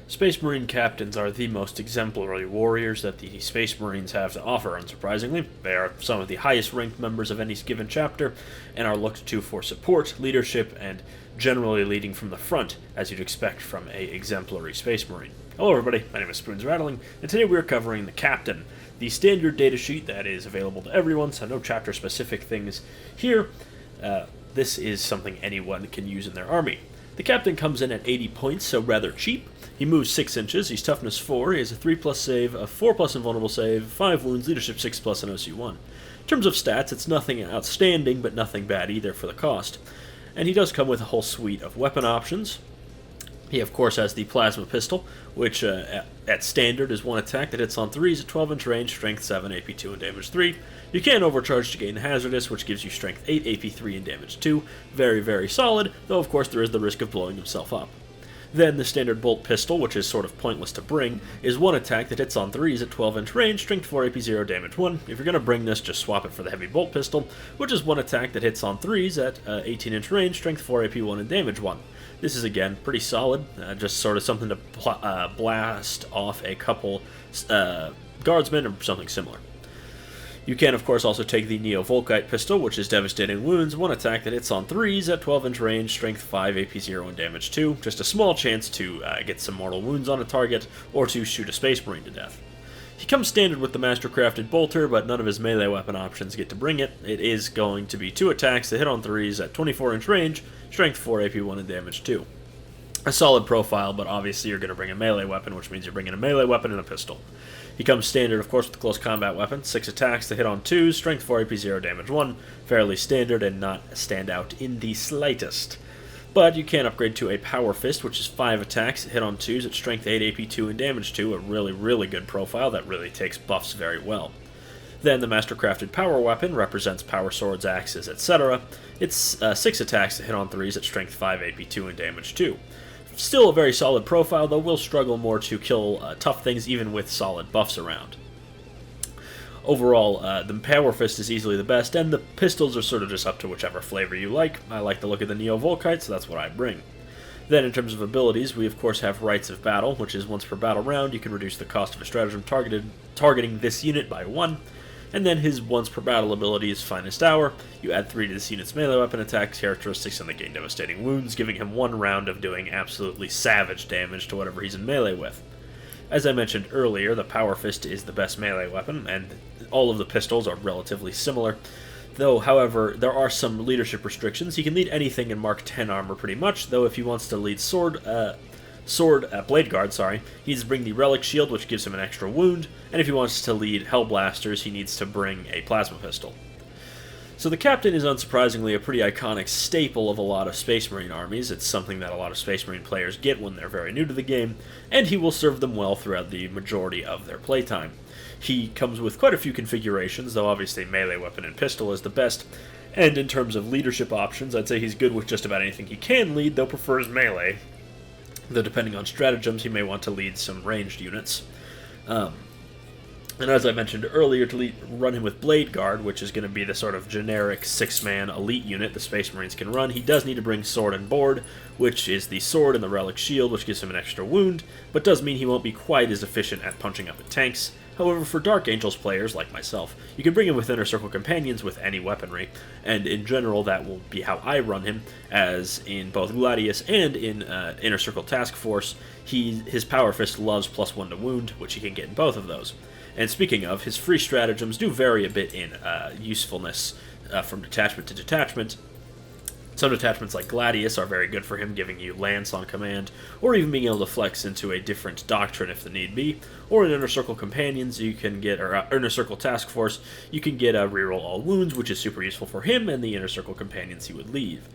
Space Marine captains are the most exemplary warriors that the Space Marines have to offer, unsurprisingly. They are some of the highest ranked members of any given chapter, and are looked to for support, leadership, and generally leading from the front, as you'd expect from a exemplary Space Marine. Hello everybody, my name is Spoons Rattling, and today we are covering the Captain, the standard datasheet that is available to everyone, so no chapter-specific things here. This is something anyone can use in their army. The Captain comes in at 80 points, so rather cheap. He moves 6 inches, he's toughness 4, he has a 3+ save, a 4+ invulnerable save, 5 wounds, leadership 6+, and OC 1. In terms of stats, it's nothing outstanding, but nothing bad either for the cost. And he does come with a whole suite of weapon options. He, of course, has the plasma pistol, which at standard is one attack that hits on 3s at 12-inch range, strength 7, AP 2, and damage 3. You can overcharge to gain hazardous, which gives you strength 8, AP 3, and damage 2. Very, very solid, though of course there is the risk of blowing himself up. Then the standard bolt pistol, which is sort of pointless to bring, is one attack that hits on 3s at 12-inch range, strength 4, AP 0, damage 1. If you're going to bring this, just swap it for the heavy bolt pistol, which is one attack that hits on 3s at 18-inch range, strength 4, AP 1, and damage 1. This is, again, pretty solid, just sort of something to blast off a couple guardsmen or something similar. You can, of course, also take the Neo-Volkite pistol, which is devastating wounds, one attack that hits on 3s at 12-inch range, strength 5, AP 0, and damage 2. Just a small chance to get some mortal wounds on a target, or to shoot a Space Marine to death. He comes standard with the Mastercrafted Bolter, but none of his melee weapon options get to bring it. It is going to be 2 attacks that hit on 3s at 24-inch range, strength 4, AP 1, and damage 2. A solid profile, but obviously you're going to bring a melee weapon, which means you're bringing a melee weapon and a pistol. He comes standard, of course, with the close combat weapon, 6 attacks to hit on 2s, strength 4, AP 0, damage 1, fairly standard and not stand out in the slightest. But you can upgrade to a Power Fist, which is 5 attacks, hit on 2s at strength 8, AP 2, and damage 2, a really, really good profile that really takes buffs very well. Then the Mastercrafted Power Weapon represents power swords, axes, etc. It's 6 attacks to hit on 3s at strength 5, AP 2, and damage 2. Still a very solid profile, though will struggle more to kill tough things even with solid buffs around. Overall, the Power Fist is easily the best, and the pistols are sort of just up to whichever flavor you like. I like the look of the Neo-Volkite, so that's what I bring. Then in terms of abilities, we of course have Rites of Battle, which is once per battle round, you can reduce the cost of a stratagem targeting this unit by 1. And then his once per battle ability is Finest Hour. You add 3 to this unit's melee weapon attacks, characteristics, and they gain devastating wounds, giving him 1 round of doing absolutely savage damage to whatever he's in melee with. As I mentioned earlier, the Power Fist is the best melee weapon, and all of the pistols are relatively similar. Though, however, there are some leadership restrictions. He can lead anything in Mark 10 armor pretty much, though if he wants to lead Bladeguard, he needs to bring the Relic Shield, which gives him an extra wound, and if he wants to lead Hellblasters, he needs to bring a Plasma Pistol. So the Captain is unsurprisingly a pretty iconic staple of a lot of Space Marine armies. It's something that a lot of Space Marine players get when they're very new to the game, and he will serve them well throughout the majority of their playtime. He comes with quite a few configurations, though obviously melee weapon and pistol is the best, and in terms of leadership options, I'd say he's good with just about anything he can lead, though prefers melee. Though depending on stratagems, he may want to lead some ranged units. And as I mentioned earlier, to run him with Bladeguard, which is going to be the sort of generic 6-man elite unit the Space Marines can run, he does need to bring Sword and Board, which is the sword and the Relic Shield, which gives him an extra wound, but does mean he won't be quite as efficient at punching up at tanks. However, for Dark Angels players, like myself, you can bring him with Inner Circle Companions with any weaponry, and in general that will be how I run him, as in both Gladius and in Inner Circle Task Force, his Power Fist loves +1 to wound, which he can get in both of those. And speaking of, his free stratagems do vary a bit in usefulness from detachment to detachment. Some detachments like Gladius are very good for him, giving you Lance on command, or even being able to flex into a different doctrine if the need be. Or in Inner Circle Companions, you can get, or Inner Circle Task Force, you can get a reroll all wounds, which is super useful for him and the Inner Circle Companions he would leave.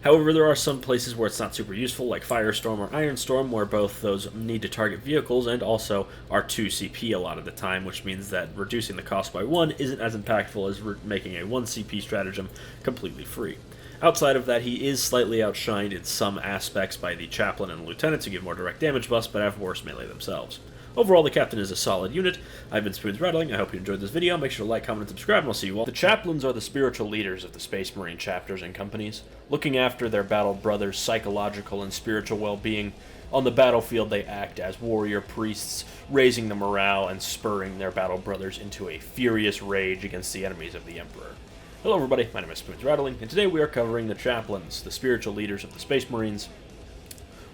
However, there are some places where it's not super useful, like Firestorm or Ironstorm, where both those need to target vehicles and also are 2 CP a lot of the time, which means that reducing the cost by 1 isn't as impactful as making a 1 CP stratagem completely free. Outside of that, he is slightly outshined in some aspects by the Chaplain and the Lieutenants, who give more direct damage buffs but have worse melee themselves. Overall, the Captain is a solid unit. I've been Spoons Rattling. I hope you enjoyed this video. Make sure to like, comment, and subscribe, and I'll see you all. The Chaplains are the spiritual leaders of the Space Marine chapters and companies, looking after their battle brothers' psychological and spiritual well-being. On the battlefield, they act as warrior priests, raising the morale and spurring their battle brothers into a furious rage against the enemies of the Emperor. Hello everybody, my name is Spoons Rattling, and today we are covering the Chaplains, the spiritual leaders of the Space Marines,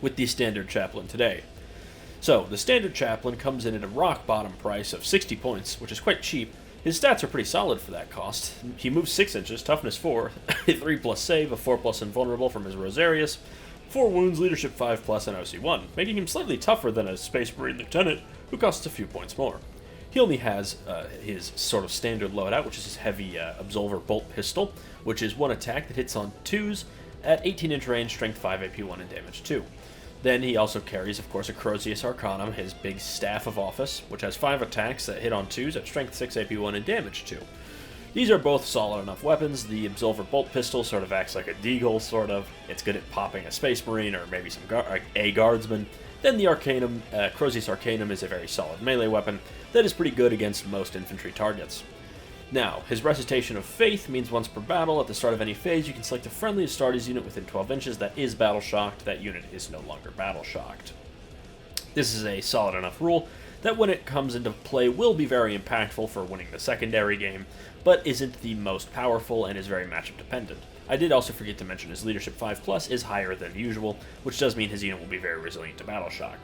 with the standard Chaplain today. So, the standard Chaplain comes in at a rock-bottom price of 60 points, which is quite cheap. His stats are pretty solid for that cost. He moves 6 inches, toughness 4, a 3+ save, a 4+ invulnerable from his Rosarius, 4 wounds, leadership 5+, and OC1, making him slightly tougher than a Space Marine Lieutenant, who costs a few points more. He only has his sort of standard loadout, which is his heavy Absolver Bolt Pistol, which is one attack that hits on 2s at 18-inch range, strength 5, AP 1, and damage 2. Then he also carries, of course, a Crozius Arcanum, his big Staff of Office, which has 5 attacks that hit on 2s at strength 6, AP 1, and damage 2. These are both solid enough weapons. The Absolver Bolt Pistol sort of acts like a deagle, sort of. It's good at popping a Space Marine or maybe a Guardsman. Then the Arcanum, Crozius Arcanum is a very solid melee weapon that is pretty good against most infantry targets. Now, his Recitation of Faith means once per battle, at the start of any phase, you can select a friendly Astartes unit within 12 inches that is battle-shocked. That unit is no longer battle-shocked. This is a solid enough rule that when it comes into play will be very impactful for winning the secondary game, but isn't the most powerful and is very matchup dependent. I did also forget to mention his Leadership 5+ is higher than usual, which does mean his unit will be very resilient to battle shock.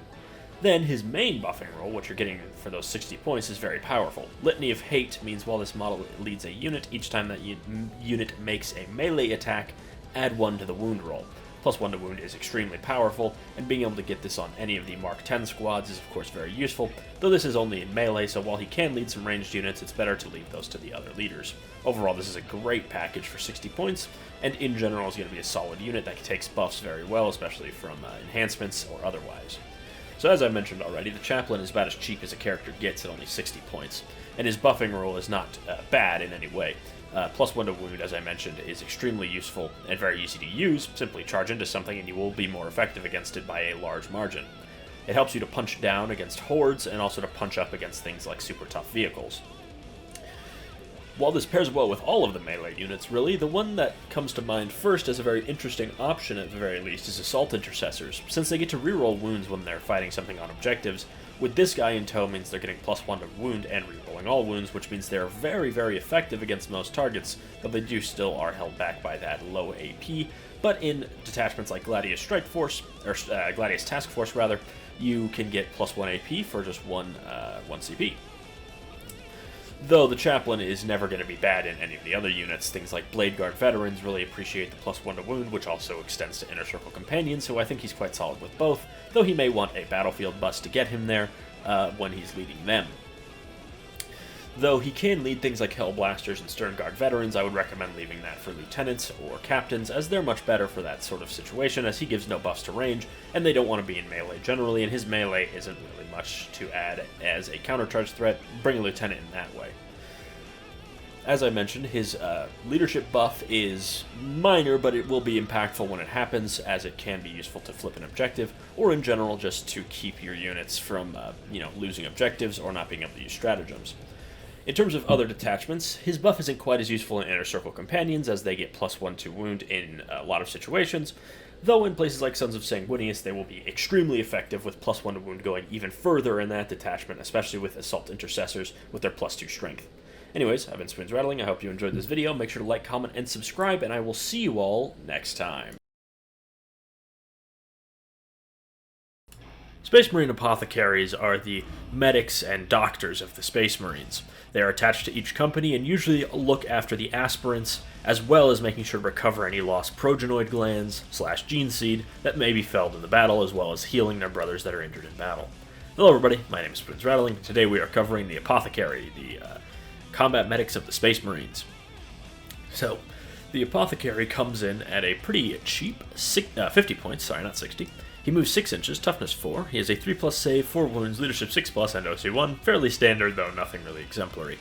Then his main buffing role, which you're getting for those 60 points, is very powerful. Litany of Hate means while this model leads a unit, each time that unit makes a melee attack, add 1 to the wound roll. +1 to wound is extremely powerful, and being able to get this on any of the Mark 10 squads is of course very useful, though this is only in melee, so while he can lead some ranged units, it's better to leave those to the other leaders. Overall, this is a great package for 60 points, and in general is going to be a solid unit that takes buffs very well, especially from enhancements or otherwise. So as I mentioned already, the Chaplain is about as cheap as a character gets at only 60 points, and his buffing rule is not bad in any way. +1 to wound, as I mentioned, is extremely useful and very easy to use. Simply charge into something and you will be more effective against it by a large margin. It helps you to punch down against hordes and also to punch up against things like super tough vehicles. While this pairs well with all of the melee units, really, the one that comes to mind first as a very interesting option at the very least is Assault Intercessors, since they get to reroll wounds when they're fighting something on objectives. With this guy in tow means they're getting +1 to wound and rerolling all wounds, which means they're very, very effective against most targets, though they still are held back by that low AP. But in detachments like Gladius Strike Force, or Gladius Task Force rather, you can get +1 AP for just 1 CP. Though the Chaplain is never going to be bad in any of the other units. Things like Bladeguard Veterans really appreciate the +1 to wound, which also extends to Inner Circle Companions, so I think he's quite solid with both, though he may want a battlefield bust to get him there when he's leading them. Though he can lead things like Hellblasters and Stern Guard Veterans, I would recommend leaving that for Lieutenants or Captains, as they're much better for that sort of situation, as he gives no buffs to range, and they don't want to be in melee generally, and his melee isn't really much to add as a countercharge threat. Bring a Lieutenant in that way. As I mentioned, his leadership buff is minor, but it will be impactful when it happens, as it can be useful to flip an objective, or in general just to keep your units from losing objectives or not being able to use stratagems. In terms of other detachments, his buff isn't quite as useful in Inner Circle Companions, as they get +1 to wound in a lot of situations, though in places like Sons of Sanguinius they will be extremely effective, with +1 to wound going even further in that detachment, especially with Assault Intercessors with their +2 strength. Anyways, I've been Spoons Rattling. I hope you enjoyed this video. Make sure to like, comment, and subscribe, and I will see you all next time. Space Marine Apothecaries are the medics and doctors of the Space Marines. They are attached to each company and usually look after the aspirants, as well as making sure to recover any lost progenoid glands / gene seed that may be felled in the battle, as well as healing their brothers that are injured in battle. Hello everybody, my name is Spoons Rattling. Today we are covering the Apothecary, the combat medics of the Space Marines. So, the Apothecary comes in at a pretty cheap 50 points, sorry, not 60. He moves 6 inches, toughness 4. He has a 3+ save, 4 wounds, leadership 6+, and OC1. Fairly standard, though nothing really exemplary.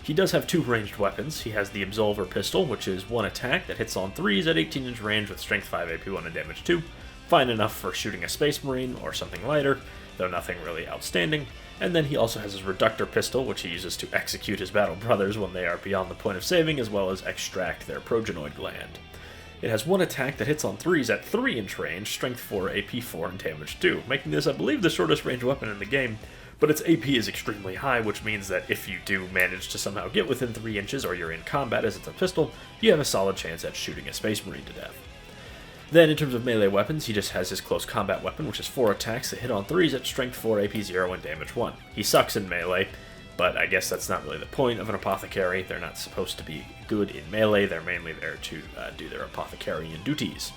He does have 2 ranged weapons. He has the Absolver Pistol, which is 1 attack that hits on 3s at 18-inch range with strength 5, AP 1, and damage 2. Fine enough for shooting a Space Marine or something lighter, though nothing really outstanding. And then he also has his Reductor Pistol, which he uses to execute his battle brothers when they are beyond the point of saving, as well as extract their progenoid gland. It has one attack that hits on 3s at 3-inch range, strength 4, AP 4, and damage 2, making this, I believe, the shortest range weapon in the game, but its AP is extremely high, which means that if you do manage to somehow get within 3 inches or you're in combat as it's a pistol, you have a solid chance at shooting a Space Marine to death. Then, in terms of melee weapons, he just has his close combat weapon, which is 4 attacks that hit on 3s at strength 4, AP 0, and damage 1. He sucks in melee, but I guess that's not really the point of an apothecary. They're not supposed to be good in melee, they're mainly there to do their apothecarian duties.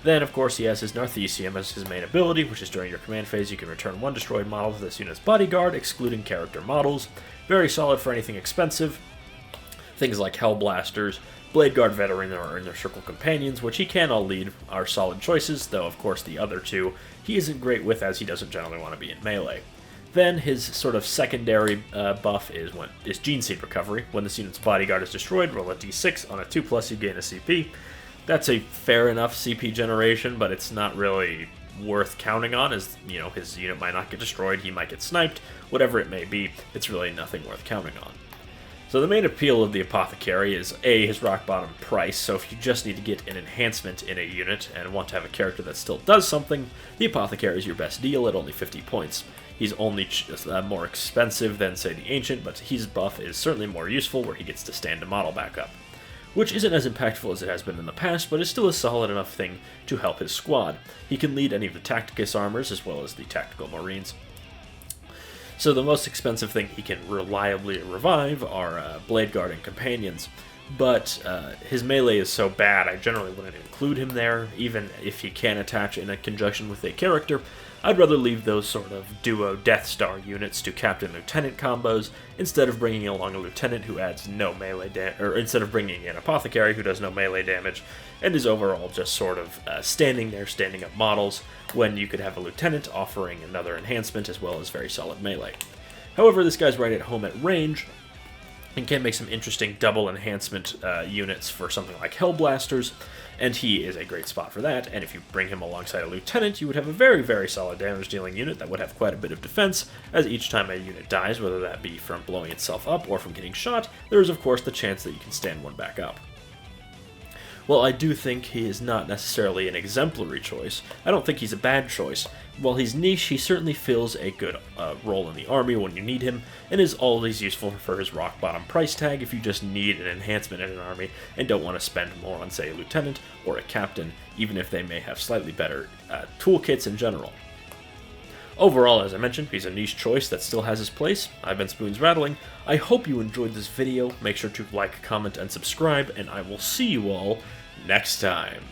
Then, of course, he has his Narthesium as his main ability, which is during your command phase you can return 1 destroyed model to this unit's bodyguard, excluding character models. Very solid for anything expensive. Things like Hellblasters, Bladeguard Veteran, or Inner Circle Companions, which he can all lead, are solid choices, though of course the other two he isn't great with as he doesn't generally want to be in melee. Then his sort of secondary buff is Gene Seed Recovery. When this unit's bodyguard is destroyed, roll a d6. On a 2+, you gain a CP. That's a fair enough CP generation, but it's not really worth counting on, as his unit might not get destroyed, he might get sniped, whatever it may be, it's really nothing worth counting on. So the main appeal of the Apothecary is A, his rock bottom price, so if you just need to get an enhancement in a unit and want to have a character that still does something, the Apothecary is your best deal at only 50 points. He's only more expensive than, say, the Ancient, but his buff is certainly more useful where he gets to stand a model back up, which isn't as impactful as it has been in the past, but is still a solid enough thing to help his squad. He can lead any of the Tacticus armors as well as the Tactical Marines. So the most expensive thing he can reliably revive are Bladeguard and Companions, but his melee is so bad I generally wouldn't include him there, even if he can attach in a conjunction with a character. I'd rather leave those sort of duo Death Star units to Captain-Lieutenant combos, instead of bringing along a Lieutenant who adds no melee damage, or instead of bringing in an Apothecary who does no melee damage, and is overall just sort of standing there, standing up models, when you could have a Lieutenant offering another enhancement as well as very solid melee. However, this guy's right at home at range, and can make some interesting double enhancement units for something like Hellblasters, and he is a great spot for that, and if you bring him alongside a Lieutenant, you would have a very, very solid damage-dealing unit that would have quite a bit of defense, as each time a unit dies, whether that be from blowing itself up or from getting shot, there is of course the chance that you can stand one back up. While I do think he is not necessarily an exemplary choice, I don't think he's a bad choice. While he's niche, he certainly fills a good role in the army when you need him, and is always useful for his rock bottom price tag if you just need an enhancement in an army and don't want to spend more on, say, a lieutenant or a captain, even if they may have slightly better toolkits in general. Overall, as I mentioned, he's a niche choice that still has his place. I've been Spoons Rattling. I hope you enjoyed this video. Make sure to like, comment, and subscribe, and I will see you all next time.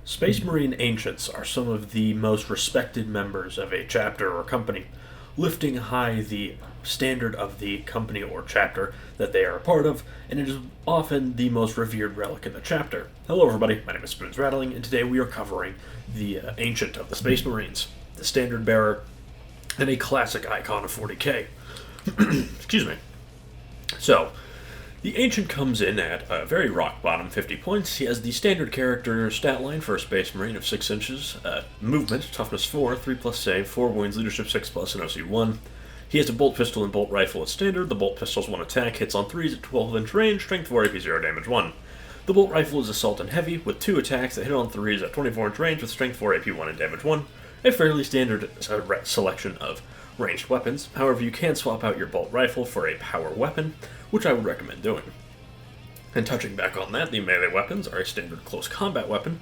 Space Marine Ancients are some of the most respected members of a chapter or company, lifting high the standard of the company or chapter that they are a part of, and it is often the most revered relic in the chapter. Hello everybody, my name is Spoons Rattling, and today we are covering the Ancient of the Space Marines, the standard bearer, and a classic icon of 40k. Excuse me. So, the Ancient comes in at a very rock bottom 50 points. He has the standard character stat line for a Space Marine of 6 inches, movement, toughness 4, 3+ save, 4 wounds, leadership 6+, and OC 1. He has a bolt pistol and bolt rifle as standard. The bolt pistol's 1 attack, hits on 3s at 12-inch range, strength 4, AP 0, damage 1. The bolt rifle is assault and heavy, with 2 attacks that hit on 3s at 24-inch range, with strength 4, AP 1, and damage 1. A fairly standard selection of ranged weapons. However, you can swap out your bolt rifle for a power weapon, which I would recommend doing. And touching back on that, the melee weapons are a standard close combat weapon,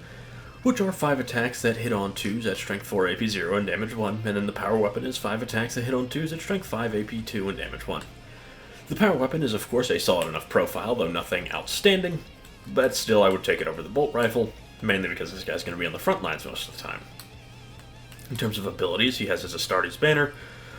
which are 5 attacks that hit on 2s at strength 4, AP 0, and damage 1, and then the power weapon is 5 attacks that hit on 2s at strength 5, AP 2, and damage 1. The power weapon is of course a solid enough profile, though nothing outstanding, but still I would take it over the bolt rifle, mainly because this guy's going to be on the front lines most of the time. In terms of abilities, he has his Astartes banner,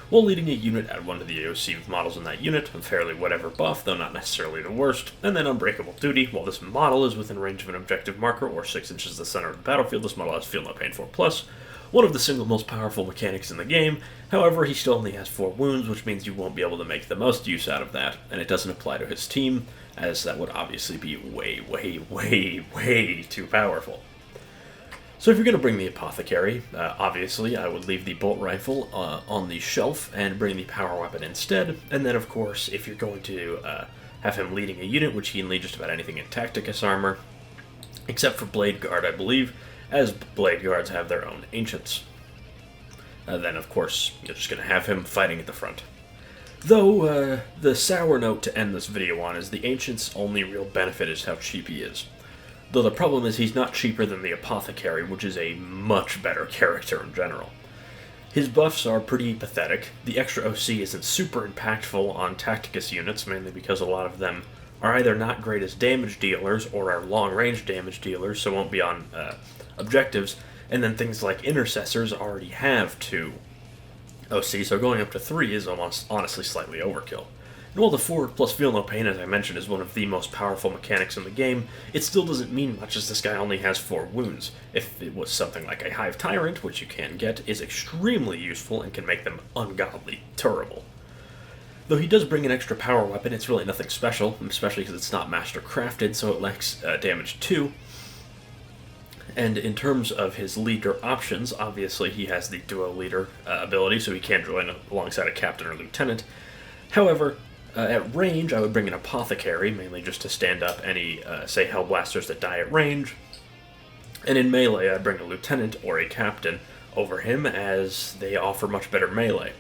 while leading a unit at one of the AOC models in that unit, a fairly whatever buff, though not necessarily the worst, and then Unbreakable Duty. While this model is within range of an objective marker, or 6 inches the center of the battlefield, this model has Feel No Pain 4+, one of the single most powerful mechanics in the game. However, he still only has 4 wounds, which means you won't be able to make the most use out of that, and it doesn't apply to his team, as that would obviously be way, way, way, way too powerful. So if you're going to bring the Apothecary, obviously I would leave the bolt rifle on the shelf and bring the power weapon instead. And then, of course, if you're going to have him leading a unit, which he can lead just about anything in Tacticus armor, except for Bladeguard, I believe, as Bladeguards have their own ancients. Then, of course, you're just going to have him fighting at the front. Though, the sour note to end this video on is the ancient's only real benefit is how cheap he is. Though the problem is he's not cheaper than the Apothecary, which is a much better character in general. His buffs are pretty pathetic. The extra OC isn't super impactful on Tacticus units, mainly because a lot of them are either not great as damage dealers or are long-range damage dealers, so won't be on objectives, and then things like Intercessors already have 2 OC, so going up to 3 is almost honestly slightly overkill. And while the forward plus feel no pain, as I mentioned, is one of the most powerful mechanics in the game, it still doesn't mean much as this guy only has 4 wounds. If it was something like a Hive Tyrant, which you can get, is extremely useful and can make them ungodly terrible. Though he does bring an extra power weapon, it's really nothing special, especially because it's not master crafted, so it lacks damage 2. And in terms of his leader options, obviously he has the duo leader ability, so he can't join alongside a captain or lieutenant. However, at range, I would bring an Apothecary, mainly just to stand up any, say, Hellblasters that die at range. And in melee, I'd bring a lieutenant or a captain over him, as they offer much better melee.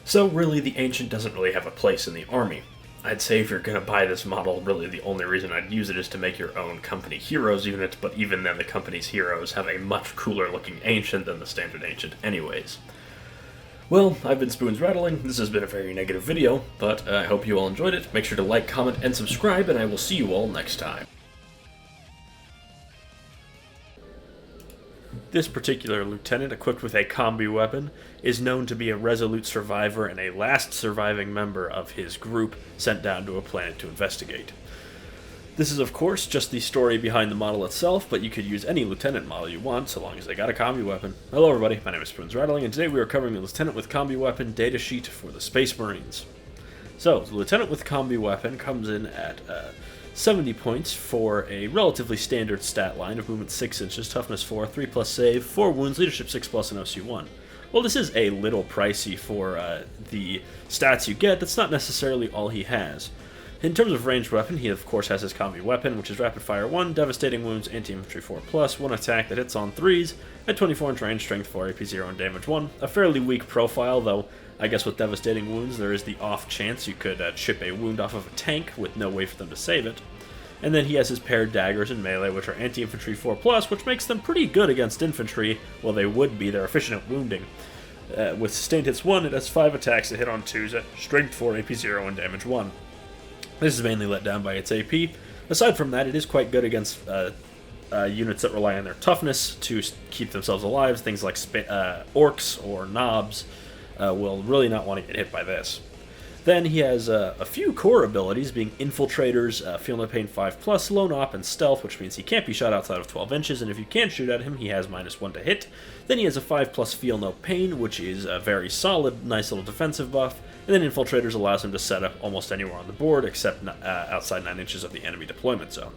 So really, the Ancient doesn't really have a place in the army. I'd say if you're going to buy this model, really the only reason I'd use it is to make your own company heroes unit, but even then the company's heroes have a much cooler looking Ancient than the standard Ancient anyways. Well, I've been Spoons Rattling. This has been a very negative video, but I hope you all enjoyed it. Make sure to like, comment, and subscribe, and I will see you all next time. This particular lieutenant, equipped with a combi weapon, is known to be a resolute survivor and a last surviving member of his group sent down to a planet to investigate. This is, of course, just the story behind the model itself, but you could use any lieutenant model you want, so long as they got a combi weapon. Hello everybody, my name is Spoons Rattling, and today we are covering the lieutenant with combi weapon datasheet for the Space Marines. So, the lieutenant with combi weapon comes in at 70 points for a relatively standard stat line of movement 6 inches, toughness 4, 3 plus save, 4 wounds, leadership 6 plus, and OC 1. Well, this is a little pricey for the stats you get. That's not necessarily all he has. In terms of ranged weapon, he of course has his combi weapon, which is Rapid Fire 1, Devastating Wounds, Anti-Infantry 4+, 1 attack that hits on 3s, at 24-inch range, Strength 4, AP 0, and Damage 1. A fairly weak profile, though I guess with Devastating Wounds there is the off chance you could chip a wound off of a tank with no way for them to save it. And then he has his paired daggers in melee, which are Anti-Infantry 4+, which makes them pretty good against infantry. Well, they would be. They're efficient at wounding. With Sustained Hits 1, it has 5 attacks that hit on 2s at Strength 4, AP 0, and Damage 1. This is mainly let down by its AP. Aside from that, it is quite good against units that rely on their toughness to keep themselves alive. Things like orcs or knobs will really not want to get hit by this. Then he has a few core abilities, being Infiltrators, Feel No Pain 5+, Lone Op, and Stealth, which means he can't be shot outside of 12 inches, and if you can't shoot at him, he has -1 to hit. Then he has a 5+ Feel No Pain, which is a very solid, nice little defensive buff. And then Infiltrators allows him to set up almost anywhere on the board, except outside 9 inches of the enemy deployment zone.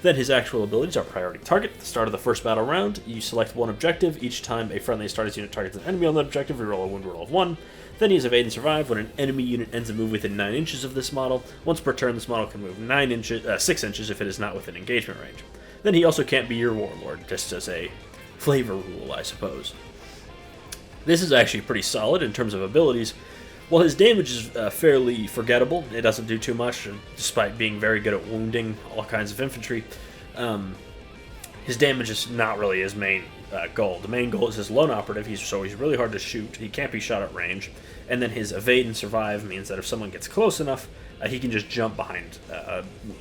Then his actual abilities are Priority Target. At the start of the first battle round, you select one objective. Each time a friendly Astartes unit targets an enemy on that objective, reroll a wound roll of 1. Then he has Evade and Survive. When an enemy unit ends a move within 9 inches of this model, once per turn this model can move 6 inches if it is not within engagement range. Then he also can't be your Warlord, just as a flavor rule, I suppose. This is actually pretty solid in terms of abilities. While his damage is fairly forgettable, it doesn't do too much, despite being very good at wounding all kinds of infantry. His damage is not really his main goal. The main goal is his lone operative, so he's really hard to shoot. He can't be shot at range. And then his evade and survive means that if someone gets close enough, he can just jump behind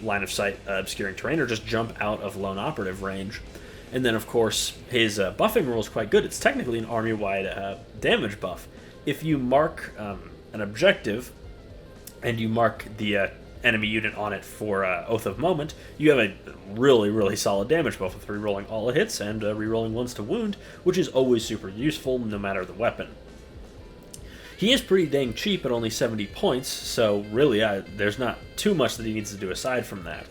line of sight obscuring terrain, or just jump out of lone operative range. And then, of course, his buffing rule is quite good. It's technically an army-wide damage buff. If you mark an objective, and you mark the enemy unit on it for Oath of Moment, you have a really, really solid damage buff with rerolling all hits and rerolling ones to wound, which is always super useful no matter the weapon. He is pretty dang cheap at only 70 points, so really there's not too much that he needs to do aside from that.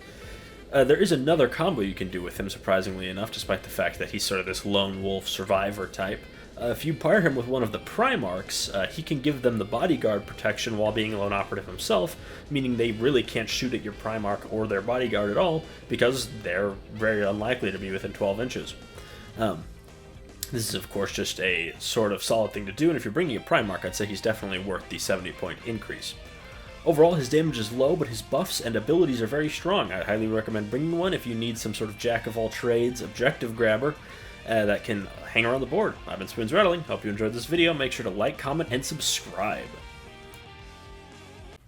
There is another combo you can do with him, surprisingly enough, despite the fact that he's sort of this lone wolf survivor type. If you pair him with one of the Primarchs, he can give them the bodyguard protection while being a lone operative himself, meaning they really can't shoot at your Primarch or their bodyguard at all, because they're very unlikely to be within 12 inches. This is, of course, just a sort of solid thing to do, and if you're bringing a Primarch, I'd say he's definitely worth the 70-point increase. Overall, his damage is low, but his buffs and abilities are very strong. I highly recommend bringing one if you need some sort of jack-of-all-trades objective grabber that can hang around the board. I've been Spoons Rattling. Hope you enjoyed this video. Make sure to like, comment, and subscribe.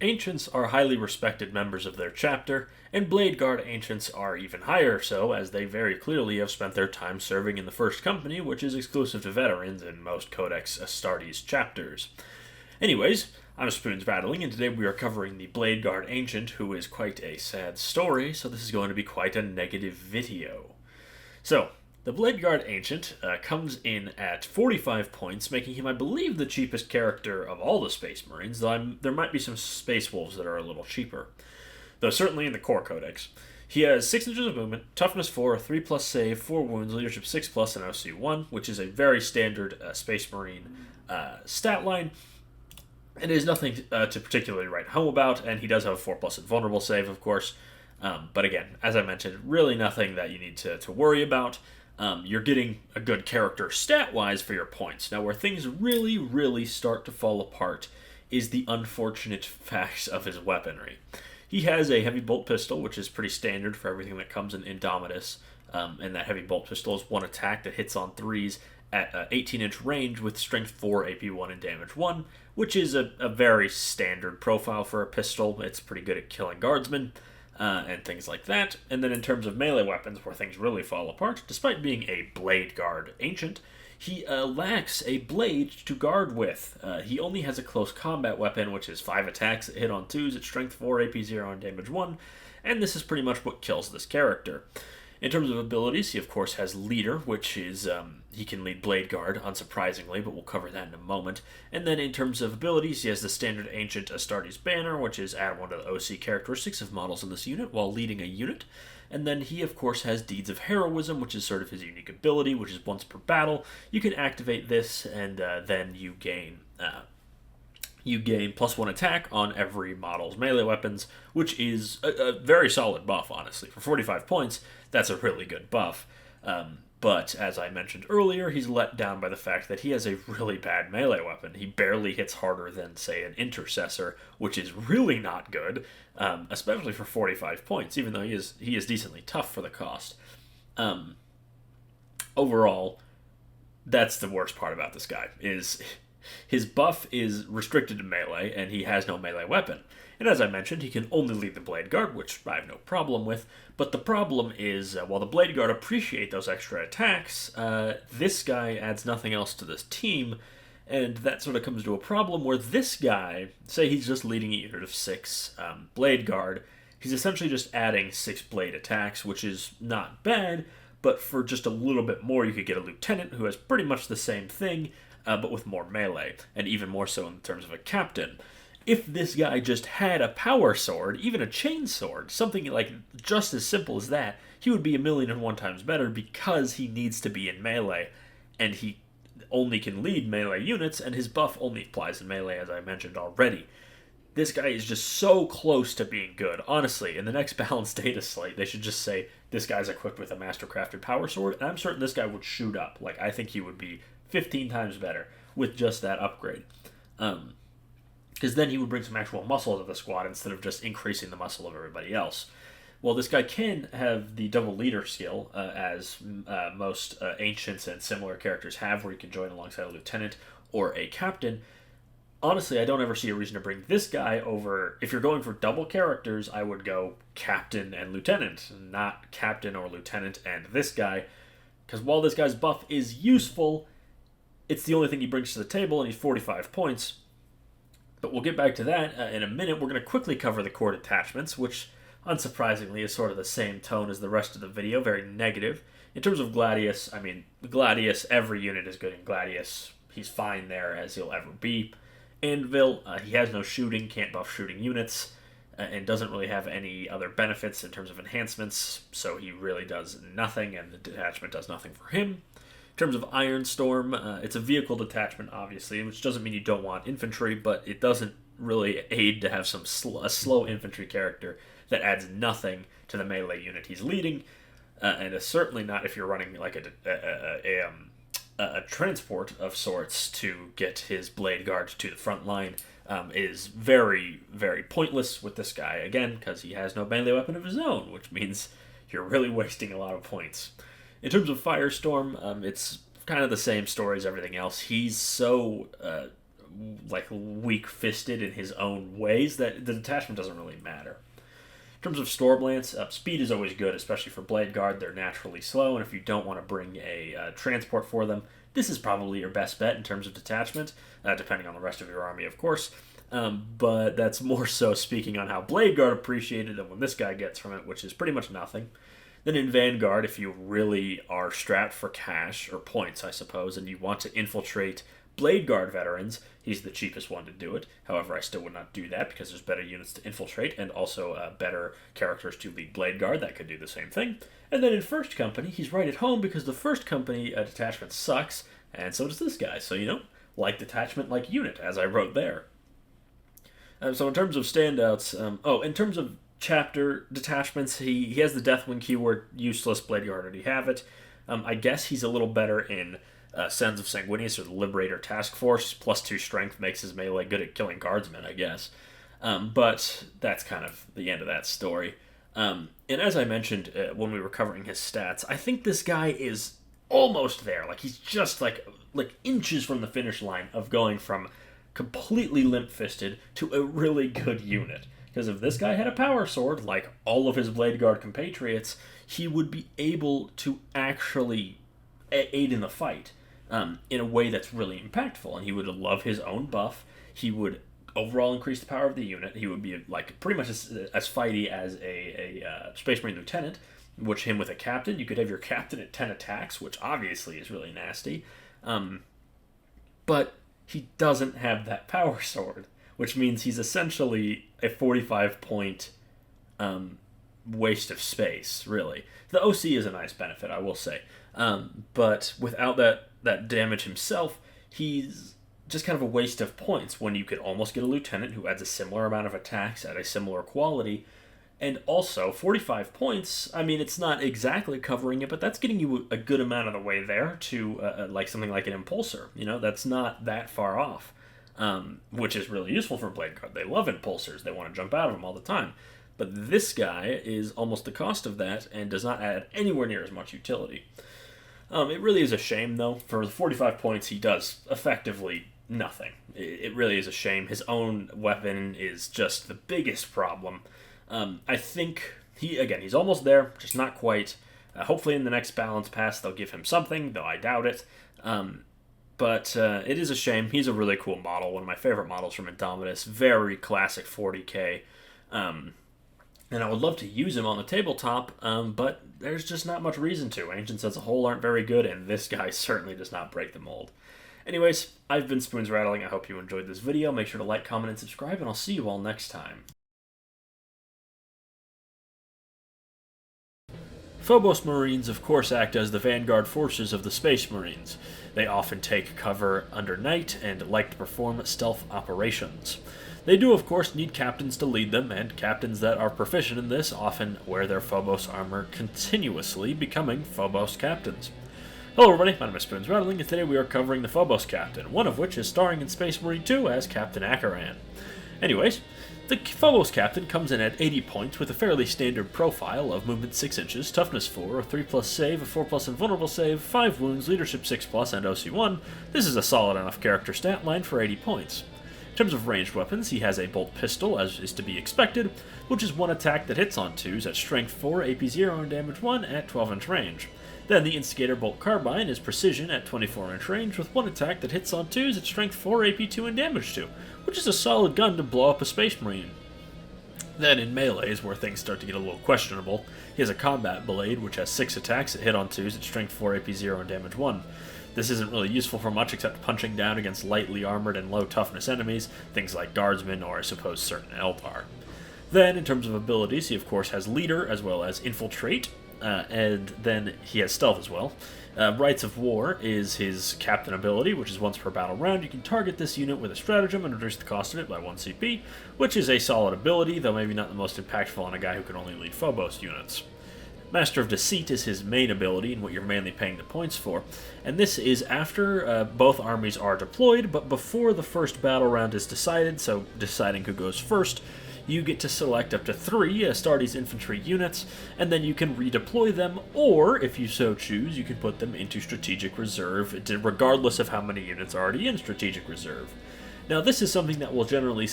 Ancients are highly respected members of their chapter, and Bladeguard Ancients are even higher so, as they very clearly have spent their time serving in the First Company, which is exclusive to veterans in most Codex Astartes chapters. Anyways, I'm Spoons Rattling, and today we are covering the Bladeguard Ancient, who is quite a sad story, so this is going to be quite a negative video. So, the Bladeguard Ancient comes in at 45 points, making him, I believe, the cheapest character of all the Space Marines, though there might be some Space Wolves that are a little cheaper. Though certainly in the core codex. He has 6 inches of movement, toughness 4, 3+ save, 4 wounds, leadership 6+, and OC 1, which is a very standard Space Marine stat line. And it is nothing to particularly write home about, and he does have a 4+ invulnerable save, of course. But again, as I mentioned, really nothing that you need to worry about. You're getting a good character stat-wise for your points. Now, where things really, really start to fall apart is the unfortunate facts of his weaponry. He has a heavy bolt pistol, which is pretty standard for everything that comes in Indomitus, and that heavy bolt pistol is one attack that hits on 3s at 18-inch range with strength 4, AP 1, and damage 1, which is a very standard profile for a pistol. It's pretty good at killing guardsmen. And things like that. And then in terms of melee weapons, where things really fall apart, despite being a Bladeguard Ancient, he lacks a blade to guard with. He only has a close combat weapon, which is 5 attacks that hit on 2s at strength 4, AP 0, and damage 1, and this is pretty much what kills this character. In terms of abilities, he of course has Leader, which is, he can lead Bladeguard, unsurprisingly, but we'll cover that in a moment. And then in terms of abilities, he has the standard Ancient Astartes Banner, which is add 1 to the OC characteristics of models in this unit while leading a unit. And then he of course has Deeds of Heroism, which is sort of his unique ability, which is once per battle. You can activate this, and then you gain +1 attack on every model's melee weapons, which is a very solid buff, honestly. For 45 points, that's a really good buff. But, as I mentioned earlier, he's let down by the fact that he has a really bad melee weapon. He barely hits harder than, say, an Intercessor, which is really not good, especially for 45 points, even though he is decently tough for the cost. Overall, that's the worst part about this guy, is his buff is restricted to melee, and he has no melee weapon. And as I mentioned, he can only lead the Bladeguard, which I have no problem with, but the problem is, while the Bladeguard appreciate those extra attacks, this guy adds nothing else to this team, and that sort of comes to a problem where this guy, say he's just leading a unit of 6 Bladeguard, he's essentially just adding 6 blade attacks, which is not bad, but for just a little bit more you could get a Lieutenant who has pretty much the same thing, but with more melee, and even more so in terms of a Captain. If this guy just had a power sword, even a chain sword, something like just as simple as that, he would be 1,000,001 times better because he needs to be in melee, and he only can lead melee units, and his buff only applies in melee, as I mentioned already. This guy is just so close to being good. Honestly, in the next balanced data slate, they should just say, this guy's equipped with a mastercrafted power sword, and I'm certain this guy would shoot up. Like, I think he would be 15 times better with just that upgrade. Because then he would bring some actual muscle to the squad instead of just increasing the muscle of everybody else. Well, this guy can have the double leader skill, as most Ancients and similar characters have, where you can join alongside a Lieutenant or a Captain. Honestly, I don't ever see a reason to bring this guy over. If you're going for double characters, I would go Captain and Lieutenant, not Captain or Lieutenant and this guy. Because while this guy's buff is useful, it's the only thing he brings to the table, and he's 45 points. But we'll get back to that in a minute. We're going to quickly cover the core detachments, which, unsurprisingly, is sort of the same tone as the rest of the video, very negative. In terms of Gladius, I mean, Gladius, every unit is good in Gladius. He's fine there, as he'll ever be. Anvil, he has no shooting, can't buff shooting units. and doesn't really have any other benefits in terms of enhancements, so he really does nothing, and the detachment does nothing for him. In terms of Ironstorm, it's a vehicle detachment, obviously, which doesn't mean you don't want infantry, but it doesn't really aid to have a slow infantry character that adds nothing to the melee unit he's leading, and certainly not if you're running like a transport of sorts to get his Bladeguard to the front line. Is very, very pointless with this guy, again, because he has no melee weapon of his own, which means you're really wasting a lot of points. In terms of Firestorm, it's kind of the same story as everything else. He's so weak-fisted in his own ways that the detachment doesn't really matter. In terms of Stormlance, speed is always good, especially for Bladeguard. They're naturally slow, and if you don't want to bring a transport for them, this is probably your best bet in terms of detachment, depending on the rest of your army, of course. But that's more so speaking on how Bladeguard appreciated than what this guy gets from it, which is pretty much nothing. Then in Vanguard, if you really are strapped for cash, or points, I suppose, and you want to infiltrate Bladeguard veterans, he's the cheapest one to do it. However, I still would not do that because there's better units to infiltrate and also better characters to lead Bladeguard that could do the same thing. And then in First Company, he's right at home because the First Company detachment sucks, and so does this guy. So, like detachment, like unit, as I wrote there. So in terms of standouts, in terms of chapter detachments, he has the Deathwing keyword, useless, Bladeguard already have it. I guess he's a little better in Sons of Sanguinius or the Liberator Task Force. +2 strength makes his melee good at killing guardsmen, I guess. But that's kind of the end of that story. And as I mentioned when we were covering his stats, I think this guy is almost there. Like, he's just like inches from the finish line of going from completely limp-fisted to a really good unit. Because if this guy had a power sword, like all of his Bladeguard compatriots, he would be able to actually aid in the fight in a way that's really impactful. And he would love his own buff. He would overall increase the power of the unit. He would be like pretty much as fighty as a Space Marine Lieutenant, which him with a captain. You could have your captain at 10 attacks, which obviously is really nasty. But he doesn't have that power sword, which means he's essentially a 45-point waste of space, really. The OC is a nice benefit, I will say. But without that damage himself, he's just kind of a waste of points when you could almost get a lieutenant who adds a similar amount of attacks at a similar quality. And also, 45 points, I mean, it's not exactly covering it, but that's getting you a good amount of the way there to like something like an Impulsor. That's not that far off, which is really useful for Bladeguard. They love Impulsors. They want to jump out of them all the time. But this guy is almost the cost of that and does not add anywhere near as much utility. It really is a shame, though. For the 45 points, he does effectively nothing. It really is a shame. His own weapon is just the biggest problem. I think he's almost there, just not quite. Hopefully in the next balance pass they'll give him something, though I doubt it. But it is a shame. He's a really cool model, one of my favorite models from Indomitus. Very classic 40k. And I would love to use him on the tabletop, but there's just not much reason to. Ancients as a whole aren't very good, and this guy certainly does not break the mold. Anyways, I've been Spoons Rattling. I hope you enjoyed this video. Make sure to like, comment, and subscribe, and I'll see you all next time. Phobos Marines, of course, act as the vanguard forces of the Space Marines. They often take cover under night and like to perform stealth operations. They do, of course, need captains to lead them, and captains that are proficient in this often wear their Phobos armor continuously, becoming Phobos captains. Hello everybody, my name is Spoons Rattling, and today we are covering the Phobos captain, one of which is starring in Space Marine 2 as Captain Acheran. Anyways, the Phobos captain comes in at 80 points with a fairly standard profile of movement 6 inches, toughness 4, a 3+ save, a 4+ invulnerable save, 5 wounds, leadership 6+, and OC 1. This is a solid enough character stat line for 80 points. In terms of ranged weapons, he has a bolt pistol, as is to be expected, which is one attack that hits on 2s at strength 4, AP 0, and damage 1 at 12-inch range. Then the Instigator Bolt Carbine is precision at 24-inch range with one attack that hits on 2s at strength 4, AP 2, and damage 2, which is a solid gun to blow up a Space Marine. Then in melee is where things start to get a little questionable. He has a Combat Blade, which has 6 attacks that hit on 2s at strength 4, AP 0, and damage 1. This isn't really useful for much except punching down against lightly armored and low toughness enemies, things like guardsmen or I suppose certain Eldar. Then, in terms of abilities, he of course has Leader as well as Infiltrate, and then he has Stealth as well. Rites of War is his Captain ability, which is once per battle round. You can target this unit with a stratagem and reduce the cost of it by 1 CP, which is a solid ability, though maybe not the most impactful on a guy who can only lead Phobos units. Master of Deceit is his main ability and what you're mainly paying the points for, and this is after both armies are deployed, but before the first battle round is decided, so deciding who goes first. You get to select up to 3 Astartes infantry units, and then you can redeploy them, or, if you so choose, you can put them into Strategic Reserve, regardless of how many units are already in Strategic Reserve. Now, this is something that will generally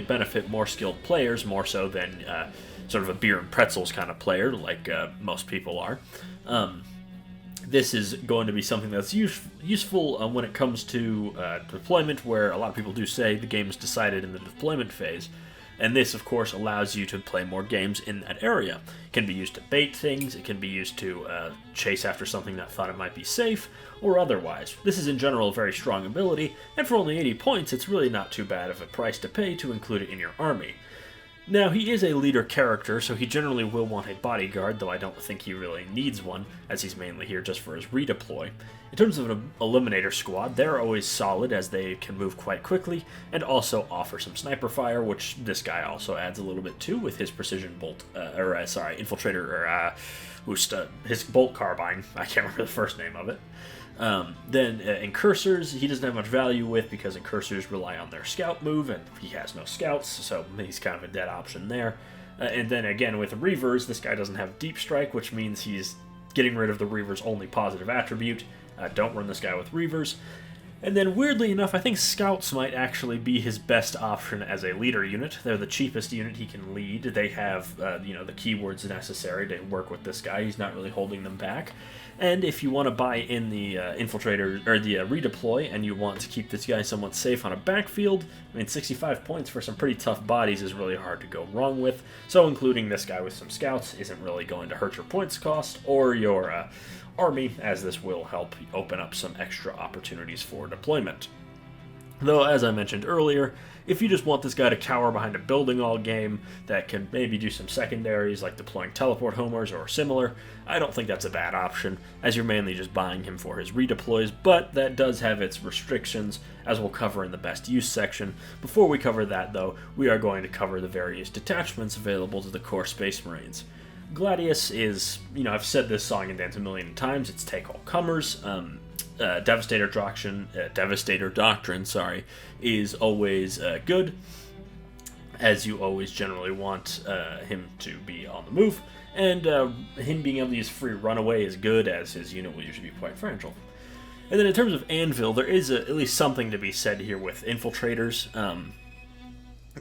benefit more skilled players, more so than sort of a beer and pretzels kind of player, like most people are. This is going to be something that's useful when it comes to deployment, where a lot of people do say the game is decided in the deployment phase. And this, of course, allows you to play more games in that area. It can be used to bait things, it can be used to chase after something that thought it might be safe, or otherwise. This is in general a very strong ability, and for only 80 points, it's really not too bad of a price to pay to include it in your army. Now, he is a leader character, so he generally will want a bodyguard, though I don't think he really needs one, as he's mainly here just for his redeploy. In terms of an eliminator squad, they're always solid, as they can move quite quickly, and also offer some sniper fire, which this guy also adds a little bit to with his precision bolt, infiltrator, his bolt carbine. I can't remember the first name of it. Then Incursors, he doesn't have much value with, because Incursors rely on their scout move, and he has no scouts, so he's kind of a dead option there. And then again with Reavers, this guy doesn't have Deep Strike, which means he's getting rid of the Reaver's only positive attribute. Don't run this guy with Reavers. And then, weirdly enough, I think Scouts might actually be his best option as a leader unit. They're the cheapest unit he can lead. They have, the keywords necessary to work with this guy. He's not really holding them back. And if you want to buy in the infiltrator, or the redeploy, and you want to keep this guy somewhat safe on a backfield, 65 points for some pretty tough bodies is really hard to go wrong with. So including this guy with some Scouts isn't really going to hurt your points cost, or your army, as this will help open up some extra opportunities for deployment. Though, as I mentioned earlier, if you just want this guy to cower behind a building all game that can maybe do some secondaries like deploying teleport homers or similar, I don't think that's a bad option, as you're mainly just buying him for his redeploys, but that does have its restrictions, as we'll cover in the best use section. Before we cover that, though, we are going to cover the various detachments available to the core Space Marines. Gladius is, I've said this song and dance a million times, it's take all comers. Devastator Doctrine, is always good, as you always generally want him to be on the move, and him being able to use free runaway is good, as his unit will usually be quite fragile. And then in terms of Anvil, there is at least something to be said here with infiltrators.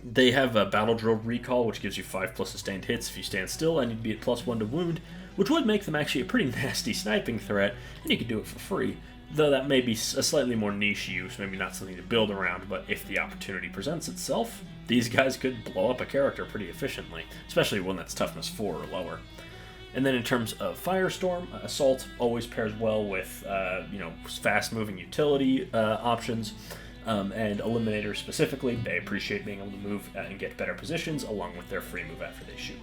They have a battle drill recall, which gives you 5+ sustained hits if you stand still, and you'd be at +1 to wound, which would make them actually a pretty nasty sniping threat, and you could do it for free. Though that may be a slightly more niche use, maybe not something to build around, but if the opportunity presents itself, these guys could blow up a character pretty efficiently, especially one that's toughness 4 or lower. And then in terms of Firestorm, Assault always pairs well with, fast-moving utility options. And Eliminators specifically, they appreciate being able to move and get better positions, along with their free move after they shoot.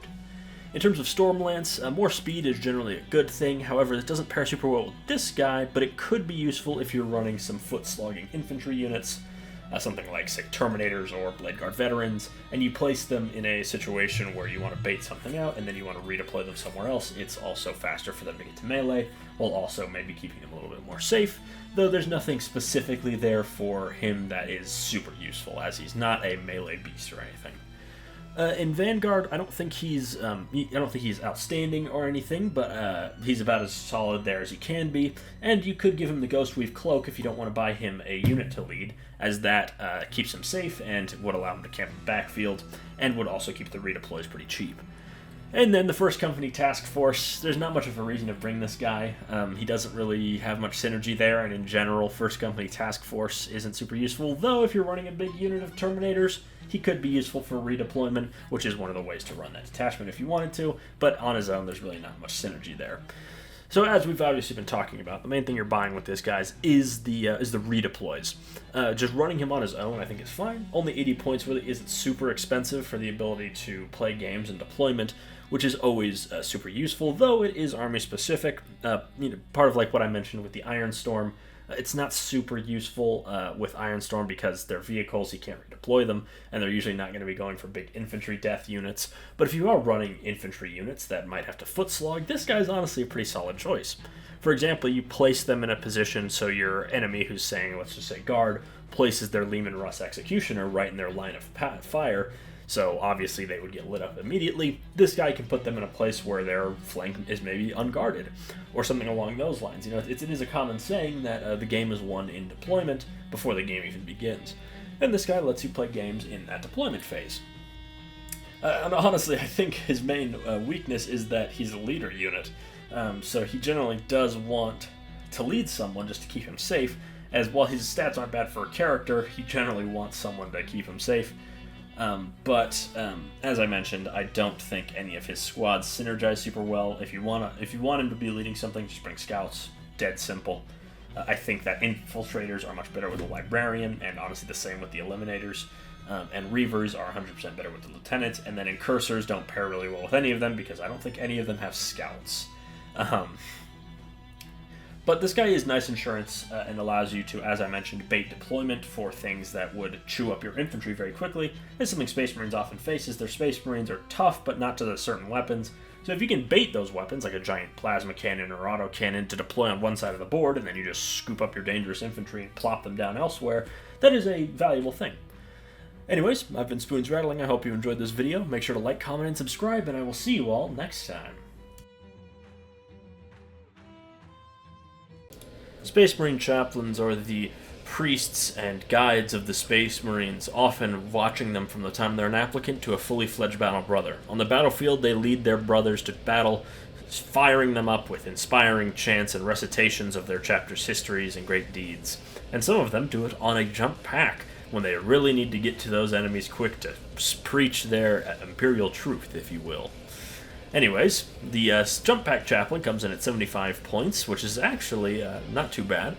In terms of Stormlance, more speed is generally a good thing, however, it doesn't pair super well with this guy, but it could be useful if you're running some foot-slogging infantry units, something like, say, Terminators or Bladeguard veterans, and you place them in a situation where you want to bait something out, and then you want to redeploy them somewhere else. It's also faster for them to get to melee, while also maybe keeping them a little bit more safe, though there's nothing specifically there for him that is super useful, as he's not a melee beast or anything. In Vanguard, I don't think he's outstanding or anything, but he's about as solid there as he can be. And you could give him the Ghostweave Cloak if you don't want to buy him a unit to lead, as that keeps him safe and would allow him to camp in the backfield, and would also keep the redeploys pretty cheap. And then the First Company Task Force, there's not much of a reason to bring this guy. He doesn't really have much synergy there, and in general, First Company Task Force isn't super useful, though if you're running a big unit of Terminators, he could be useful for redeployment, which is one of the ways to run that detachment if you wanted to, but on his own, there's really not much synergy there. So as we've obviously been talking about, the main thing you're buying with this, guys, is the redeploys. Just running him on his own, I think, is fine. Only 80 points really isn't super expensive for the ability to play games and deployment, which is always super useful, though it is army specific. Part of like what I mentioned with the Iron Storm, it's not super useful with Iron Storm because they're vehicles, you can't redeploy them, and they're usually not going to be going for big infantry death units. But if you are running infantry units that might have to foot slog, this guy's honestly a pretty solid choice. For example, you place them in a position so your enemy, who's saying, let's just say guard, places their Lehman Russ Executioner right in their line of fire, so obviously they would get lit up immediately. This guy can put them in a place where their flank is maybe unguarded, or something along those lines. It is a common saying that the game is won in deployment before the game even begins. And this guy lets you play games in that deployment phase. And honestly, I think his main weakness is that he's a leader unit. So he generally does want to lead someone just to keep him safe, as while his stats aren't bad for a character, he generally wants someone to keep him safe. But as I mentioned, I don't think any of his squads synergize super well. If you want him to be leading something, just bring scouts. Dead simple. I think that infiltrators are much better with the librarian, and honestly the same with the eliminators. And Reavers are 100% better with the lieutenants, and then incursors don't pair really well with any of them because I don't think any of them have scouts. But this guy is nice insurance and allows you to, as I mentioned, bait deployment for things that would chew up your infantry very quickly. It's something Space Marines often faces. Their Space Marines are tough, but not to the certain weapons. So if you can bait those weapons, like a giant plasma cannon or auto cannon, to deploy on one side of the board, and then you just scoop up your dangerous infantry and plop them down elsewhere, that is a valuable thing. Anyways, I've been Spoons Rattling. I hope you enjoyed this video. Make sure to like, comment, and subscribe, and I will see you all next time. Space Marine chaplains are the priests and guides of the Space Marines, often watching them from the time they're an applicant to a fully fledged battle brother. On the battlefield, they lead their brothers to battle, firing them up with inspiring chants and recitations of their chapter's histories and great deeds. And some of them do it on a jump pack, when they really need to get to those enemies quick to preach their imperial truth, if you will. Anyways, the Jump Pack Chaplain comes in at 75 points, which is actually not too bad.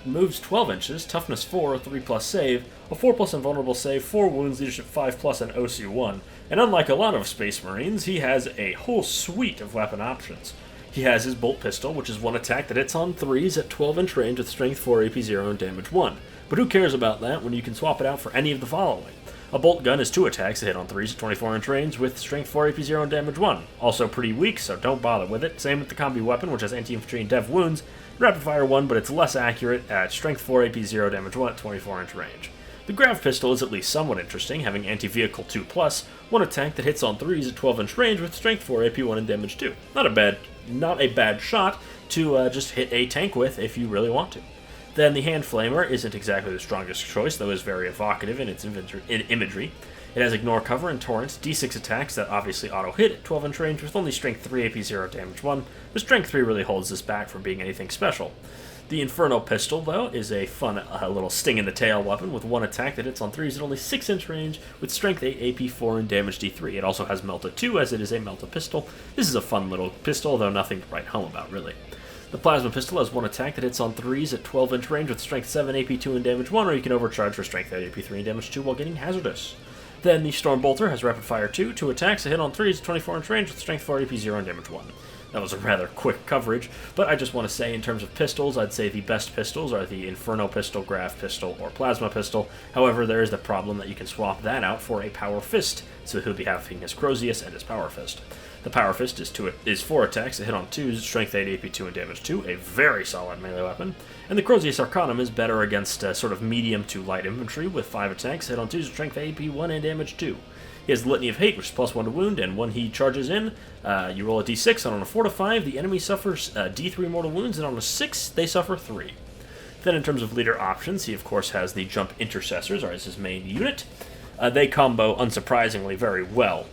Moves 12 inches, toughness 4, 3+ save, a 4+ invulnerable save, 4 wounds, leadership 5+, and OC 1. And unlike a lot of Space Marines, he has a whole suite of weapon options. He has his bolt pistol, which is one attack that hits on 3s at 12-inch range with strength 4, AP 0, and damage 1. But who cares about that when you can swap it out for any of the following? A bolt gun is 2 attacks that hit on 3s at 24-inch range with strength 4, AP 0, and damage 1. Also pretty weak, so don't bother with it. Same with the combi weapon, which has anti-infantry and dev wounds, rapid fire 1, but it's less accurate at strength 4, AP 0, damage 1 at 24-inch range. The Grav pistol is at least somewhat interesting, having anti-vehicle 2+, one attack that hits on 3s at 12-inch range with strength 4, AP 1, and damage 2. Not a bad shot to just hit a tank with if you really want to. Then the Hand Flamer isn't exactly the strongest choice, though is very evocative in its imagery. It has Ignore Cover and Torrent, D6 attacks that obviously auto-hit at 12-inch range with only Strength 3, AP 0, damage 1. The Strength 3 really holds this back from being anything special. The Inferno Pistol, though, is a fun little sting-in-the-tail weapon with one attack that hits on 3s at only 6-inch range with Strength 8, AP 4, and damage D3. It also has Melta 2, as it is a Melta pistol. This is a fun little pistol, though nothing to write home about, really. The Plasma Pistol has one attack that hits on 3s at 12-inch range with Strength 7, AP 2, and damage 1, or you can overcharge for Strength 8, AP 3, and damage 2 while getting Hazardous. Then the Storm Bolter has Rapid Fire 2, 2 attacks that hit on 3s at 24-inch range with Strength 4, AP 0, and damage 1. That was a rather quick coverage, but I just want to say in terms of pistols, I'd say the best pistols are the Inferno Pistol, Grav Pistol, or Plasma Pistol. However, there is the problem that you can swap that out for a Power Fist, so he'll be having his Crozius and his Power Fist. The Power Fist is 4 attacks that hit on 2s, Strength 8, AP 2, and damage 2, a very solid melee weapon. And the Crozius Arcanum is better against sort of medium to light infantry with 5 attacks that hit on 2s, Strength 8, AP 1, and damage 2. He has the Litany of Hate, which is +1 to wound, and when he charges in, you roll a d6, and on a 4 to 5, the enemy suffers d3 mortal wounds, and on a 6, they suffer 3. Then in terms of leader options, he of course has the Jump Intercessors, or as his main unit. They combo, unsurprisingly, very well.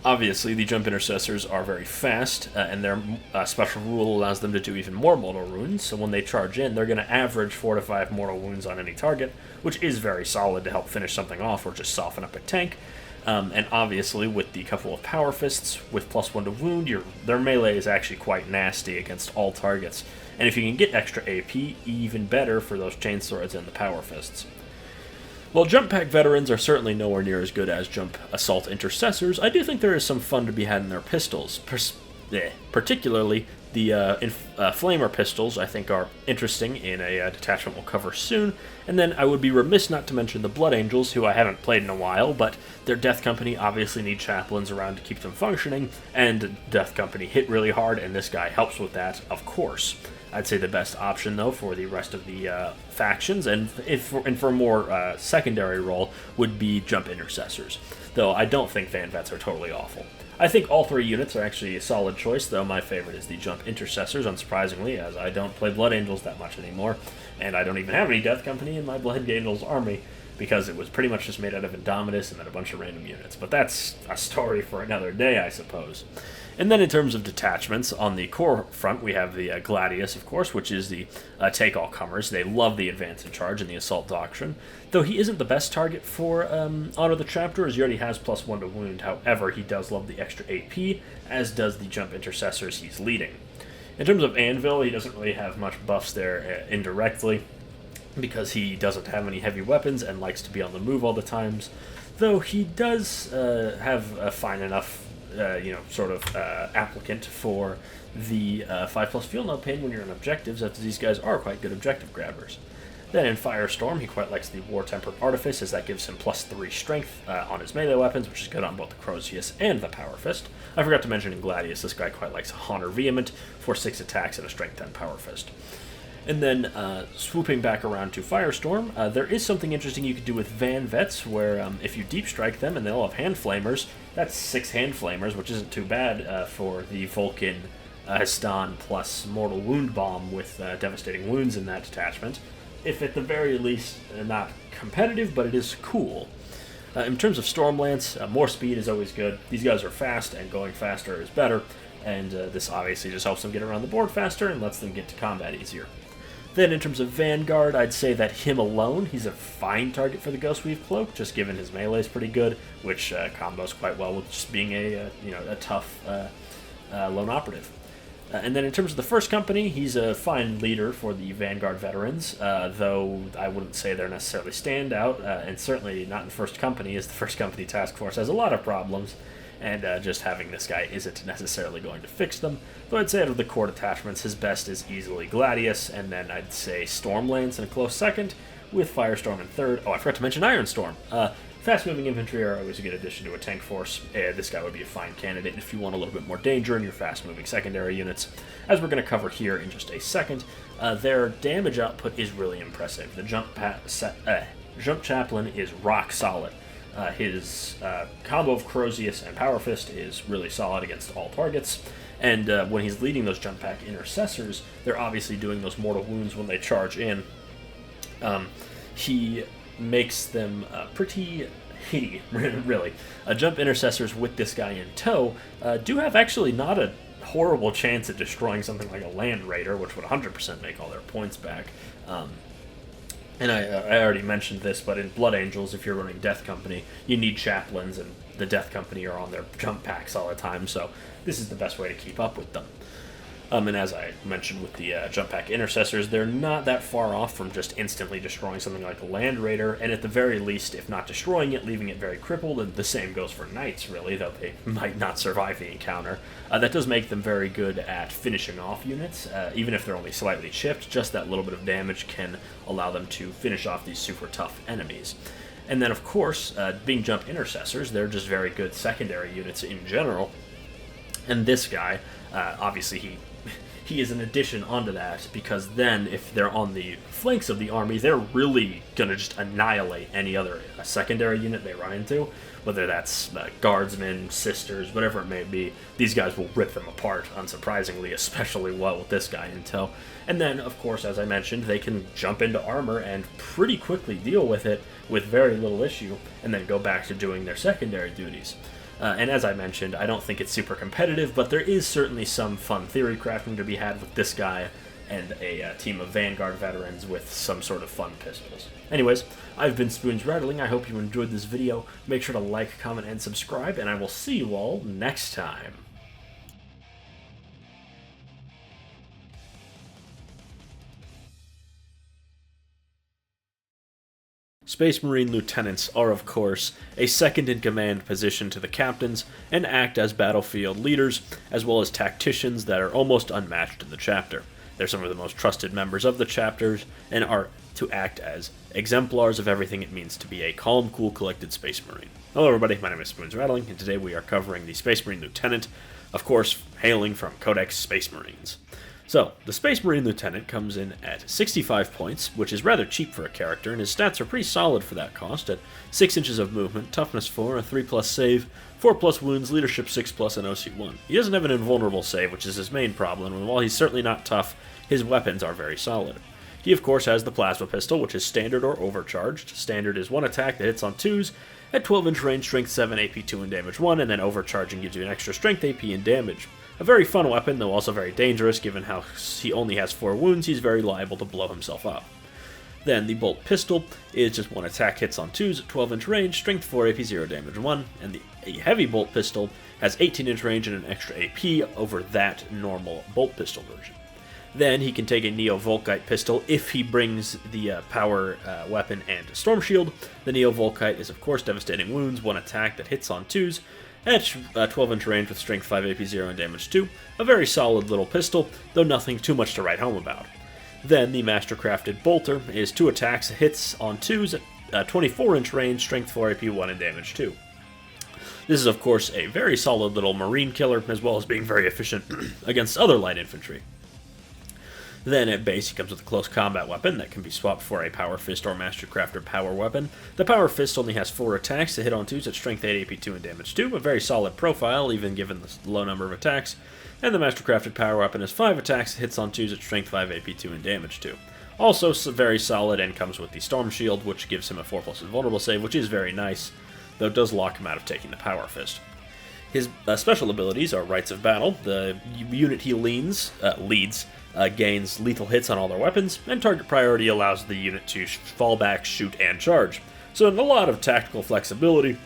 Obviously, the Jump Intercessors are very fast, and their special rule allows them to do even more mortal wounds, so when they charge in, they're going to average 4 to 5 mortal wounds on any target, which is very solid to help finish something off or just soften up a tank. And obviously, with the couple of power fists with +1 to wound, their melee is actually quite nasty against all targets. And if you can get extra AP, even better for those chain swords and the power fists. While jump pack veterans are certainly nowhere near as good as jump assault intercessors, I do think there is some fun to be had in their pistols. Particularly the flamer pistols, I think, are interesting in a detachment we'll cover soon. And then I would be remiss not to mention the Blood Angels, who I haven't played in a while, but their Death Company obviously need chaplains around to keep them functioning, and Death Company hit really hard, and this guy helps with that, of course. I'd say the best option, though, for the rest of the factions, and for a more secondary role, would be Jump Intercessors, though I don't think Van Vets are totally awful. I think all three units are actually a solid choice, though my favorite is the Jump Intercessors, unsurprisingly, as I don't play Blood Angels that much anymore, and I don't even have any Death Company in my Blood Angels army, because it was pretty much just made out of Indomitus and then a bunch of random units. But that's a story for another day, I suppose. And then in terms of detachments, on the core front, we have the Gladius, of course, which is the take-all-comers. They love the advance in charge and the assault doctrine, though he isn't the best target for Honor the Chapter, as he already has +1 to wound. However, he does love the extra AP, as does the Jump Intercessors he's leading. In terms of Anvil, he doesn't really have much buffs there indirectly, because he doesn't have any heavy weapons and likes to be on the move all the times, though he does have a fine enough applicant for the 5+ field note pain when you're on objectives, as these guys are quite good objective grabbers. Then in Firestorm, he quite likes the War-Tempered Artifice, as that gives him +3 strength on his melee weapons, which is good on both the Crozius and the Power Fist. I forgot to mention in Gladius, this guy quite likes Honor Vehement for 6 attacks and a Strength 10 Power Fist. And then, swooping back around to Firestorm, there is something interesting you could do with Van Vets, where if you deep strike them and they all have hand flamers, that's 6 hand flamers, which isn't too bad for the Vulcan Histon plus Mortal Wound Bomb with devastating wounds in that detachment. If at the very least not competitive, but it is cool. In terms of Stormlance, more speed is always good. These guys are fast, and going faster is better, and this obviously just helps them get around the board faster and lets them get to combat easier. Then in terms of Vanguard, I'd say that him alone, he's a fine target for the Ghostweave Cloak, just given his melee is pretty good, which combos quite well with just being a tough lone operative. And then in terms of the First Company, he's a fine leader for the Vanguard veterans, though I wouldn't say they're necessarily standout, and certainly not in First Company, as the First Company task force has a lot of problems, and just having this guy isn't necessarily going to fix them. Though I'd say out of the core detachments, his best is easily Gladius, and then I'd say Stormlance in a close second, with Firestorm in third. Oh, I forgot to mention Ironstorm. Fast-moving infantry are always a good addition to a tank force. This guy would be a fine candidate if you want a little bit more danger in your fast-moving secondary units. As we're going to cover here in just a second, their damage output is really impressive. The Jump Chaplain is rock solid. His combo of Crozius and Power Fist is really solid against all targets, and when he's leading those Jump Pack Intercessors, they're obviously doing those mortal wounds when they charge in. He makes them pretty hitty, really. Jump Intercessors with this guy in tow do have actually not a horrible chance at destroying something like a Land Raider, which would 100% make all their points back. And I already mentioned this, but in Blood Angels, if you're running Death Company, you need chaplains, and the Death Company are on their jump packs all the time, so this is the best way to keep up with them. And as I mentioned with the jump pack intercessors, they're not that far off from just instantly destroying something like a Land Raider, and at the very least, if not destroying it, leaving it very crippled, and the same goes for Knights, really, though they might not survive the encounter. That does make them very good at finishing off units, even if they're only slightly chipped. Just that little bit of damage can allow them to finish off these super tough enemies. And then, of course, being jump intercessors, they're just very good secondary units in general, and this guy, obviously he is an addition onto that, because then if they're on the flanks of the army, they're really going to just annihilate any other secondary unit they run into, whether that's guardsmen, sisters, whatever it may be. These guys will rip them apart, unsurprisingly, especially well with this guy in tow. And then, of course, as I mentioned, they can jump into armor and pretty quickly deal with it with very little issue, and then go back to doing their secondary duties. And as I mentioned, I don't think it's super competitive, but there is certainly some fun theory crafting to be had with this guy, and a team of Vanguard veterans with some sort of fun pistols. Anyways, I've been Spoons Rattling. I hope you enjoyed this video. Make sure to like, comment, and subscribe, and I will see you all next time. Space Marine lieutenants are, of course, a second-in-command position to the captains and act as battlefield leaders, as well as tacticians that are almost unmatched in the chapter. They're some of the most trusted members of the chapters and are to act as exemplars of everything it means to be a calm, cool, collected Space Marine. Hello everybody, my name is Spoons Rattling, and today we are covering the Space Marine Lieutenant, of course, hailing from Codex Space Marines. So, the Space Marine Lieutenant comes in at 65 points, which is rather cheap for a character, and his stats are pretty solid for that cost, at 6 inches of movement, toughness 4, a 3+ save, 4+ wounds, leadership 6+, and OC 1. He doesn't have an invulnerable save, which is his main problem, and while he's certainly not tough, his weapons are very solid. He of course has the plasma pistol, which is standard or overcharged. Standard is one attack that hits on 2s, at 12-inch range, strength 7, AP 2, and damage 1, and then overcharging gives you an extra strength, AP, and damage. A very fun weapon, though also very dangerous, given how he only has 4 wounds, he's very liable to blow himself up. Then the bolt pistol is just one attack, hits on 2s at 12-inch range, strength 4, AP 0, damage 1, and the heavy bolt pistol has 18-inch range and an extra AP over that normal bolt pistol version. Then he can take a Neo-Volkite pistol if he brings the power weapon and Storm Shield. The Neo-Volkite is of course devastating wounds, one attack that hits on 2s, at 12-inch range with strength 5, AP 0, and damage 2. A very solid little pistol, though nothing too much to write home about. Then the Mastercrafted Bolter is 2 attacks, hits on 2s at 24-inch range, strength 4, AP 1, and damage 2. This is of course a very solid little marine killer, as well as being very efficient against other light infantry. Then at base he comes with a close combat weapon that can be swapped for a Power Fist or Mastercrafted Power Weapon. The Power Fist only has 4 attacks to hit on 2s at strength 8, AP 2, and damage 2, a very solid profile even given the low number of attacks. And the Mastercrafted Power Weapon has 5 attacks that hits on 2s at strength 5, AP 2, and damage 2. Also very solid, and comes with the Storm Shield, which gives him a 4+ invulnerable save, which is very nice, though it does lock him out of taking the Power Fist. His special abilities are Rites of Battle. The unit he leads gains lethal hits on all their weapons, and target priority allows the unit to fall back, shoot, and charge. So a lot of tactical flexibility,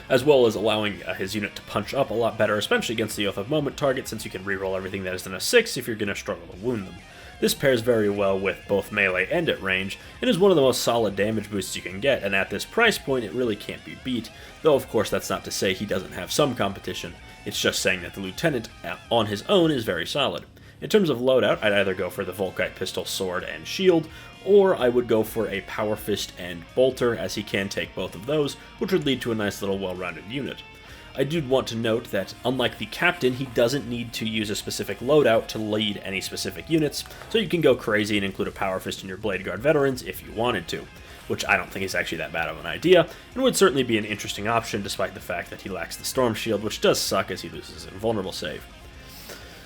as well as allowing his unit to punch up a lot better, especially against the Oath of Moment target, since you can reroll everything that is in a 6 if you're going to struggle to wound them. This pairs very well with both melee and at range, and is one of the most solid damage boosts you can get, and at this price point it really can't be beat, though of course that's not to say he doesn't have some competition, it's just saying that the Lieutenant on his own is very solid. In terms of loadout, I'd either go for the Volkite pistol, sword, and shield, or I would go for a Power Fist and Bolter, as he can take both of those, which would lead to a nice little well-rounded unit. I do want to note that, unlike the Captain, he doesn't need to use a specific loadout to lead any specific units, so you can go crazy and include a Power Fist in your Bladeguard veterans if you wanted to, which I don't think is actually that bad of an idea, and would certainly be an interesting option despite the fact that he lacks the Storm Shield, which does suck as he loses his invulnerable save.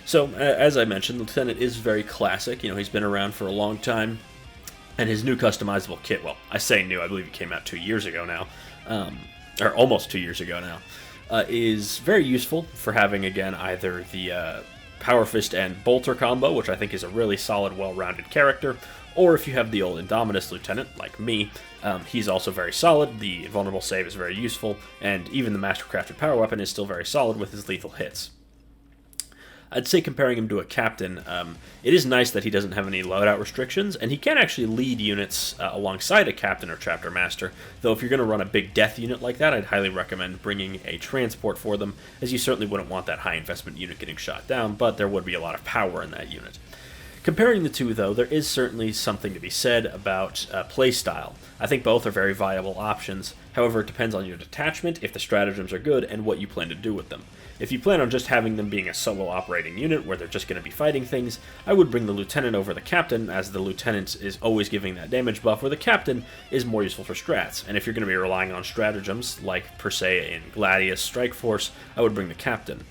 So, as I mentioned, Lieutenant is very classic. You know, he's been around for a long time, and his new customizable kit, well, I say new, I believe it came out 2 years ago now, or almost 2 years ago now, is very useful for having, again, either the Power Fist and Bolter combo, which I think is a really solid, well-rounded character, or if you have the old Indominus Lieutenant, like me, he's also very solid, the invulnerable save is very useful, and even the Mastercrafted Power Weapon is still very solid with his lethal hits. I'd say comparing him to a Captain, it is nice that he doesn't have any loadout restrictions, and he can actually lead units alongside a Captain or Chapter Master, though if you're going to run a big death unit like that, I'd highly recommend bringing a transport for them, as you certainly wouldn't want that high investment unit getting shot down, but there would be a lot of power in that unit. Comparing the two, though, there is certainly something to be said about playstyle. I think both are very viable options, however it depends on your detachment, if the stratagems are good, and what you plan to do with them. If you plan on just having them being a solo operating unit where they're just going to be fighting things, I would bring the Lieutenant over the Captain, as the Lieutenant is always giving that damage buff, where the Captain is more useful for strats. And if you're going to be relying on stratagems, like per se in Gladius Strike Force, I would bring the Captain.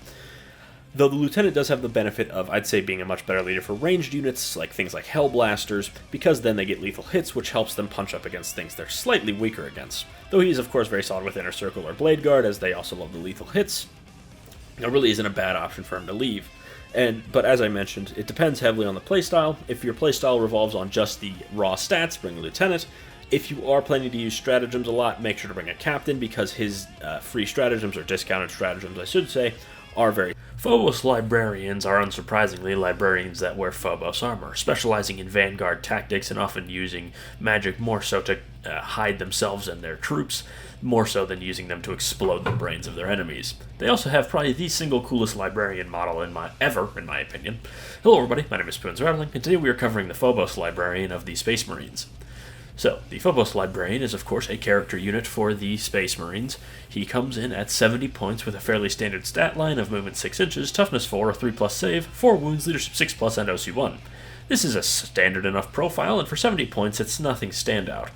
Though the Lieutenant does have the benefit of, I'd say, being a much better leader for ranged units, like things like Hellblasters, because then they get lethal hits, which helps them punch up against things they're slightly weaker against. Though he is, of course, very solid with Inner Circle or Bladeguard, as they also love the lethal hits. It really isn't a bad option for him to leave. But as I mentioned, it depends heavily on the playstyle. If your playstyle revolves on just the raw stats, bring a lieutenant. If you are planning to use stratagems a lot, make sure to bring a captain, because his free stratagems, or discounted stratagems I should say, are very... Phobos librarians are unsurprisingly librarians that wear Phobos armor, specializing in vanguard tactics and often using magic more so to hide themselves and their troops, more so than using them to explode the brains of their enemies. They also have probably the single coolest librarian model in my opinion. Hello everybody, my name is Spoons Rattling, and today we are covering the Phobos librarian of the Space Marines. So, the Phobos Librarian is, of course, a character unit for the Space Marines. He comes in at 70 points with a fairly standard stat line of movement 6 inches, toughness 4, a 3+ save, 4 wounds, leadership 6+, and OC 1. This is a standard enough profile, and for 70 points, it's nothing standout.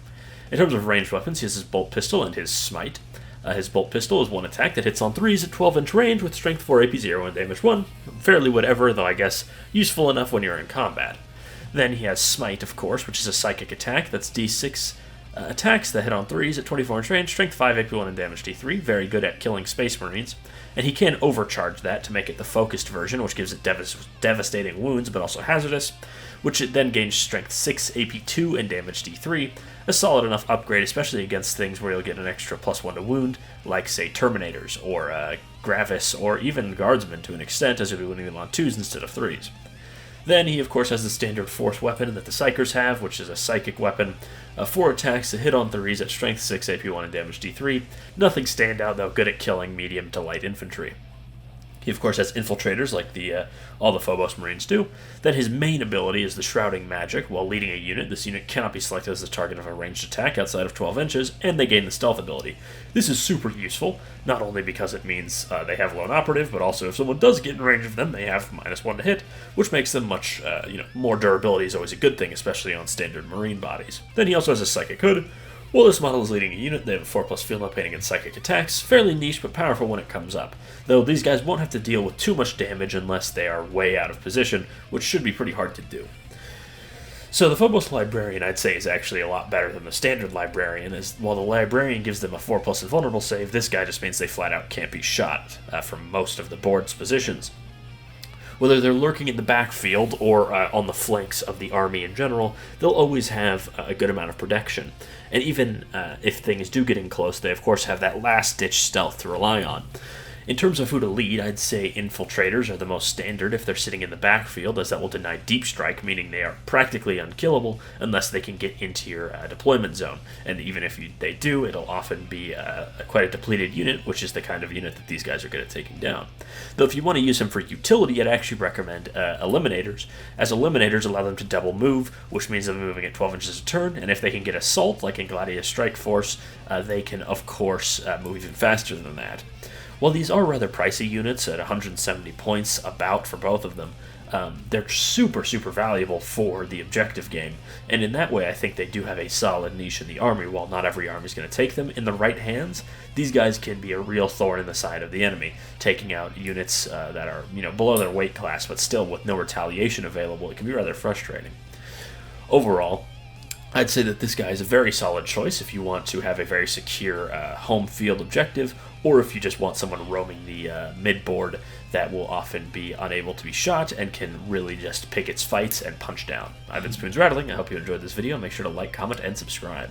In terms of ranged weapons, he has his bolt pistol and his smite. His bolt pistol is one attack that hits on 3s at 12-inch range with strength 4, AP 0, and damage 1. Fairly whatever, though I guess useful enough when you're in combat. Then he has Smite, of course, which is a psychic attack. That's D6 attacks that hit on 3s at 24-inch range, strength 5, AP 1, and damage D3. Very good at killing Space Marines. And he can overcharge that to make it the focused version, which gives it devastating wounds, but also hazardous, which it then gains strength 6, AP 2, and damage D3. A solid enough upgrade, especially against things where you'll get an extra +1 to wound, like, say, Terminators, or Gravis, or even Guardsmen to an extent, as you'll be winning them on 2s instead of 3s. Then he, of course, has the standard force weapon that the Psychers have, which is a psychic weapon. 4 attacks to hit on 3s at strength 6, AP 1, and damage D3. Nothing standout, though, good at killing medium to light infantry. He, of course, has infiltrators, like all the Phobos Marines do. Then his main ability is the Shrouding Magic. While leading a unit, this unit cannot be selected as the target of a ranged attack outside of 12 inches, and they gain the Stealth ability. This is super useful, not only because it means they have lone operative, but also if someone does get in range of them, they have -1 to hit, which makes them much, more durability is always a good thing, especially on standard Marine bodies. Then he also has a Psychic Hood. While this model is leading a unit, they have a 4+ field up painting and psychic attacks, fairly niche but powerful when it comes up, though these guys won't have to deal with too much damage unless they are way out of position, which should be pretty hard to do. So the Phobos Librarian, I'd say, is actually a lot better than the standard Librarian, as while the Librarian gives them a 4+ invulnerable save, this guy just means they flat out can't be shot from most of the board's positions. Whether they're lurking in the backfield or on the flanks of the army in general, they'll always have a good amount of protection. And even if things do get in close, they of course have that last-ditch stealth to rely on. In terms of who to lead, I'd say infiltrators are the most standard if they're sitting in the backfield, as that will deny deep strike, meaning they are practically unkillable unless they can get into your deployment zone. And even if they do, it'll often be quite a depleted unit, which is the kind of unit that these guys are good at taking down. Though if you want to use them for utility, I'd actually recommend eliminators, as eliminators allow them to double move, which means they'll be moving at 12 inches a turn, and if they can get assault, like in Gladius Strike Force, they can, of course, move even faster than that. While these are rather pricey units at 170 points about for both of them, they're super, super valuable for the objective game, and in that way I think they do have a solid niche in the army. While not every army is going to take them in the right hands, these guys can be a real thorn in the side of the enemy, taking out units that are below their weight class, but still with no retaliation available. It can be rather frustrating. Overall, I'd say that this guy is a very solid choice if you want to have a very secure home field objective, or if you just want someone roaming the mid-board that will often be unable to be shot and can really just pick its fights and punch down. I've been Spoons Rattling. I hope you enjoyed this video. Make sure to like, comment, and subscribe.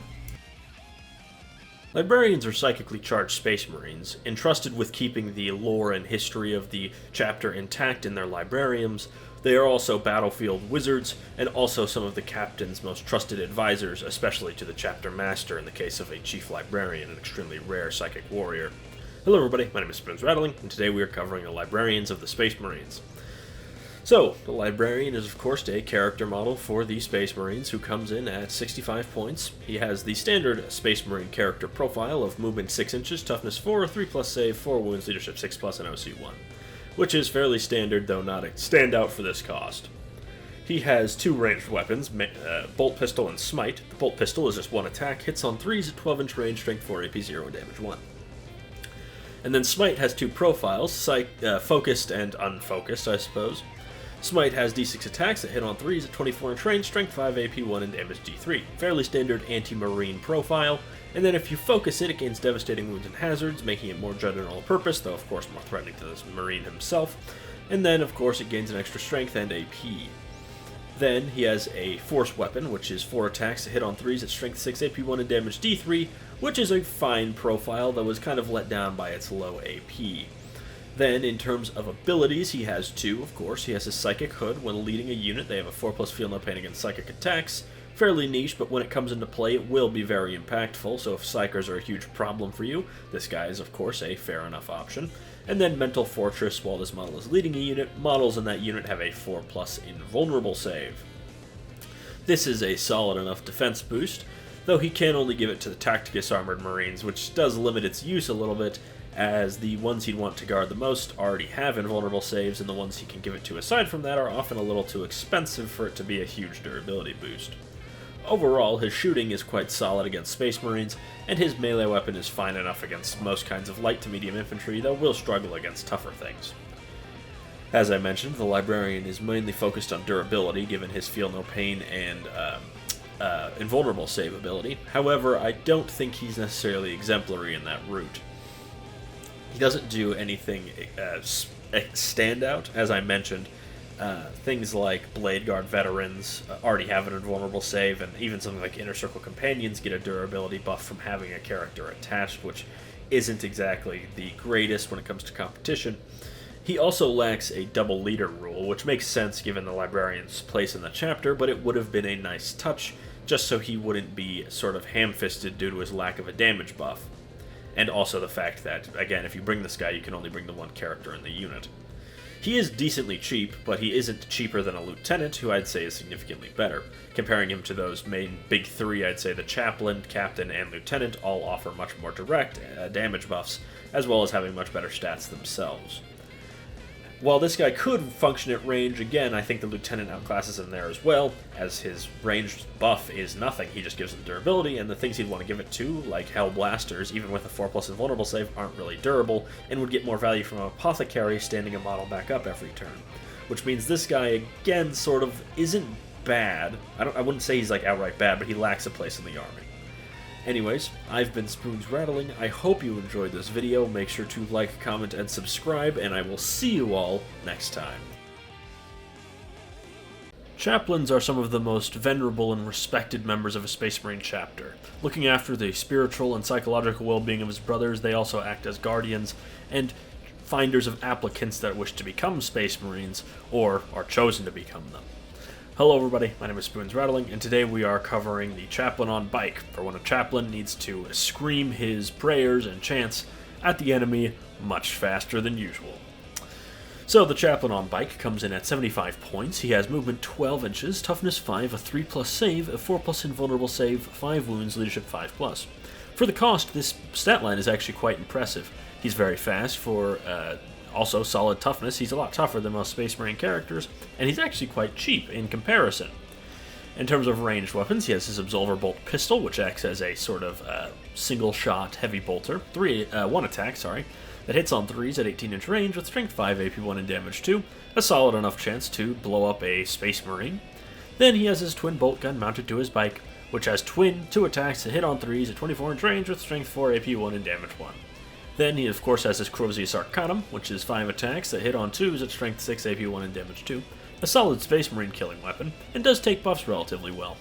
Librarians are psychically charged Space Marines, entrusted with keeping the lore and history of the chapter intact in their librarians. They are also battlefield wizards, and also some of the captain's most trusted advisors, especially to the chapter master in the case of a chief librarian, an extremely rare psychic warrior. Hello everybody, my name is Spoons Rattling, and today we are covering the librarians of the Space Marines. So, the librarian is of course a character model for the Space Marines who comes in at 65 points. He has the standard Space Marine character profile of movement 6 inches, toughness 4, 3+ save, 4 wounds, leadership 6+, and OC 1. Which is fairly standard, though not a standout for this cost. He has 2 ranged weapons, Bolt Pistol and Smite. The Bolt Pistol is just 1 attack, hits on 3s at 12-inch range, strength 4, AP 0, and damage 1. And then Smite has 2 profiles, focused and unfocused, I suppose. Smite has d6 attacks that hit on 3s at 24-inch range, strength 5, AP 1, and damage d3. Fairly standard anti-marine profile. And then if you focus it, it gains devastating wounds and hazards, making it more general purpose, though of course more threatening to this marine himself. And then, of course, it gains an extra strength and AP. Then he has a force weapon, which is 4 attacks to hit on 3s at strength 6, AP1, and damage D3, which is a fine profile that was kind of let down by its low AP. Then, in terms of abilities, he has 2, of course. He has his Psychic Hood. When leading a unit, they have a 4+ feel no pain against psychic attacks. Fairly niche, but when it comes into play, it will be very impactful, so if Psychers are a huge problem for you, this guy is, of course, a fair enough option. And then Mental Fortress, while this model is leading a unit, models in that unit have a 4+ invulnerable save. This is a solid enough defense boost, though he can only give it to the Tacticus Armored Marines, which does limit its use a little bit, as the ones he'd want to guard the most already have invulnerable saves, and the ones he can give it to aside from that are often a little too expensive for it to be a huge durability boost. Overall, his shooting is quite solid against Space Marines, and his melee weapon is fine enough against most kinds of light to medium infantry, though will struggle against tougher things. As I mentioned, the Librarian is mainly focused on durability, given his Feel No Pain and invulnerable save ability. However, I don't think he's necessarily exemplary in that route. He doesn't do anything standout, as I mentioned. Things like Bladeguard veterans already have an invulnerable save, and even something like Inner Circle Companions get a durability buff from having a character attached, which isn't exactly the greatest when it comes to competition. He also lacks a double leader rule, which makes sense given the Librarian's place in the chapter, but it would have been a nice touch, just so he wouldn't be sort of ham-fisted due to his lack of a damage buff. And also the fact that, again, if you bring this guy, you can only bring the one character in the unit. He is decently cheap, but he isn't cheaper than a lieutenant, who I'd say is significantly better. Comparing him to those main big three, I'd say the chaplain, captain, and lieutenant all offer much more direct damage buffs, as well as having much better stats themselves. While this guy could function at range, again, I think the lieutenant outclasses him there as well, as his ranged buff is nothing. He just gives him durability, and the things he'd want to give it to, like Hell Blasters, even with a 4+ invulnerable save, aren't really durable, and would get more value from Apothecary standing a model back up every turn. Which means this guy, again, sort of isn't bad. I wouldn't say he's like outright bad, but he lacks a place in the army. Anyways, I've been Spoons Rattling. I hope you enjoyed this video. Make sure to like, comment, and subscribe, and I will see you all next time. Chaplains are some of the most venerable and respected members of a Space Marine chapter. Looking after the spiritual and psychological well-being of his brothers, they also act as guardians and finders of applicants that wish to become Space Marines, or are chosen to become them. Hello everybody, my name is Spoons Rattling, and today we are covering the Chaplain on Bike, for when a chaplain needs to scream his prayers and chants at the enemy much faster than usual. So the Chaplain on Bike comes in at 75 points. He has movement 12 inches, toughness 5, a 3+ save, a 4+ invulnerable save, 5 wounds, leadership 5+. For the cost, this stat line is actually quite impressive. He's very fast for also solid toughness. He's a lot tougher than most Space Marine characters, and he's actually quite cheap in comparison. In terms of ranged weapons, he has his Absolver Bolt pistol, which acts as a sort of single-shot heavy bolter, 1 attack, that hits on 3s at 18-inch range with strength 5, AP1, and damage 2, a solid enough chance to blow up a Space Marine. Then he has his twin bolt gun mounted to his bike, which has 2 attacks that hit on 3s at 24-inch range with strength 4, AP1, and damage 1. Then he, of course, has his Crozius Arcanum, which is 5 attacks that hit on 2s at strength 6, AP1, and damage 2, a solid Space Marine killing weapon, and does take buffs relatively well.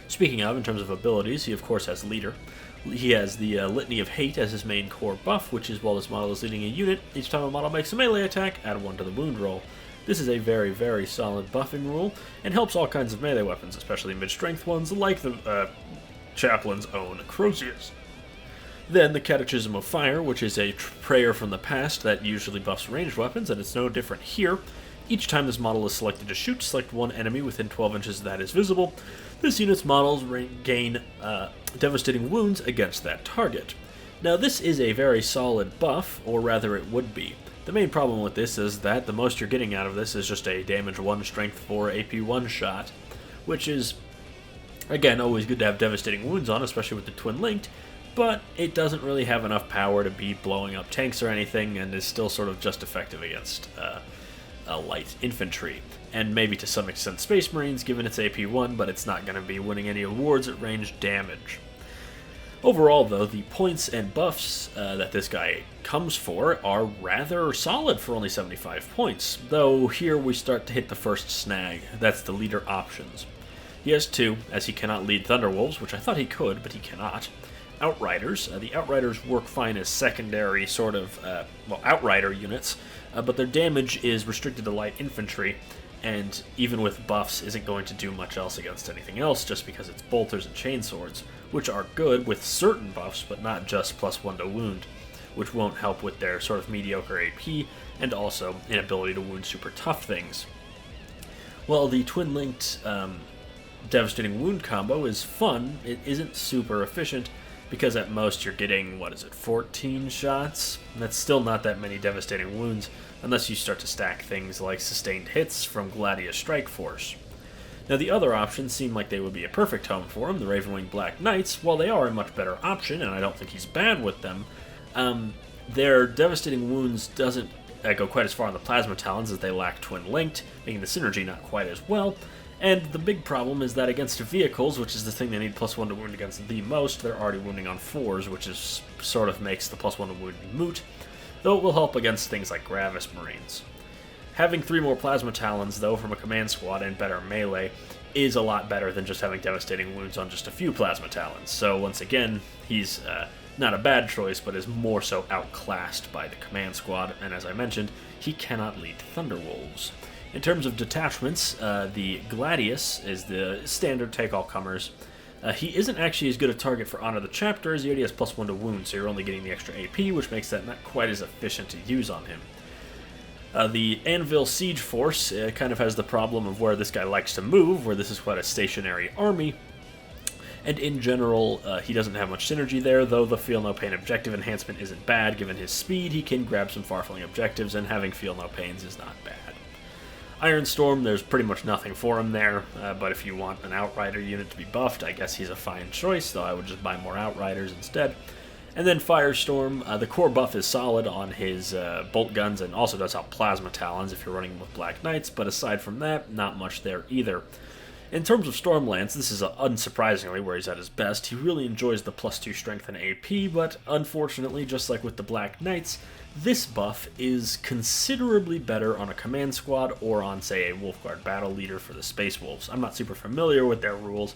Speaking of, in terms of abilities, he of course has Leader. He has the Litany of Hate as his main core buff, which is while this model is leading a unit, each time a model makes a melee attack, add 1 to the wound roll. This is a very, very solid buffing rule, and helps all kinds of melee weapons, especially mid-strength ones like the Chaplain's own Crozius. Then the Catechism of Fire, which is a prayer from the past that usually buffs ranged weapons, and it's no different here. Each time this model is selected to shoot, select one enemy within 12 inches that is visible. This unit's models gain devastating wounds against that target. Now this is a very solid buff, or rather it would be. The main problem with this is that the most you're getting out of this is just a damage 1, strength 4, AP 1 shot, which is, again, always good to have devastating wounds on, especially with the twin linked, but it doesn't really have enough power to be blowing up tanks or anything, and is still sort of just effective against light infantry, and maybe to some extent Space Marines given its AP1, but it's not going to be winning any awards at range damage. Overall, though, the points and buffs that this guy comes for are rather solid for only 75 points, though here we start to hit the first snag. That's the leader options. He has 2, as he cannot lead Thunderwolves, which I thought he could, but he cannot. Outriders. The Outriders work fine as secondary sort of, Outrider units, but their damage is restricted to light infantry, and even with buffs isn't going to do much else against anything else just because it's bolters and chainswords, which are good with certain buffs, but not just +1 to wound, which won't help with their sort of mediocre AP, and also inability to wound super tough things. Well, the twin-linked devastating wound combo is fun. It isn't super efficient, because at most you're getting, 14 shots? That's still not that many devastating wounds, unless you start to stack things like sustained hits from Gladius Strike Force. Now the other options seem like they would be a perfect home for him. The Ravenwing Black Knights, while they are a much better option, and I don't think he's bad with them, their devastating wounds doesn't go quite as far on the Plasma Talons as they lack twin linked, making the synergy not quite as well. And the big problem is that against vehicles, which is the thing they need +1 to wound against the most, they're already wounding on 4s, which is sort of makes the +1 to wound moot, though it will help against things like Gravis Marines. Having 3 more Plasma Talons, though, from a command squad and better melee, is a lot better than just having devastating wounds on just a few Plasma Talons. So once again, he's not a bad choice, but is more so outclassed by the command squad, and as I mentioned, he cannot lead Thunderwolves. In terms of detachments, the Gladius is the standard take-all-comers. He isn't actually as good a target for Honor the Chapter, as he already has +1 to wound, so you're only getting the extra AP, which makes that not quite as efficient to use on him. The Anvil Siege Force kind of has the problem of where this guy likes to move, where this is quite a stationary army, and in general, he doesn't have much synergy there, though the Feel No Pain objective enhancement isn't bad. Given his speed, he can grab some far-flung objectives, and having Feel No Pains is not bad. Iron Storm, there's pretty much nothing for him there, but if you want an Outrider unit to be buffed, I guess he's a fine choice, though I would just buy more Outriders instead. And then Firestorm, the core buff is solid on his bolt guns and also does help Plasma Talons if you're running with Black Knights, but aside from that, not much there either. In terms of Stormlance, this is unsurprisingly where he's at his best. He really enjoys the +2 strength and AP, but unfortunately, just like with the Black Knights, this buff is considerably better on a command squad or on, say, a Wolfguard battle leader for the Space Wolves. I'm not super familiar with their rules.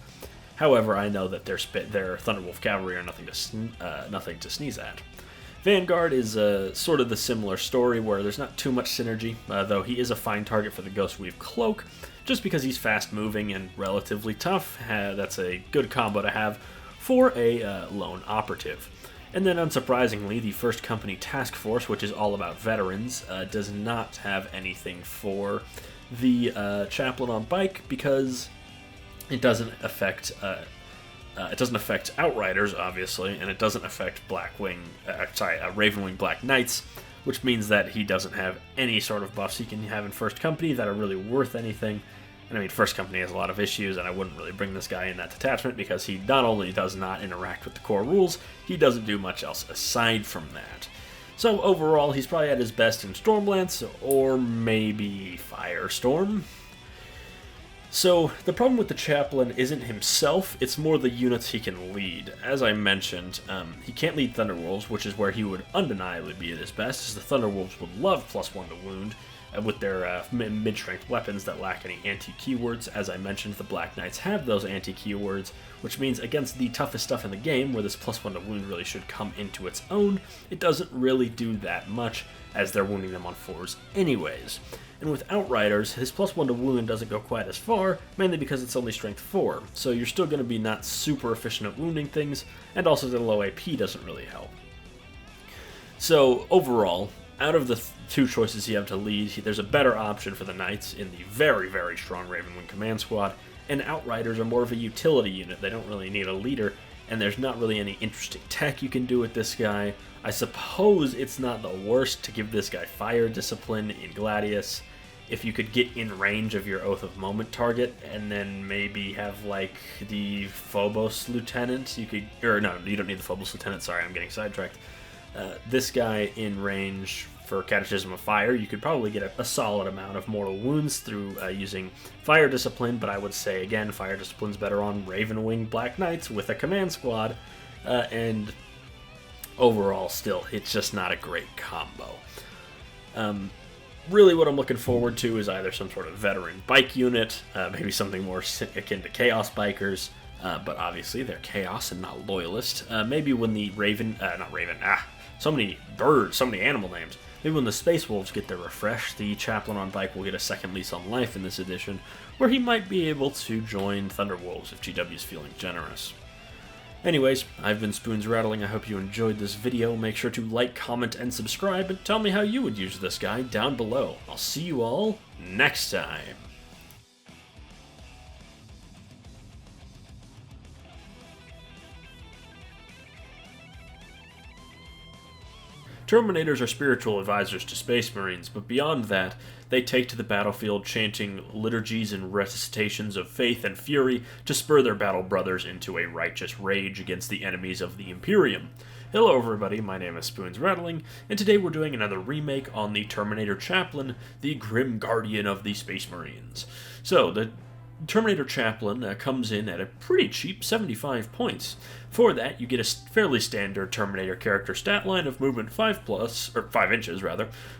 However, I know that their Thunderwolf Cavalry are nothing to sneeze at. Vanguard is sort of the similar story where there's not too much synergy, though he is a fine target for the Ghostweave Cloak, just because he's fast-moving and relatively tough. That's a good combo to have for a lone operative. And then, unsurprisingly, the First Company Task Force, which is all about veterans, does not have anything for the Chaplain on Bike because it doesn't affect Outriders, obviously, and it doesn't affect Ravenwing Black Knights, which means that he doesn't have any sort of buffs he can have in First Company that are really worth anything. And I mean, First Company has a lot of issues, and I wouldn't really bring this guy in that detachment because he not only does not interact with the core rules, he doesn't do much else aside from that. So overall, he's probably at his best in Stormlance, or maybe Firestorm. So the problem with the Chaplain isn't himself, it's more the units he can lead. As I mentioned, he can't lead Thunderwolves, which is where he would undeniably be at his best, as the Thunderwolves would love +1 to wound, with their mid-strength weapons that lack any anti-keywords. As I mentioned, the Black Knights have those anti-keywords, which means against the toughest stuff in the game, where this +1 to wound really should come into its own, it doesn't really do that much, as they're wounding them on 4s anyways. And with Outriders, his +1 to wound doesn't go quite as far, mainly because it's only strength 4, so you're still going to be not super efficient at wounding things, and also the low AP doesn't really help. So overall, out of the two choices you have to lead, there's a better option for the Knights in the very, very strong Ravenwing Command Squad, and Outriders are more of a utility unit. They don't really need a leader, and there's not really any interesting tech you can do with this guy. I suppose it's not the worst to give this guy Fire Discipline in Gladius, if you could get in range of your Oath of Moment target, and then maybe have, like, the Phobos Lieutenant. You don't need the Phobos Lieutenant, sorry, I'm getting sidetracked. This guy in range for Catechism of Fire, you could probably get a solid amount of mortal wounds through using Fire Discipline, but I would say, again, Fire Discipline's better on Ravenwing Black Knights with a command squad, and overall, still, it's just not a great combo. Really what I'm looking forward to is either some sort of veteran bike unit, maybe something more akin to Chaos Bikers, but obviously they're Chaos and not Loyalist. Maybe when the so many birds, so many animal names. Maybe when the Space Wolves get their refresh, the Chaplain on bike will get a second lease on life in this edition, where he might be able to join Thunderwolves if GW is feeling generous. Anyways, I've been Spoons Rattling. I hope you enjoyed this video. Make sure to like, comment, and subscribe, and tell me how you would use this guy down below. I'll see you all next time. Terminators are spiritual advisors to Space Marines, but beyond that, they take to the battlefield chanting liturgies and recitations of faith and fury to spur their battle brothers into a righteous rage against the enemies of the Imperium. Hello everybody, my name is Spoons Rattling, and today we're doing another remake on the Terminator Chaplain, the Grim Guardian of the Space Marines. So, the Terminator Chaplain comes in at a pretty cheap 75 points. For that, you get a fairly standard Terminator character stat line of movement 5 inches,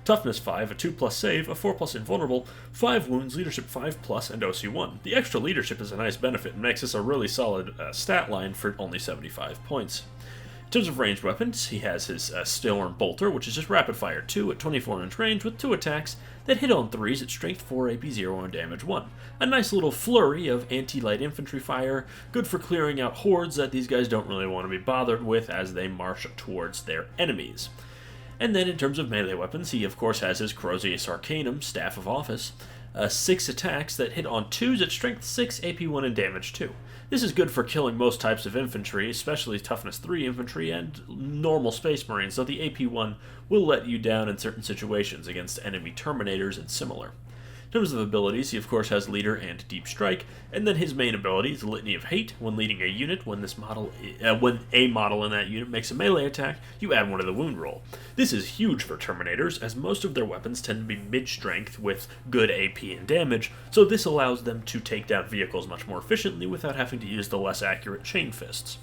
toughness 5, a 2+ save, a 4+ invulnerable, 5 wounds, leadership 5+, and OC 1. The extra leadership is a nice benefit and makes this a really solid stat line for only 75 points. In terms of ranged weapons, he has his Storm Bolter, which is just rapid fire 2 at 24-inch range with 2 attacks that hit on 3s at strength 4, AP 0, and damage 1. A nice little flurry of anti-light infantry fire, good for clearing out hordes that these guys don't really want to be bothered with as they march towards their enemies. And then in terms of melee weapons, he of course has his Crozius Arcanum, Staff of Office, 6 attacks that hit on 2s at strength 6, AP 1, and damage 2. This is good for killing most types of infantry, especially toughness 3 infantry and normal Space Marines, though the AP 1 will let you down in certain situations against enemy Terminators and similar. In terms of abilities, he of course has Leader and Deep Strike, and then his main ability is Litany of Hate. When leading a unit, when a model in that unit makes a melee attack, you add 1 to the wound roll. This is huge for Terminators, as most of their weapons tend to be mid-strength with good AP and damage, so this allows them to take down vehicles much more efficiently without having to use the less accurate chain fists.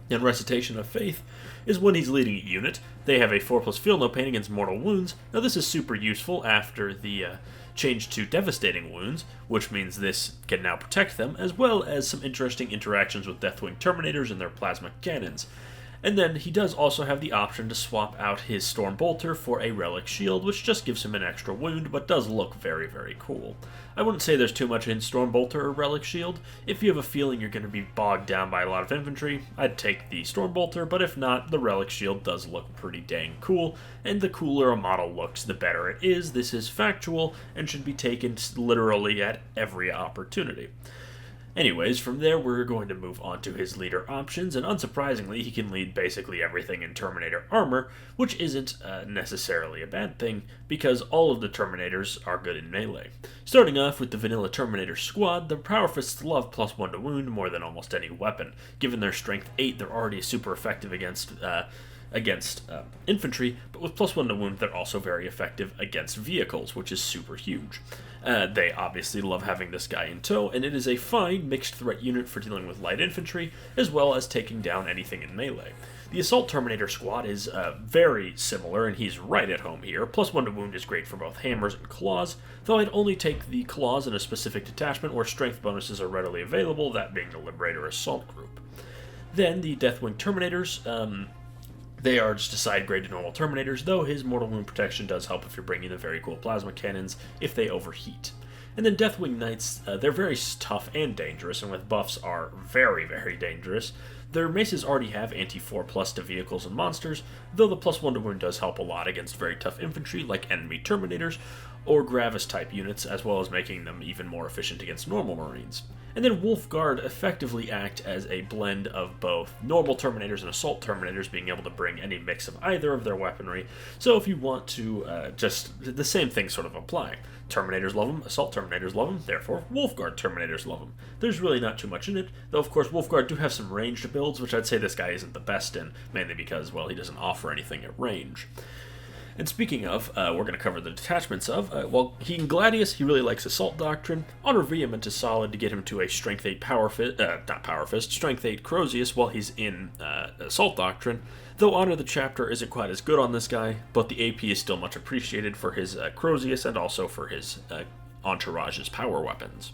And Recitation of Faith is when he's leading a unit. They have a 4+ Feel No Pain against mortal wounds. Now this is super useful after the change to Devastating Wounds, which means this can now protect them, as well as some interesting interactions with Deathwing Terminators and their plasma cannons. And then he does also have the option to swap out his Storm Bolter for a Relic Shield, which just gives him an extra wound, but does look very, very cool. I wouldn't say there's too much in Storm Bolter or Relic Shield. If you have a feeling you're going to be bogged down by a lot of infantry, I'd take the Storm Bolter, but if not, the Relic Shield does look pretty dang cool, and the cooler a model looks, the better it is. This is factual, and should be taken literally at every opportunity. Anyways, from there we're going to move on to his leader options, and unsurprisingly he can lead basically everything in Terminator armor, which isn't necessarily a bad thing, because all of the Terminators are good in melee. Starting off with the vanilla Terminator squad, the Power Fists love +1 to wound more than almost any weapon. Given their strength 8, they're already super effective against infantry, but with +1 to wound, they're also very effective against vehicles, which is super huge. They obviously love having this guy in tow, and it is a fine mixed threat unit for dealing with light infantry, as well as taking down anything in melee. The Assault Terminator squad is very similar, and he's right at home here. +1 to wound is great for both hammers and claws, though I'd only take the claws in a specific detachment where strength bonuses are readily available, that being the Liberator Assault group. Then the Deathwing Terminators, they are just a side-graded normal Terminators, though his Mortal Wound Protection does help if you're bringing the very cool plasma cannons if they overheat. And then Deathwing Knights, they're very tough and dangerous, and with buffs are very, very dangerous. Their maces already have anti-4+ to vehicles and monsters, though the +1 to wound does help a lot against very tough infantry like enemy Terminators or Gravis-type units, as well as making them even more efficient against normal Marines. And then Wolf Guard effectively act as a blend of both normal Terminators and Assault Terminators, being able to bring any mix of either of their weaponry. So if you want to the same things sort of apply. Terminators love them, Assault Terminators love them, therefore Wolf Guard Terminators love them. There's really not too much in it, though of course Wolf Guard do have some ranged builds, which I'd say this guy isn't the best in, mainly because, well, he doesn't offer anything at range. And speaking of, we're going to cover the detachments of, well, in Gladius, he really likes Assault Doctrine. Honor Vehement is solid to get him to a Strength 8 Strength 8 Crozius while he's in Assault Doctrine. Though Honor the Chapter isn't quite as good on this guy, but the AP is still much appreciated for his Crozius and also for his Entourage's power weapons.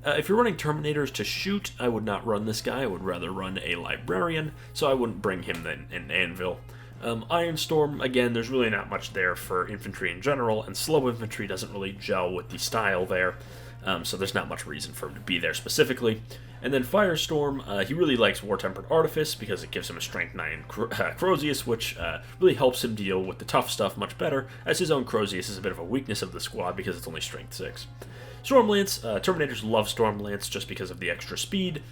If you're running Terminators to shoot, I would not run this guy. I would rather run a Librarian, so I wouldn't bring him then in Anvil. Ironstorm, again, there's really not much there for infantry in general, and slow infantry doesn't really gel with the style there, so there's not much reason for him to be there specifically. And then Firestorm, he really likes War-Tempered Artifice because it gives him a Strength 9 Crozius, which really helps him deal with the tough stuff much better, as his own Crozius is a bit of a weakness of the squad because it's only Strength 6. Stormlance, Terminators love Stormlance just because of the extra speed,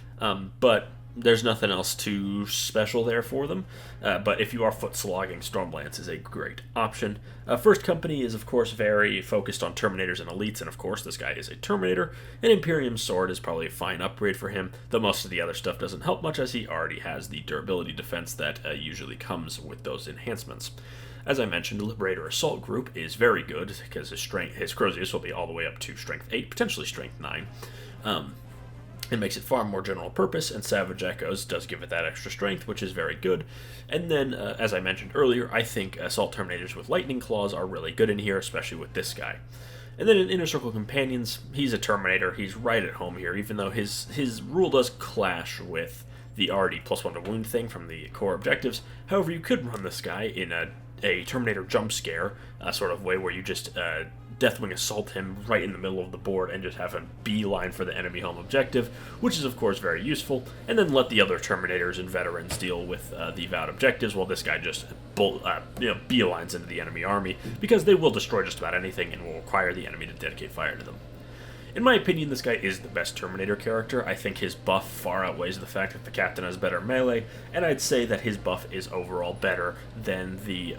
but there's nothing else too special there for them. But if you are foot slogging, Stormlance is a great option. First Company is, of course, very focused on Terminators and Elites, and of course this guy is a Terminator. An Imperium Sword is probably a fine upgrade for him, though most of the other stuff doesn't help much as he already has the durability defense that usually comes with those enhancements. As I mentioned, the Liberator Assault Group is very good because his Crozius will be all the way up to Strength 8, potentially Strength 9. It makes it far more general purpose, and Savage Echoes does give it that extra strength, which is very good. And then, as I mentioned earlier, I think Assault Terminators with Lightning Claws are really good in here, especially with this guy. And then in Inner Circle Companions, he's a Terminator. He's right at home here, even though his rule does clash with the already +1 to wound thing from the core objectives. However, you could run this guy in a Terminator jump scare sort of way where you just Deathwing assault him right in the middle of the board and just have a beeline for the enemy home objective, which is of course very useful, and then let the other Terminators and Veterans deal with the vowed objectives while this guy just beelines into the enemy army, because they will destroy just about anything and will require the enemy to dedicate fire to them. In my opinion, this guy is the best Terminator character. I think his buff far outweighs the fact that the captain has better melee, and I'd say that his buff is overall better than the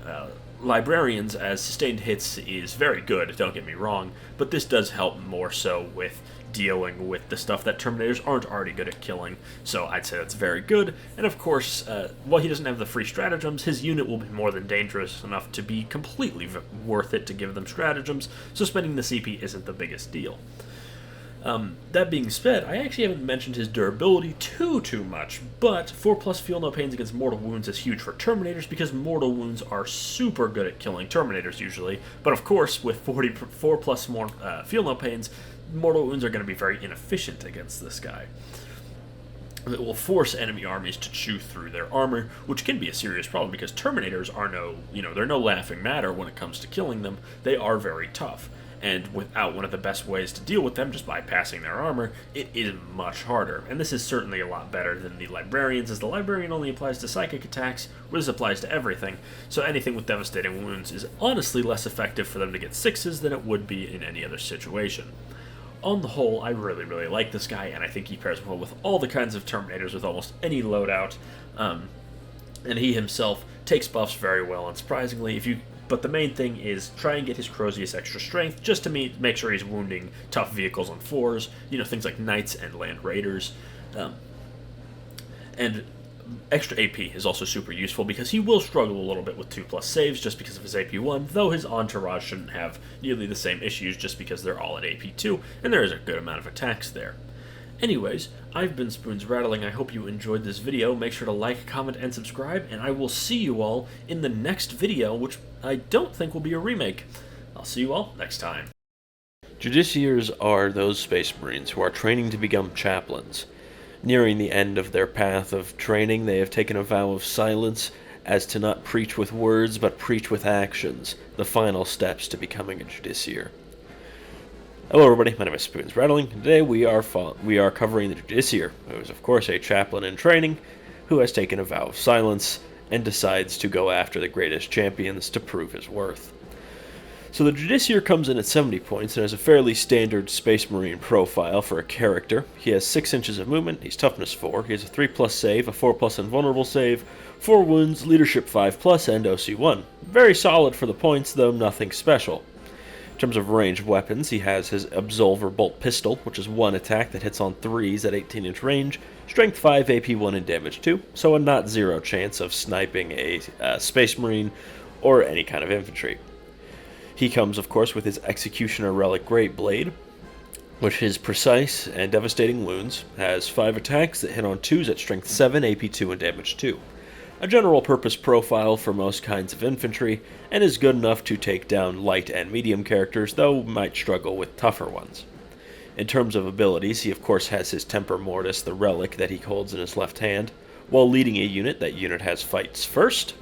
Librarians, as sustained hits is very good, don't get me wrong, but this does help more so with dealing with the stuff that Terminators aren't already good at killing, so I'd say that's very good. And of course, while he doesn't have the free stratagems, his unit will be more than dangerous enough to be completely worth it to give them stratagems, so spending the CP isn't the biggest deal. That being said, I actually haven't mentioned his durability too much, but 4+ Feel No Pains against Mortal Wounds is huge for Terminators because Mortal Wounds are super good at killing Terminators usually, but of course with 4+ more Feel No Pains, Mortal Wounds are going to be very inefficient against this guy. It will force enemy armies to chew through their armor, which can be a serious problem because Terminators are they're no laughing matter when it comes to killing them. They are very tough. And without one of the best ways to deal with them, just bypassing their armor, it is much harder. And this is certainly a lot better than the Librarians, as the Librarian only applies to psychic attacks, where this applies to everything, so anything with devastating wounds is honestly less effective for them to get 6s than it would be in any other situation. On the whole, I really like this guy, and I think he pairs well with all the kinds of Terminators with almost any loadout, and he himself takes buffs very well, and surprisingly, but the main thing is try and get his Crozius extra strength just to make sure he's wounding tough vehicles on 4s, things like Knights and Land Raiders. And extra AP is also super useful because he will struggle a little bit with 2+ saves just because of his AP1, though his entourage shouldn't have nearly the same issues just because they're all at AP2, and there is a good amount of attacks there. Anyways, I've been Spoons Rattling. I hope you enjoyed this video. Make sure to like, comment, and subscribe, and I will see you all in the next video, which I don't think will be a remake. I'll see you all next time. Judiciars are those Space Marines who are training to become chaplains. Nearing the end of their path of training, they have taken a vow of silence as to not preach with words, but preach with actions, the final steps to becoming a Judiciar. Hello everybody, my name is Spoons Rattling. Today we are covering the Judiciar, who is of course a chaplain in training, who has taken a vow of silence and decides to go after the greatest champions to prove his worth. So the Judiciar comes in at 70 points and has a fairly standard Space Marine profile for a character. He has 6 inches of movement, he's toughness 4, he has a 3+ save, a 4+ invulnerable save, 4 wounds, leadership 5+, and OC 1. Very solid for the points, though nothing special. In terms of ranged weapons, he has his Absolver Bolt Pistol, which is 1 attack that hits on 3s at 18-inch range, strength 5, AP 1, and damage 2, so a not zero chance of sniping a Space Marine or any kind of infantry. He comes, of course, with his Executioner Relic Great Blade, which is precise and devastating wounds, has 5 attacks that hit on 2s at strength 7, AP 2, and damage 2. A general-purpose profile for most kinds of infantry, and is good enough to take down light and medium characters, though might struggle with tougher ones. In terms of abilities, he of course has his Temper Mortis, the relic that he holds in his left hand. While leading a unit, that unit has fights first.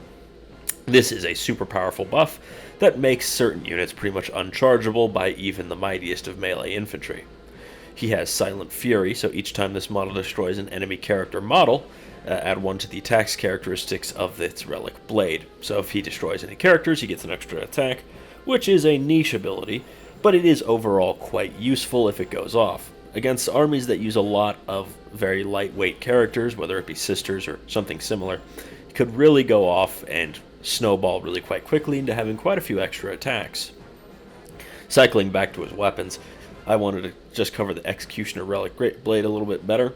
This is a super powerful buff that makes certain units pretty much unchargeable by even the mightiest of melee infantry. He has Silent Fury, so each time this model destroys an enemy character model, add 1 to the attacks characteristics of its relic blade. So if he destroys any characters, he gets an extra attack, which is a niche ability, but it is overall quite useful if it goes off. Against armies that use a lot of very lightweight characters, whether it be sisters or something similar, it could really go off and snowball really quite quickly into having quite a few extra attacks. Cycling back to his weapons, I wanted to just cover the Executioner Relic Great Blade a little bit better.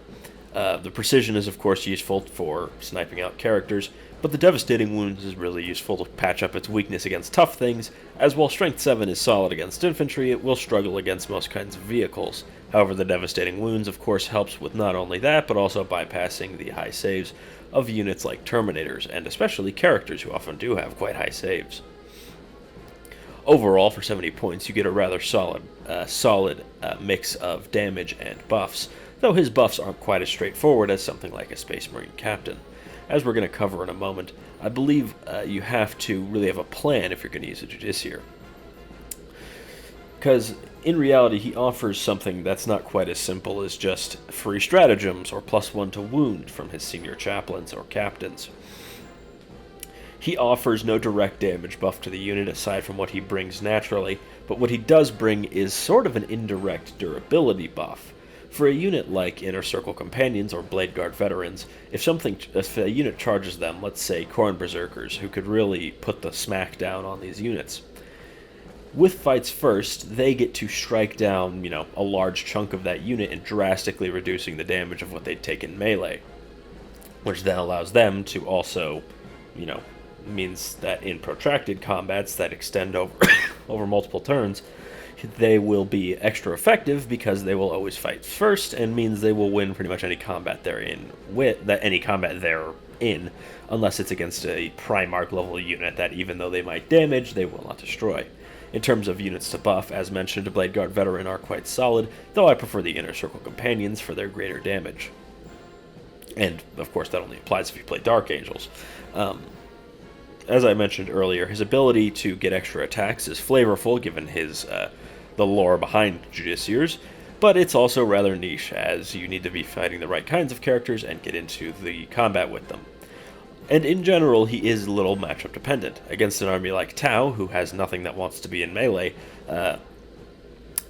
The precision is of course useful for sniping out characters, but the devastating wounds is really useful to patch up its weakness against tough things, as while strength 7 is solid against infantry, it will struggle against most kinds of vehicles. However, the devastating wounds of course helps with not only that, but also bypassing the high saves of units like Terminators, and especially characters who often do have quite high saves. Overall, for 70 points, you get a rather solid mix of damage and buffs, though his buffs aren't quite as straightforward as something like a Space Marine Captain. As we're going to cover in a moment, I believe you have to really have a plan if you're going to use a Judiciar. Because in reality, he offers something that's not quite as simple as just free stratagems or +1 to wound from his senior chaplains or captains. He offers no direct damage buff to the unit aside from what he brings naturally, but what he does bring is sort of an indirect durability buff. For a unit like Inner Circle Companions or Bladeguard Veterans, if a unit charges them, let's say Khorne Berserkers, who could really put the smack down on these units, with fights first, they get to strike down, a large chunk of that unit and drastically reducing the damage of what they'd take in melee, which then allows them to also, means that in protracted combats that extend over over multiple turns, they will be extra effective because they will always fight first, and means they will win pretty much any combat they're in, unless it's against a Primarch level unit that even though they might damage, they will not destroy. In terms of units to buff, as mentioned, Bladeguard Veteran are quite solid, though I prefer the Inner Circle Companions for their greater damage. And, of course, that only applies if you play Dark Angels. As I mentioned earlier, his ability to get extra attacks is flavorful given the lore behind Judiciars, but it's also rather niche, as you need to be fighting the right kinds of characters and get into the combat with them. And in general, he is a little matchup dependent. Against an army like Tau, who has nothing that wants to be in melee,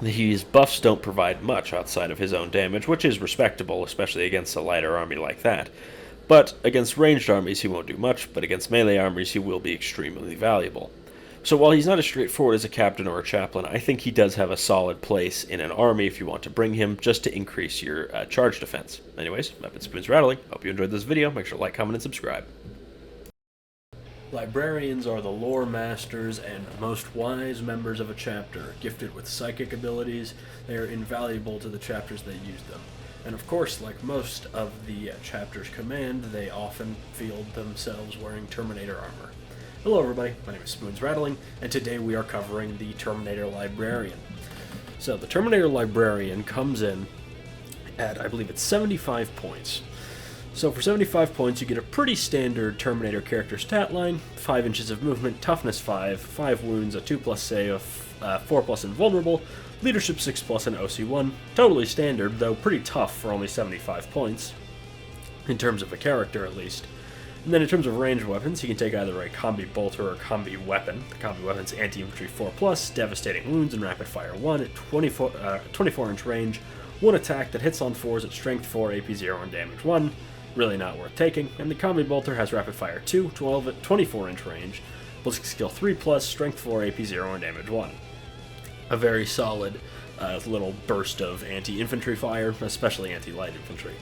his buffs don't provide much outside of his own damage, which is respectable, especially against a lighter army like that. But against ranged armies he won't do much, but against melee armies he will be extremely valuable. So while he's not as straightforward as a captain or a chaplain, I think he does have a solid place in an army if you want to bring him, just to increase your charge defense. Anyways, I've been Spoons Rattling. Hope you enjoyed this video. Make sure to like, comment, and subscribe. Librarians are the lore masters and most wise members of a chapter. Gifted with psychic abilities, they are invaluable to the chapters that use them. And of course, like most of the chapter's command, they often field themselves wearing Terminator armor. Hello everybody, my name is Spoons Rattling, and today we are covering the Terminator Librarian. So the Terminator Librarian comes in at, I believe it's 75 points. So for 75 points you get a pretty standard Terminator character stat line: 5 inches of movement, toughness 5, 5 wounds, a 2+ save, 4+ invulnerable, leadership 6+, and OC 1. Totally standard, though pretty tough for only 75 points, in terms of a character at least. And then in terms of ranged weapons, he can take either a combi bolter or combi weapon. The combi weapon's anti-infantry 4+, devastating wounds, and rapid fire 1 at 24-inch range, 1 attack that hits on 4s at strength 4, AP 0, and damage 1. Really not worth taking. And the combi bolter has rapid fire 2, 12 at 24-inch range, ballistic skill 3+, strength 4, AP 0, and damage 1. A very solid little burst of anti-infantry fire, especially anti-light infantry.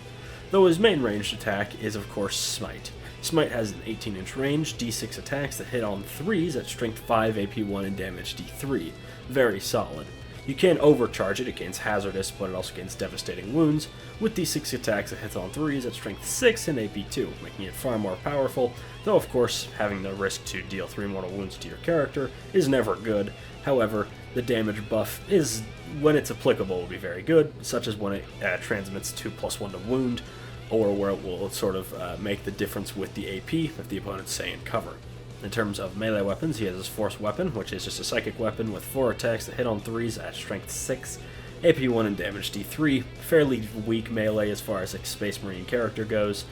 Though his main ranged attack is of course Smite. Smite has an 18-inch range, D6 attacks that hit on 3s at strength 5, AP 1, and damage D3. Very solid. You can overcharge it, it gains hazardous, but it also gains devastating wounds, with D6 attacks that hit on 3s at strength 6 and AP 2, making it far more powerful, though of course having the risk to deal 3 mortal wounds to your character is never good. However, the damage buff is, when it's applicable, will be very good, such as when it transmits to +1 to wound, or where it will sort of make the difference with the AP if the opponent's staying in cover. In terms of melee weapons, he has his Force Weapon, which is just a psychic weapon with 4 attacks that hit on 3s at strength 6, AP 1 and damage D3. Fairly weak melee as far as a Space Marine character goes.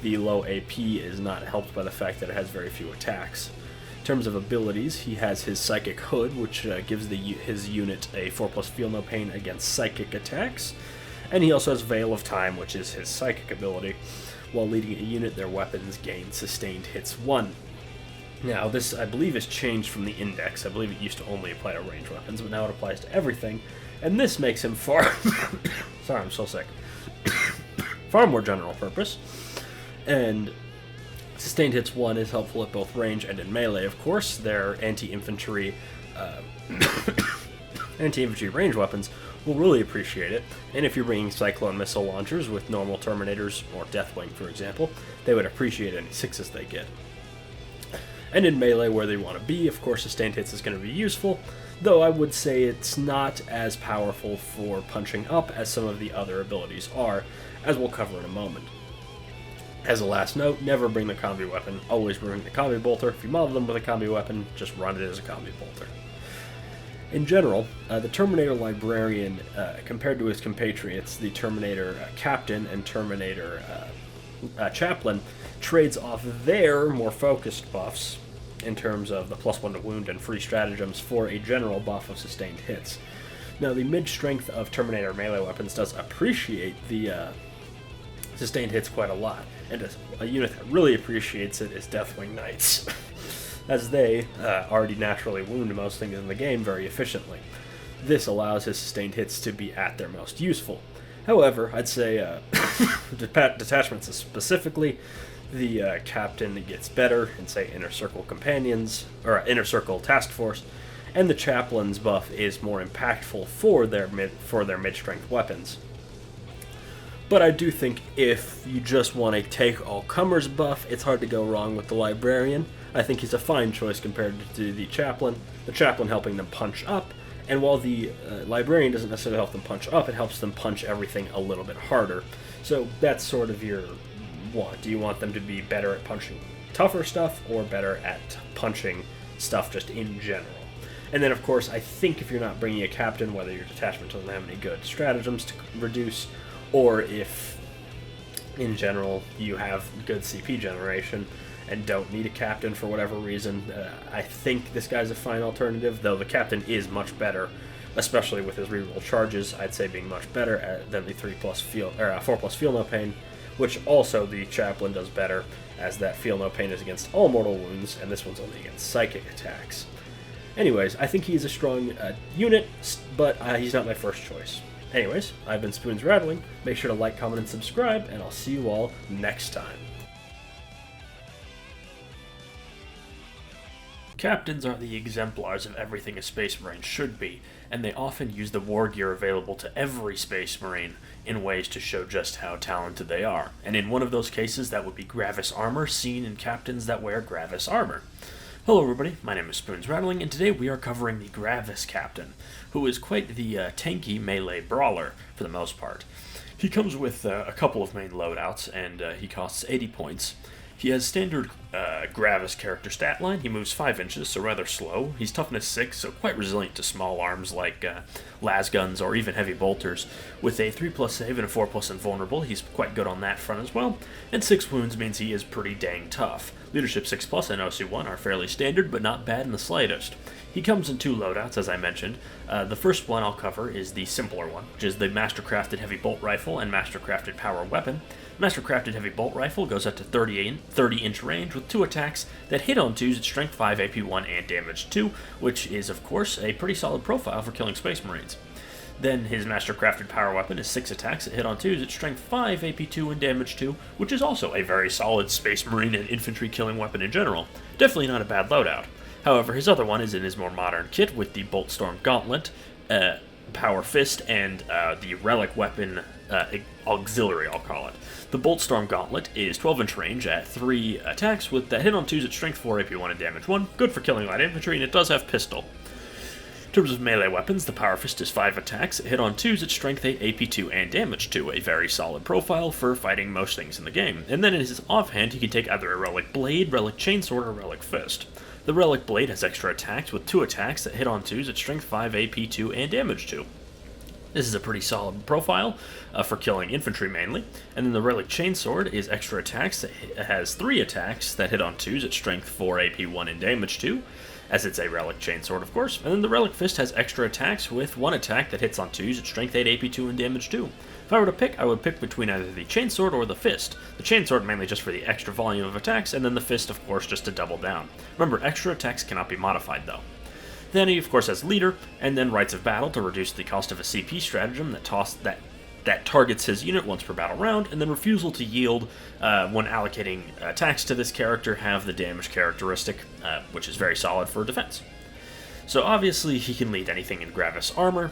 The low AP is not helped by the fact that it has very few attacks. In terms of abilities, he has his Psychic Hood, which gives his unit a 4+ Feel No Pain against psychic attacks. And he also has Veil of Time, which is his psychic ability. While leading a unit, their weapons gain Sustained Hits 1. Now, this, I believe, has changed from the index. I believe it used to only apply to ranged weapons, but now it applies to everything. And this makes him far... Sorry, I'm so sick. Far more general purpose. And Sustained Hits 1 is helpful at both range and in melee, of course. Their anti-infantry range weapons will really appreciate it. And if you're bringing Cyclone missile launchers with normal Terminators, or Deathwing, for example, they would appreciate any 6s they get. And in melee, where they want to be, of course, Sustained Hits is going to be useful, though I would say it's not as powerful for punching up as some of the other abilities are, as we'll cover in a moment. As a last note, never bring the combi weapon, always bring the combi bolter. If you model them with a combi weapon, just run it as a combi bolter. In general, the Terminator Librarian, compared to his compatriots, the Terminator Captain and Terminator Chaplain, trades off their more focused buffs in terms of the +1 to wound and free stratagems for a general buff of sustained hits. Now, the mid-strength of Terminator melee weapons does appreciate the sustained hits quite a lot, and a unit that really appreciates it is Deathwing Knights, as they already naturally wound most things in the game very efficiently. This allows his sustained hits to be at their most useful. However, I'd say detachments specifically, the captain gets better in, say, Inner Circle Companions, or Inner Circle Task Force, and the chaplain's buff is more impactful for their mid-strength weapons. But I do think if you just want a take-all-comers buff, it's hard to go wrong with the librarian. I think he's a fine choice compared to the chaplain helping them punch up, and while the librarian doesn't necessarily help them punch up, it helps them punch everything a little bit harder. So that's sort of your want. Do you want them to be better at punching tougher stuff, or better at punching stuff just in general? And then, of course, I think if you're not bringing a captain, whether your detachment doesn't have any good stratagems to reduce, or if, in general, you have good CP generation and don't need a captain for whatever reason, I think this guy's a fine alternative, though the captain is much better, especially with his reroll charges, I'd say being much better than the 4+ Feel No Pain, which also the chaplain does better, as that Feel No Pain is against all mortal wounds, and this one's only against psychic attacks. Anyways, I think he's a strong unit, but he's not my first choice. Anyways, I've been Spoons Rattling. Make sure to like, comment, and subscribe, and I'll see you all next time. Captains are the exemplars of everything a Space Marine should be, and they often use the war gear available to every Space Marine in ways to show just how talented they are. And in one of those cases, that would be Gravis armor, seen in captains that wear Gravis armor. Hello everybody, my name is Spoons Rattling, and today we are covering the Gravis Captain, who is quite the tanky melee brawler, for the most part. He comes with a couple of main loadouts, and he costs 80 points. He has standard Gravis character stat line. He moves 5 inches, so rather slow. He's toughness 6, so quite resilient to small arms like las guns or even heavy bolters. With a 3+ save and a 4+ invulnerable, he's quite good on that front as well. And 6 wounds means he is pretty dang tough. Leadership 6+ and OC1 are fairly standard, but not bad in the slightest. He comes in 2 loadouts, as I mentioned. The first one I'll cover is the simpler one, which is the Mastercrafted Heavy Bolt Rifle and Mastercrafted Power Weapon. Mastercrafted Heavy Bolt Rifle goes up to 30-inch range with 2 attacks that hit on 2s at Strength 5, AP 1, and Damage 2, which is, of course, a pretty solid profile for killing Space Marines. Then his master-crafted power weapon is 6 attacks that hit on 2s at strength 5, AP2, and damage 2, which is also a very solid Space Marine and infantry killing weapon in general. Definitely not a bad loadout. However, his other one is in his more modern kit with the Boltstorm Gauntlet, Power Fist, and the Relic Weapon Auxiliary, I'll call it. The Boltstorm Gauntlet is 12-inch range at 3 attacks with that hit on 2s at strength 4, AP1, and damage 1. Good for killing light infantry, and it does have pistol. In terms of melee weapons, the Power Fist is 5 attacks, hit on 2s at strength 8, AP2, and damage 2, a very solid profile for fighting most things in the game. And then in his offhand, he can take either a Relic Blade, Relic Chainsword, or Relic Fist. The Relic Blade has extra attacks with 2 attacks that hit on 2s at strength 5, AP2, and damage 2. This is a pretty solid profile for killing infantry mainly. And then the Relic Chainsword is extra attacks that has 3 attacks that hit on 2s at strength 4, AP1, and damage 2. As it's a Relic Chainsword, of course. And then the Relic Fist has extra attacks with 1 attack that hits on 2s at strength 8, AP2, and damage 2. If I were to pick, I would pick between either the Chainsword or the Fist. The Chainsword mainly just for the extra volume of attacks, and then the Fist, of course, just to double down. Remember, extra attacks cannot be modified, though. Then he, of course, has Leader, and then Rites of Battle to reduce the cost of a CP stratagem that targets his unit once per battle round, and then Refusal to Yield when allocating attacks to this character have the damage characteristic, which is very solid for defense. So obviously he can lead anything in Gravis armor,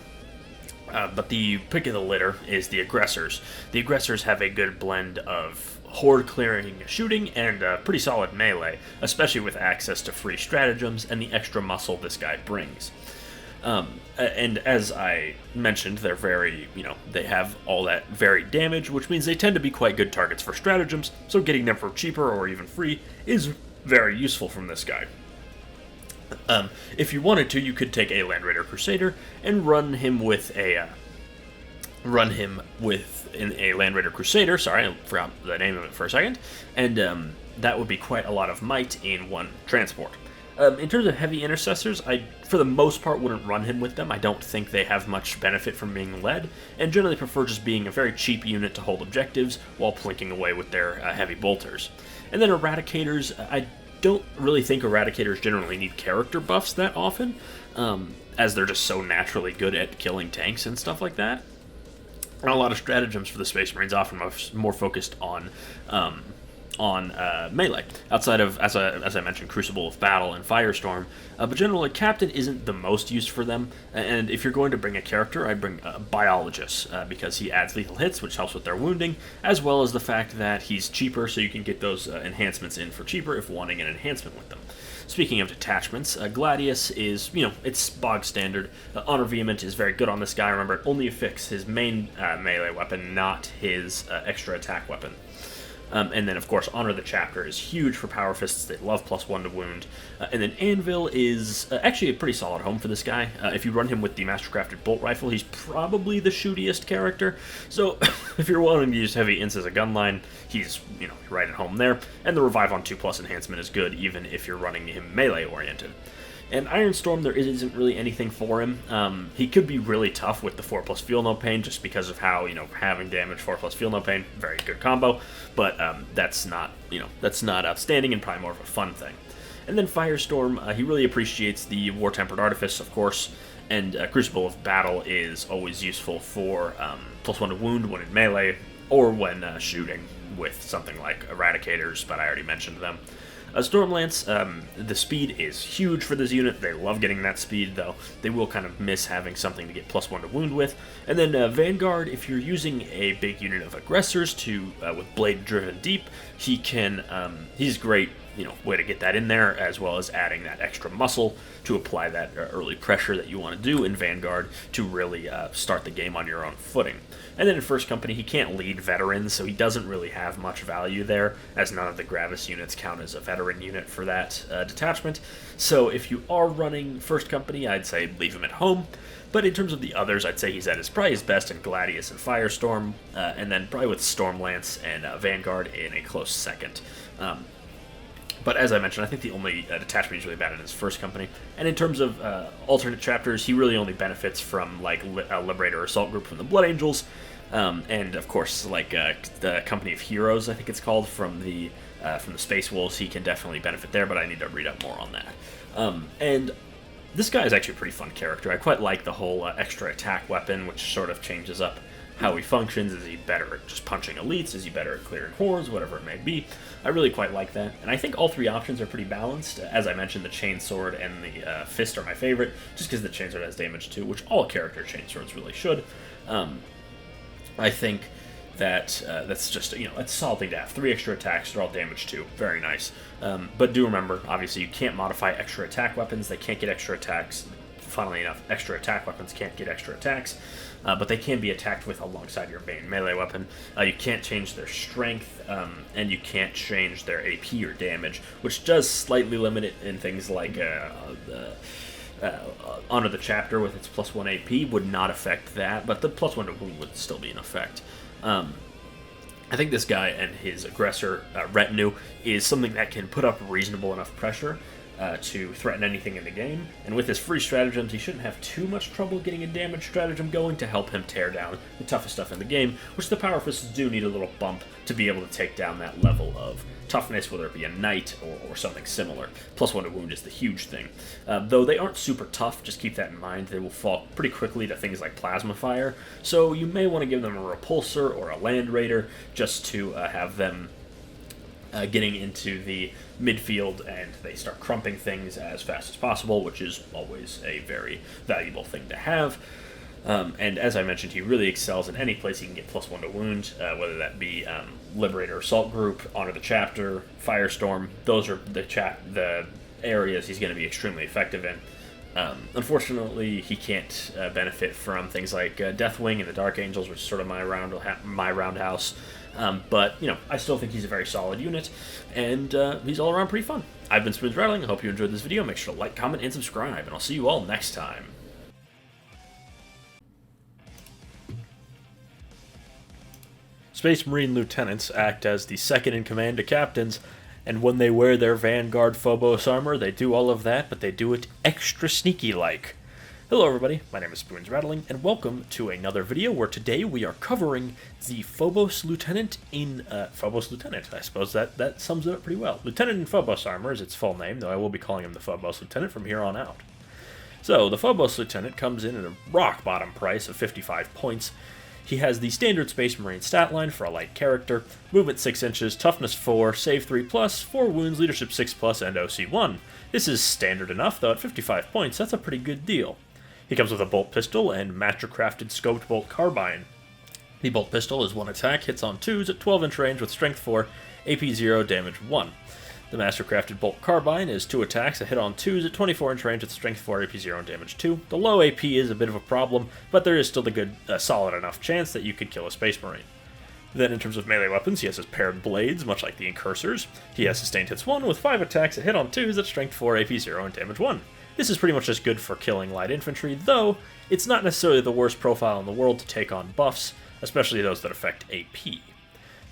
but the pick of the litter is the Aggressors. The Aggressors have a good blend of horde clearing shooting and pretty solid melee, especially with access to free stratagems and the extra muscle this guy brings. And as I mentioned, they're very, they have all that varied damage, which means they tend to be quite good targets for stratagems, so getting them for cheaper or even free is very useful from this guy. If you wanted to, you could take a Land Raider Crusader and run him in a Land Raider Crusader, sorry, I forgot the name of it for a second, and that would be quite a lot of might in one transport. In terms of heavy intercessors, I, for the most part, wouldn't run him with them. I don't think they have much benefit from being led, and generally prefer just being a very cheap unit to hold objectives while plinking away with their heavy bolters. And then Eradicators, I don't really think Eradicators generally need character buffs that often, as they're just so naturally good at killing tanks and stuff like that. And a lot of stratagems for the Space Marines often more focused on melee, outside of, as I mentioned, Crucible of Battle and Firestorm, but generally Captain isn't the most used for them, and if you're going to bring a character, I'd bring a biologist, because he adds lethal hits, which helps with their wounding, as well as the fact that he's cheaper, so you can get those enhancements in for cheaper if wanting an enhancement with them. Speaking of detachments, Gladius is, it's bog standard. Honor Vehement is very good on this guy. Remember, it only affects his main melee weapon, not his extra attack weapon. And then, of course, Honor the Chapter is huge for Power Fists. They love +1 to wound. And then Anvil is actually a pretty solid home for this guy. If you run him with the Mastercrafted Bolt Rifle, he's probably the shootiest character. So if you're wanting to use heavy ints as a gun line, he's, right at home there. And the Revive on 2+ enhancement is good, even if you're running him melee-oriented. And Ironstorm, there isn't really anything for him. He could be really tough with the 4+ Feel No Pain, just because of how, having damage, 4+ Feel No Pain, very good combo, but that's not outstanding and probably more of a fun thing. And then Firestorm, he really appreciates the War-Tempered Artifice, of course, and Crucible of Battle is always useful for +1 to wound when in melee, or when shooting with something like Eradicators, but I already mentioned them. Stormlance, the speed is huge for this unit. They love getting that speed, though. They will kind of miss having something to get +1 to wound with. And then Vanguard, if you're using a big unit of aggressors with blade-driven deep, he's great, way to get that in there, as well as adding that extra muscle to apply that early pressure that you want to do in Vanguard to really start the game on your own footing. And then in First Company, he can't lead veterans, so he doesn't really have much value there, as none of the Gravis units count as a veteran unit for that detachment. So if you are running First Company, I'd say leave him at home. But in terms of the others, I'd say he's at probably his best in Gladius and Firestorm, and then probably with Stormlance and Vanguard in a close second. But as I mentioned, I think the only detachment he's really bad at is First Company. And in terms of alternate chapters, he really only benefits from a Liberator Assault Group from the Blood Angels, and of course the Company of Heroes, I think it's called, from the Space Wolves. He can definitely benefit there, but I need to read up more on that. And This guy is actually a pretty fun character. I quite like the whole extra attack weapon, which sort of changes up how he functions. Is he better at just punching elites? Is he better at clearing hordes? Whatever it may be. I really quite like that. And I think all three options are pretty balanced. As I mentioned, the chainsword and the fist are my favorite, just because the chainsword has damage too, which all character chainswords really should. I think that that's just, it's a solid thing to have. 3 extra attacks, they're all damage too. Very nice. But do remember, obviously, you can't modify extra attack weapons. They can't get extra attacks. Funnily enough, extra attack weapons can't get extra attacks, but they can be attacked with alongside your main melee weapon. You can't change their strength, and you can't change their AP or damage, which does slightly limit it in things like Honor the Chapter with its +1 AP would not affect that, but the +1 to wound would still be in effect. I think this guy and his aggressor retinue is something that can put up reasonable enough pressure to threaten anything in the game, and with his free stratagems, he shouldn't have too much trouble getting a damage stratagem going to help him tear down the toughest stuff in the game, which the Power Fists do need a little bump to be able to take down that level of toughness, whether it be a knight or something similar. +1 to wound is the huge thing. Though they aren't super tough, just keep that in mind. They will fall pretty quickly to things like plasma fire, so you may want to give them a repulsor or a land raider just to have them getting into the midfield and they start crumping things as fast as possible, which is always a very valuable thing to have. And as I mentioned, he really excels in any place he can get +1 to wound, whether that be Liberator Assault Group, Honor the Chapter, Firestorm. Those are the areas he's going to be extremely effective in. Unfortunately, he can't benefit from things like Deathwing and the Dark Angels, which is sort of my roundhouse. But, I still think he's a very solid unit, and he's all around pretty fun. I've been Spoons Rattling. I hope you enjoyed this video. Make sure to like, comment, and subscribe, and I'll see you all next time. Space Marine lieutenants act as the second-in-command to captains, and when they wear their Vanguard Phobos armor, they do all of that, but they do it extra sneaky-like. Hello everybody, my name is Spoons Rattling, and welcome to another video where today we are covering the Phobos Lieutenant in, Phobos Lieutenant, I suppose that sums it up pretty well. Lieutenant in Phobos armor is its full name, though I will be calling him the Phobos Lieutenant from here on out. So, the Phobos Lieutenant comes in at a rock-bottom price of 55 points. He has the standard Space Marine stat line for a light character, movement 6 inches, toughness 4, save 3+, 4 wounds, leadership 6+, and OC 1. This is standard enough, though at 55 points, that's a pretty good deal. He comes with a bolt pistol and master-crafted scoped bolt carbine. The bolt pistol is 1 attack, hits on 2s at 12-inch range with strength 4, AP 0, damage 1. The master-crafted bolt carbine is 2 attacks, a hit on 2s at 24-inch range with strength 4, AP 0, and damage 2. The low AP is a bit of a problem, but there is still the good, solid enough chance that you could kill a Space Marine. Then in terms of melee weapons, he has his paired blades, much like the Incursors. He has sustained hits 1 with 5 attacks, a hit on 2s at strength 4, AP 0, and damage 1. This is pretty much just good for killing light infantry, though it's not necessarily the worst profile in the world to take on buffs, especially those that affect AP.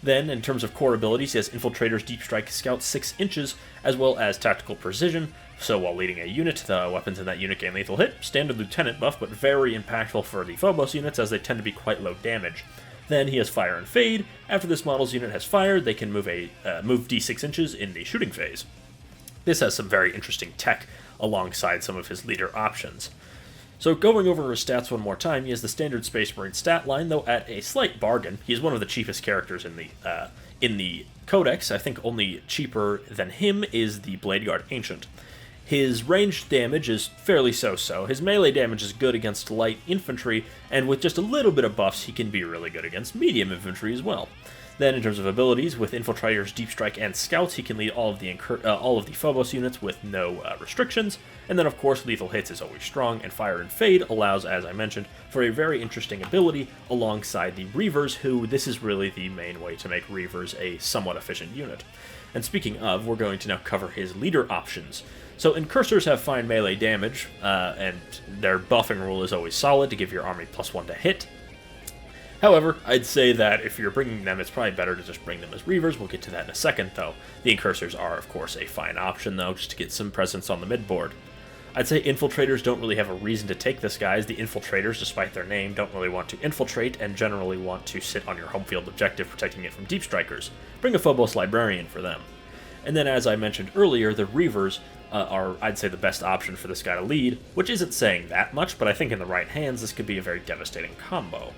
Then, in terms of core abilities, he has Infiltrator's Deep Strike Scout 6 inches, as well as Tactical Precision, so while leading a unit, the weapons in that unit gain lethal hit, standard lieutenant buff, but very impactful for the Phobos units as they tend to be quite low damage. Then he has Fire and Fade. After this model's unit has fired, they can move D6 inches in the shooting phase. This has some very interesting tech alongside some of his leader options. So going over his stats one more time, he has the standard Space Marine stat line, though at a slight bargain. He is one of the cheapest characters in the Codex. I think only cheaper than him is the Bladeguard Ancient. His ranged damage is fairly so-so. His melee damage is good against light infantry, and with just a little bit of buffs, he can be really good against medium infantry as well. Then, in terms of abilities, with Infiltrators, Deep Strike, and Scouts, he can lead all of the Phobos units with no restrictions. And then, of course, Lethal Hits is always strong, and Fire and Fade allows, as I mentioned, for a very interesting ability alongside the Reavers, who this is really the main way to make Reavers a somewhat efficient unit. And speaking of, we're going to now cover his leader options. So, Incursors have fine melee damage, and their buffing rule is always solid to give your army +1 to hit. However, I'd say that if you're bringing them, it's probably better to just bring them as Reavers. We'll get to that in a second, though. The Incursors are, of course, a fine option, though, just to get some presence on the midboard. I'd say Infiltrators don't really have a reason to take this, guys. The Infiltrators, despite their name, don't really want to infiltrate and generally want to sit on your home field objective, protecting it from Deep Strikers. Bring a Phobos Librarian for them. And then, as I mentioned earlier, the Reavers are, I'd say, the best option for this guy to lead, which isn't saying that much, but I think in the right hands this could be a very devastating combo.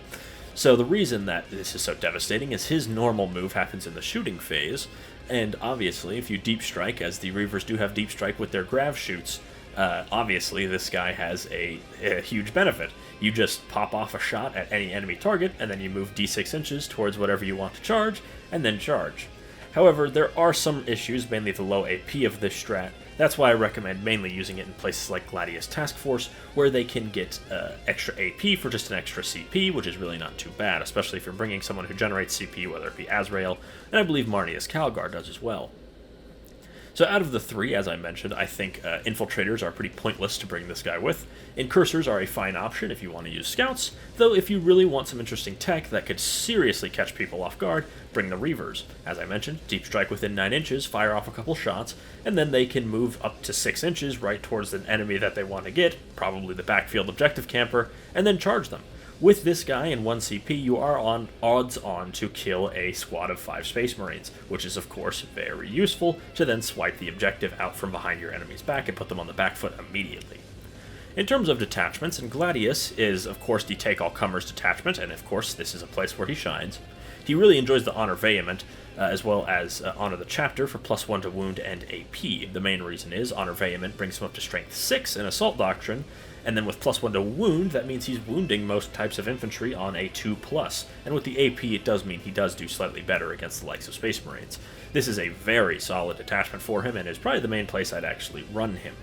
So the reason that this is so devastating is his normal move happens in the shooting phase, and obviously if you deep strike, as the Reavers do have deep strike with their grav shoots, obviously this guy has a huge benefit. You just pop off a shot at any enemy target, and then you move d6 inches towards whatever you want to charge, and then charge. However, there are some issues, mainly the low AP of this strat. That's why I recommend mainly using it in places like Gladius Task Force, where they can get extra AP for just an extra CP, which is really not too bad, especially if you're bringing someone who generates CP, whether it be Azrael, and I believe Marnius Calgar does as well. So out of the three, as I mentioned, I think Infiltrators are pretty pointless to bring this guy with. Incursors are a fine option if you want to use Scouts, though if you really want some interesting tech that could seriously catch people off guard, bring the Reavers. As I mentioned, deep strike within 9 inches, fire off a couple shots, and then they can move up to 6 inches right towards an enemy that they want to get, probably the backfield objective camper, and then charge them. With this guy and 1 CP, you are on odds on to kill a squad of 5 Space Marines, which is of course very useful to then swipe the objective out from behind your enemy's back and put them on the back foot immediately. In terms of detachments, and Gladius is of course the take-all-comers detachment, and of course this is a place where he shines. He really enjoys the Honor Vehement, as well as Honor the Chapter for +1 to wound and AP. The main reason is Honor Vehement brings him up to Strength 6 in Assault Doctrine, and then with +1 to wound, that means he's wounding most types of infantry on a 2+, and with the AP it does mean he does do slightly better against the likes of Space Marines. This is a very solid detachment for him, and is probably the main place I'd actually run him.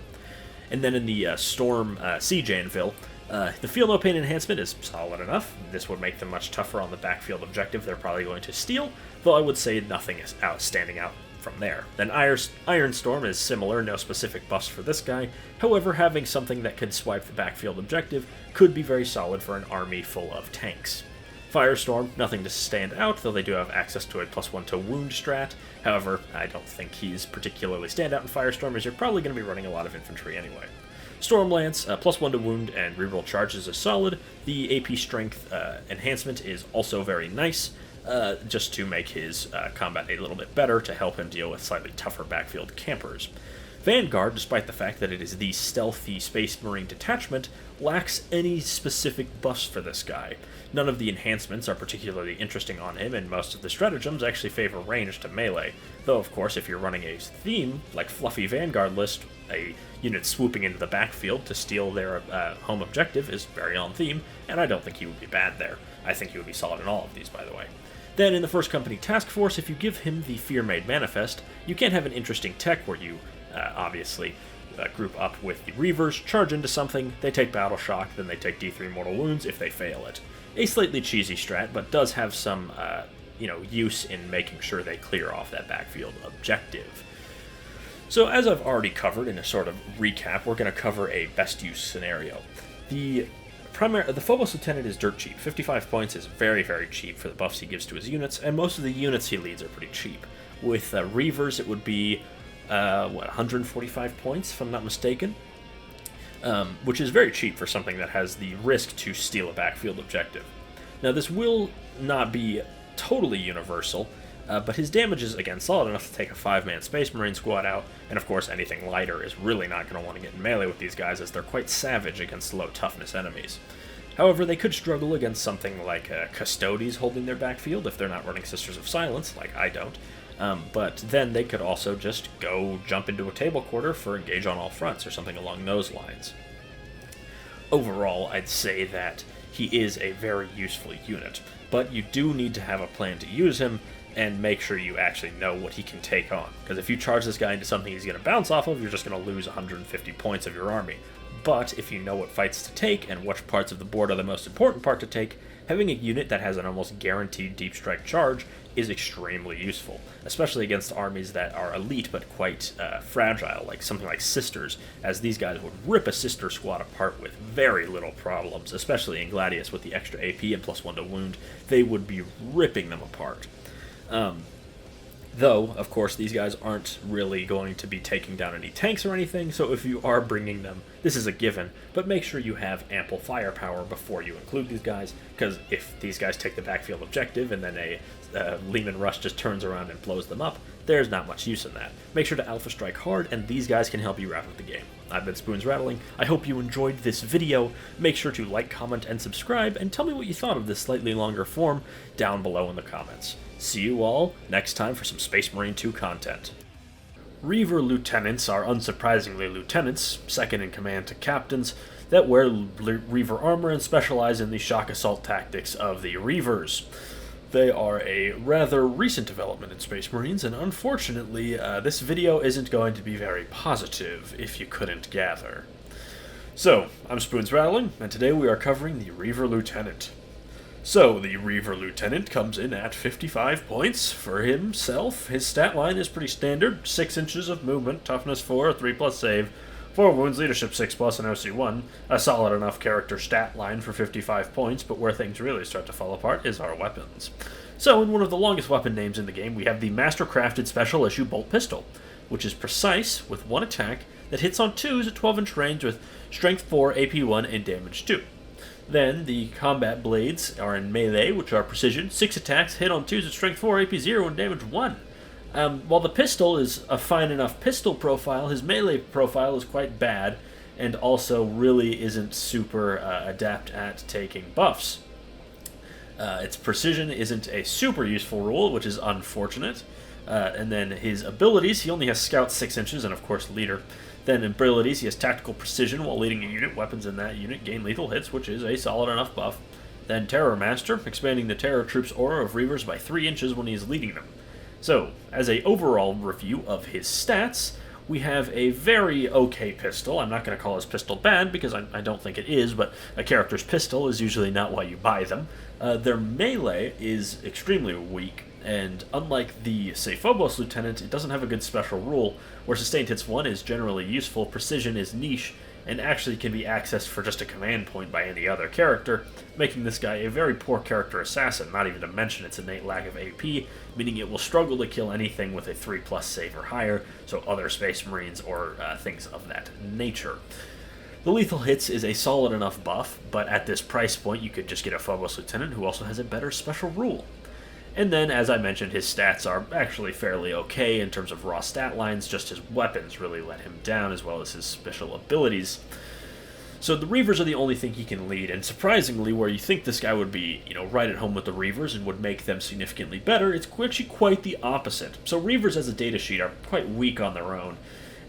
And then in the Storm Siege Anvil, the Feel No Pain enhancement is solid enough. This would make them much tougher on the backfield objective they're probably going to steal, though I would say nothing is standing out from there. Then Iron Storm is similar, no specific buffs for this guy. However, having something that could swipe the backfield objective could be very solid for an army full of tanks. Firestorm, nothing to stand out, though they do have access to a +1 to wound strat. However, I don't think he's particularly standout in Firestorm, as you're probably going to be running a lot of infantry anyway. Stormlance, +1 to wound and reroll charges is solid. The AP strength enhancement is also very nice, just to make his combat a little bit better to help him deal with slightly tougher backfield campers. Vanguard, despite the fact that it is the stealthy Space Marine detachment, lacks any specific buffs for this guy. None of the enhancements are particularly interesting on him, and most of the stratagems actually favor range to melee, though of course if you're running a theme, like Fluffy Vanguard list, a unit swooping into the backfield to steal their home objective is very on theme, and I don't think he would be bad there. I think he would be solid in all of these, by the way. Then in the First Company Task Force, if you give him the Fear-Made Manifest, you can have an interesting tech where you obviously group up with the Reavers, charge into something, they take Battle Shock, then they take D3 Mortal Wounds if they fail it. A slightly cheesy strat, but does have some use in making sure they clear off that backfield objective. So as I've already covered in a sort of recap, we're going to cover a best use scenario. The Phobos Lieutenant is dirt cheap. 55 points is very, very cheap for the buffs he gives to his units, and most of the units he leads are pretty cheap. With Reavers, it would be 145 points, if I'm not mistaken, which is very cheap for something that has the risk to steal a backfield objective. Now, this will not be totally universal, but his damage is, again, solid enough to take a 5-man Space Marine squad out, and of course anything lighter is really not going to want to get in melee with these guys, as they're quite savage against low-toughness enemies. However, they could struggle against something like Custodes holding their backfield if they're not running Sisters of Silence, like I don't. But then they could also just go jump into a table quarter for Engage on All Fronts or something along those lines. Overall, I'd say that he is a very useful unit, but you do need to have a plan to use him and make sure you actually know what he can take on. Because if you charge this guy into something he's going to bounce off of, you're just going to lose 150 points of your army. But if you know what fights to take and which parts of the board are the most important part to take, having a unit that has an almost guaranteed deep strike charge is extremely useful, especially against armies that are elite but quite fragile, like something like Sisters, as these guys would rip a Sister squad apart with very little problems, especially in Gladius with the extra AP and +1 to wound. They would be ripping them apart. Though, of course, these guys aren't really going to be taking down any tanks or anything, so if you are bringing them, this is a given, but make sure you have ample firepower before you include these guys, because if these guys take the backfield objective and then a Lehman Rush just turns around and blows them up, there's not much use in that. Make sure to Alpha Strike hard, and these guys can help you wrap up the game. I've been Spoons Rattling. I hope you enjoyed this video. Make sure to like, comment, and subscribe, and tell me what you thought of this slightly longer form down below in the comments. See you all next time for some Space Marine 2 content. Reaver lieutenants are unsurprisingly lieutenants, second in command to captains, that wear Reaver armor and specialize in the shock assault tactics of the Reavers. They are a rather recent development in Space Marines, and unfortunately, this video isn't going to be very positive, if you couldn't gather. So, I'm Spoons Rattling, and today we are covering the Reaver Lieutenant. So, the Reaver Lieutenant comes in at 55 points for himself. His stat line is pretty standard, 6 inches of movement, toughness 4, 3+ save, 4 wounds, leadership 6+, and OC 1. A solid enough character stat line for 55 points, but where things really start to fall apart is our weapons. So, in one of the longest weapon names in the game, we have the Master-Crafted Special Issue Bolt Pistol, which is precise, with 1 attack, that hits on 2s at 12-inch range with Strength 4, AP 1, and Damage 2. Then, the combat blades are in melee, which are precision, 6 attacks, hit on 2s at strength 4, AP 0, and damage 1. While the pistol is a fine enough pistol profile, his melee profile is quite bad, and also really isn't super adept at taking buffs. Its precision isn't a super useful rule, which is unfortunate. And then his abilities, he only has Scout 6 inches, and of course Leader. Then in abilities, he has Tactical Precision while leading a unit. Weapons in that unit gain lethal hits, which is a solid enough buff. Then Terror Master, expanding the Terror Troops aura of Reavers by 3 inches when he is leading them. So, as a overall review of his stats, we have a very okay pistol. I'm not going to call his pistol bad, because I don't think it is, but a character's pistol is usually not why you buy them. Their melee is extremely weak, and unlike the, say, Phobos Lieutenant, it doesn't have a good special rule, where Sustained Hits 1 is generally useful, Precision is niche, and actually can be accessed for just a command point by any other character, making this guy a very poor character assassin, not even to mention its innate lack of AP, meaning it will struggle to kill anything with a 3+ save or higher, so other Space Marines or things of that nature. The lethal hits is a solid enough buff, but at this price point you could just get a Phobos Lieutenant who also has a better special rule. And then, as I mentioned, his stats are actually fairly okay in terms of raw stat lines, just his weapons really let him down, as well as his special abilities. So the Reavers are the only thing he can lead, and surprisingly, where you think this guy would be, right at home with the Reavers and would make them significantly better, it's actually quite the opposite. So Reavers as a datasheet are quite weak on their own,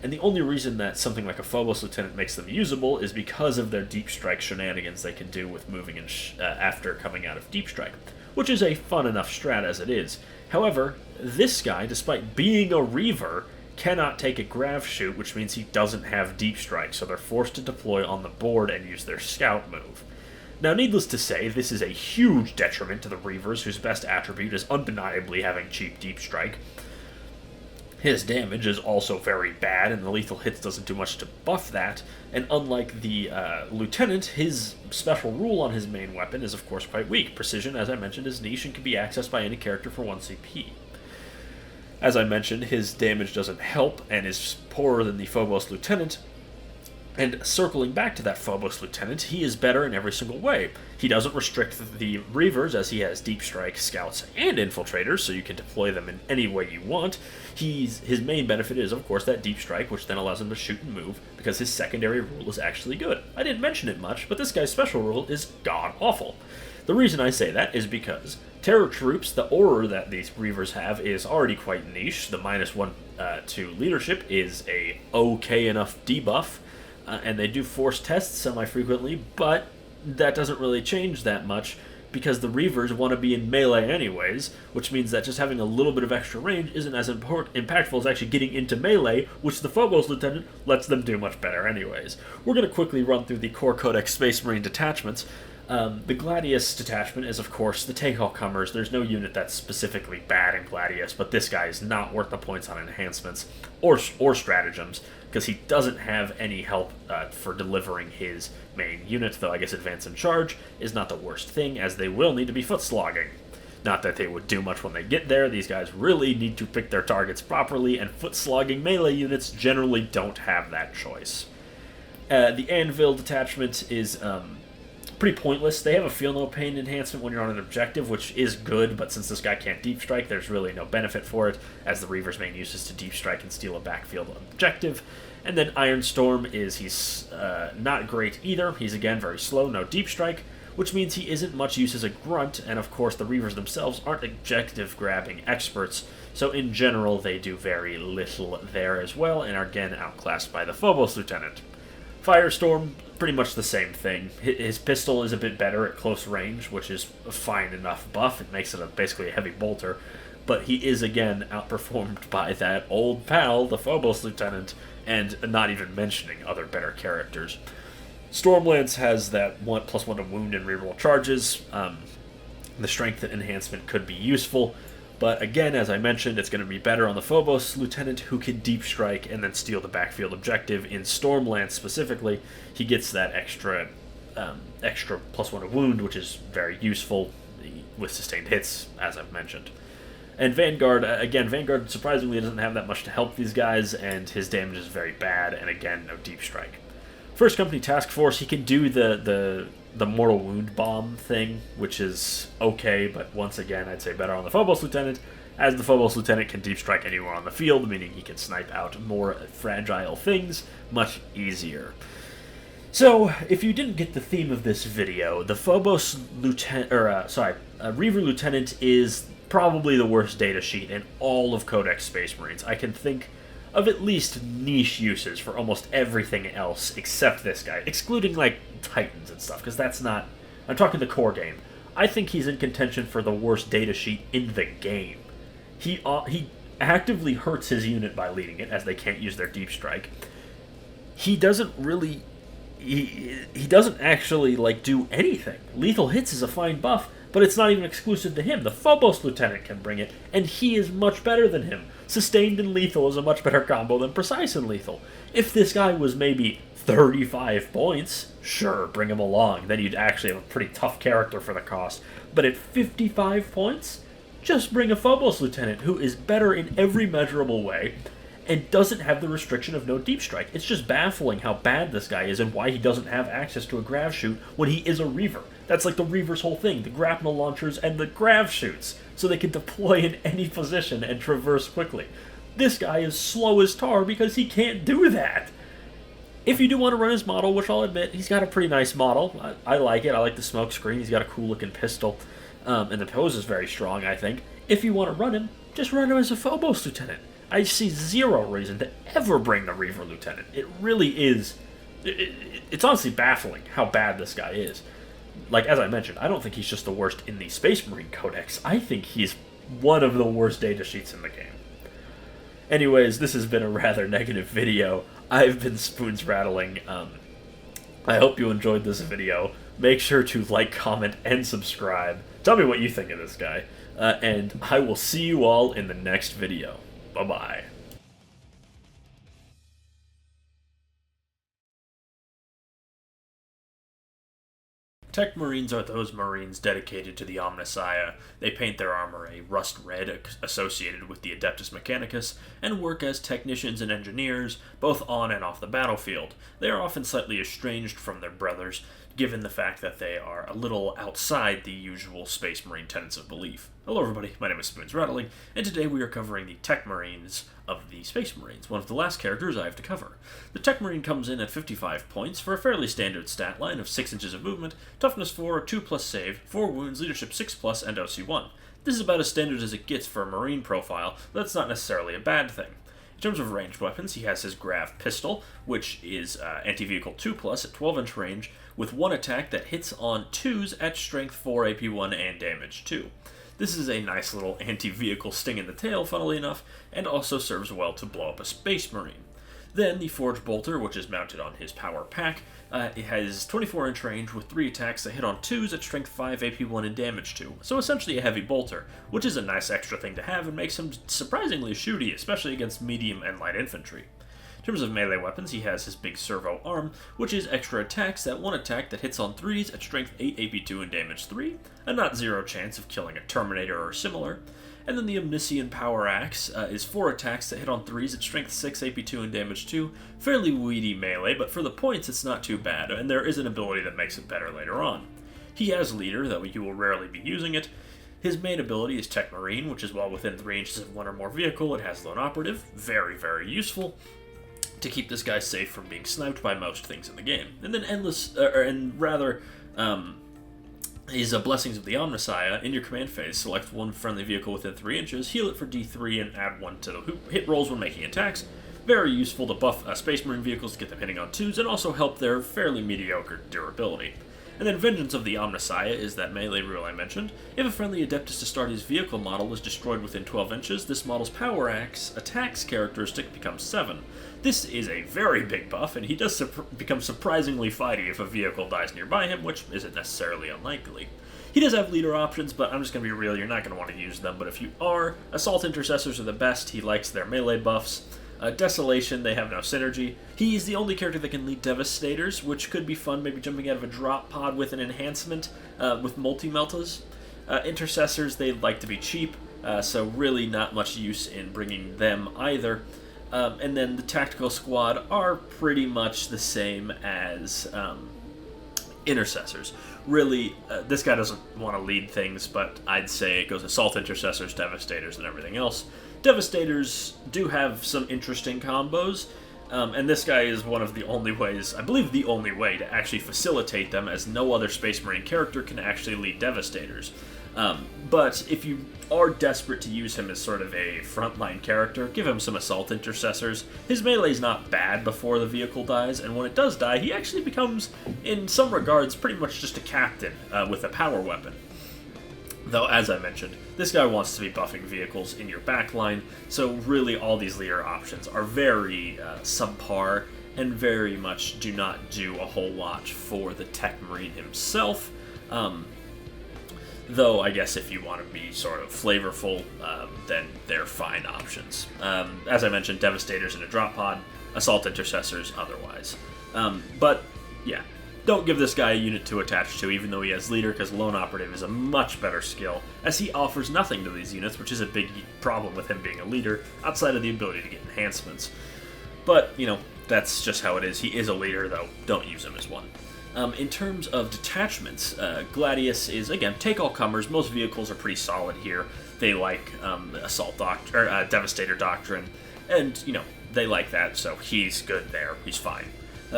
and the only reason that something like a Phobos Lieutenant makes them usable is because of their Deep Strike shenanigans they can do with moving in after coming out of Deep Strike, which is a fun enough strat as it is. However, this guy, despite being a Reaver, cannot take a Grav shoot, which means he doesn't have Deep Strike, so they're forced to deploy on the board and use their Scout move. Now, needless to say, this is a huge detriment to the Reavers, whose best attribute is undeniably having cheap Deep Strike. His damage is also very bad, and the lethal hits doesn't do much to buff that, and unlike the Lieutenant, his special rule on his main weapon is of course quite weak. Precision, as I mentioned, is niche and can be accessed by any character for 1 CP. As I mentioned, his damage doesn't help, and is poorer than the Phobos Lieutenant. And circling back to that Phobos Lieutenant, he is better in every single way. He doesn't restrict the Reavers, as he has Deep Strike, Scouts, and Infiltrators, so you can deploy them in any way you want. His main benefit is, of course, that Deep Strike, which then allows him to shoot and move, because his secondary rule is actually good. I didn't mention it much, but this guy's special rule is god-awful. The reason I say that is because Terror Troops, the aura that these Reavers have, is already quite niche. The -1 to leadership is a okay enough debuff, and they do force tests semi-frequently, but that doesn't really change that much because the Reavers want to be in melee anyways, which means that just having a little bit of extra range isn't as impactful as actually getting into melee, which the Phobos Lieutenant lets them do much better anyways. We're going to quickly run through the Core Codex Space Marine detachments. The Gladius detachment is, of course, the take-all-comers. There's no unit that's specifically bad in Gladius, but this guy is not worth the points on enhancements or stratagems, because he doesn't have any help for delivering his main unit, though I guess Advance and Charge is not the worst thing, as they will need to be foot slogging. Not that they would do much when they get there. These guys really need to pick their targets properly, and foot-slogging melee units generally don't have that choice. The Anvil detachment is pretty pointless. They have a Feel No Pain enhancement when you're on an objective, which is good, but since this guy can't deep strike, there's really no benefit for it, as the Reaver's main use is to deep strike and steal a backfield objective. And then Iron Storm he's not great either. He's, again, very slow, no deep strike, which means he isn't much use as a grunt, and of course the Reavers themselves aren't objective-grabbing experts, so in general they do very little there as well, and are again outclassed by the Phobos Lieutenant. Firestorm, pretty much the same thing. His pistol is a bit better at close range, which is a fine enough buff. It makes it basically a heavy bolter, but he is again outperformed by that old pal, the Phobos Lieutenant, and not even mentioning other better characters. Stormlance has that +1 to wound and reroll charges. The strength enhancement could be useful, but again, as I mentioned, it's going to be better on the Phobos Lieutenant, who can deep strike and then steal the backfield objective. In Stormlance specifically, he gets that extra +1 to wound, which is very useful with sustained hits, as I've mentioned. And Vanguard, again, Vanguard surprisingly doesn't have that much to help these guys, and his damage is very bad, and again, no deep strike. First Company Task Force, he can do the Mortal Wound Bomb thing, which is okay, but once again, I'd say better on the Phobos Lieutenant, as the Phobos Lieutenant can deep strike anywhere on the field, meaning he can snipe out more fragile things much easier. So, if you didn't get the theme of this video, the Phobos Lieutenant, Reaver Lieutenant is probably the worst data sheet in all of Codex Space Marines. I can think of at least niche uses for almost everything else except this guy, excluding, like, Titans and stuff, because that's not... I'm talking the core game. I think he's in contention for the worst data sheet in the game. He actively hurts his unit by leading it, as they can't use their deep strike. He doesn't really... He doesn't actually, like, do anything. Lethal hits is a fine buff, but it's not even exclusive to him. The Phobos Lieutenant can bring it, and he is much better than him. Sustained and lethal is a much better combo than precise and lethal. If this guy was maybe 35 points, sure, bring him along. Then you'd actually have a pretty tough character for the cost. But at 55 points, just bring a Phobos Lieutenant who is better in every measurable way and doesn't have the restriction of no deep strike. It's just baffling how bad this guy is and why he doesn't have access to a grav shoot when he is a Reaver. That's like the Reaver's whole thing, the grapnel launchers and the grav shoots, so they can deploy in any position and traverse quickly. This guy is slow as tar because he can't do that. If you do want to run his model, which I'll admit, he's got a pretty nice model. I like it. I like the smoke screen. He's got a cool looking pistol. And the pose is very strong, I think. If you want to run him, just run him as a Phobos Lieutenant. I see zero reason to ever bring the Reaver Lieutenant. It really is... It's honestly baffling how bad this guy is. Like, as I mentioned, I don't think he's just the worst in the Space Marine Codex. I think he's one of the worst data sheets in the game. Anyways, this has been a rather negative video. I've been Spoons Rattling. I hope you enjoyed this video. Make sure to like, comment, and subscribe. Tell me what you think of this guy. And I will see you all in the next video. Bye-bye. Techmarines are those Marines dedicated to the Omnissiah. They paint their armor a rust red associated with the Adeptus Mechanicus, and work as technicians and engineers, both on and off the battlefield. They are often slightly estranged from their brothers, given the fact that they are a little outside the usual Space Marine tenets of belief. Hello everybody, my name is Spoons Rattling, and today we are covering the Techmarines of the Space Marines, one of the last characters I have to cover. The Techmarine comes in at 55 points for a fairly standard stat line of 6 inches of movement, toughness 4, 2+ save, 4 wounds, leadership 6+, and OC 1. This is about as standard as it gets for a Marine profile, but that's not necessarily a bad thing. In terms of ranged weapons, he has his Grav pistol, which is anti-vehicle 2+ at 12-inch range, with one attack that hits on 2s at strength 4, AP1, and damage 2. This is a nice little anti-vehicle sting in the tail, funnily enough, and also serves well to blow up a Space Marine. Then the Forge Bolter, which is mounted on his power pack, it has 24-inch range with 3 attacks that hit on 2s at strength 5, AP1, and damage 2. So essentially a heavy bolter, which is a nice extra thing to have and makes him surprisingly shooty, especially against medium and light infantry. In In terms of melee weapons, he has his big servo arm, which is extra attacks. That one attack that hits on 3s at strength 8, AP2, and damage 3, a not zero chance of killing a Terminator or similar. And then the Omniscient Power Axe is 4 attacks that hit on 3s at strength 6, AP2, and damage 2. Fairly weedy melee, but for the points it's not too bad, and there is an ability that makes it better later on. He has Leader, though you will rarely be using it. His main ability is Techmarine, which is while within 3 inches of one or more vehicle. It has Lone Operative, very, very useful to keep this guy safe from being sniped by most things in the game. And then is Blessings of the Omnissiah. In your command phase, select one friendly vehicle within 3 inches, heal it for D3, and add 1 to the hit rolls when making attacks. Very useful to buff Space Marine vehicles to get them hitting on 2s, and also help their fairly mediocre durability. And then Vengeance of the Omnissiah is that melee rule I mentioned. If a friendly Adeptus Astartes vehicle model is destroyed within 12 inches, this model's Power Axe attacks characteristic becomes 7. This is a very big buff, and he does become surprisingly fighty if a vehicle dies nearby him, which isn't necessarily unlikely. He does have leader options, but I'm just going to be real, you're not going to want to use them, but if you are, Assault Intercessors are the best. He likes their melee buffs. Desolation, they have no synergy. He's the only character that can lead Devastators, which could be fun, maybe jumping out of a drop pod with an enhancement with multi-meltas. Intercessors, they like to be cheap, so really not much use in bringing them either. And then the Tactical Squad are pretty much the same as Intercessors. Really, this guy doesn't want to lead things, but I'd say it goes Assault Intercessors, Devastators, and everything else. Devastators do have some interesting combos, and this guy is one of the only ways, I believe the only way, to actually facilitate them, as no other Space Marine character can actually lead Devastators. But if you are desperate to use him as sort of a frontline character, give him some Assault Intercessors. His melee's not bad before the vehicle dies, and when it does die, he actually becomes, in some regards, pretty much just a captain with a power weapon. Though, as I mentioned, this guy wants to be buffing vehicles in your backline, so really all these leader options are very subpar and very much do not do a whole lot for the Techmarine himself. Though, I guess if you want to be sort of flavorful, then they're fine options. As I mentioned, Devastators in a drop pod, Assault Intercessors otherwise. But, yeah. Don't give this guy a unit to attach to, even though he has Leader, because Lone Operative is a much better skill, as he offers nothing to these units, which is a big problem with him being a leader, outside of the ability to get enhancements. But, you know, that's just how it is. He is a leader, though. Don't use him as one. In terms of detachments, Gladius is, again, take all comers. Most vehicles are pretty solid here. They like Assault Devastator Doctrine, and, you know, they like that, so he's good there. He's fine.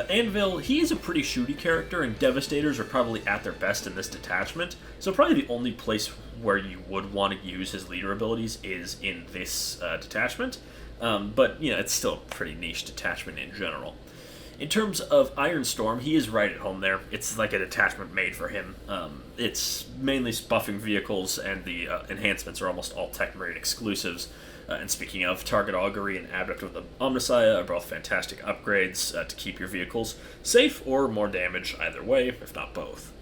Anvil, he is a pretty shooty character, and Devastators are probably at their best in this detachment, so probably the only place where you would want to use his leader abilities is in this detachment, but, you know, it's still a pretty niche detachment in general. In terms of Ironstorm, he is right at home there. It's like a detachment made for him. It's mainly buffing vehicles, and the enhancements are almost all Techmarine exclusives. And speaking of, Target Augury and Adept of the Omnissiah are both fantastic upgrades to keep your vehicles safe or more damage either way, if not both.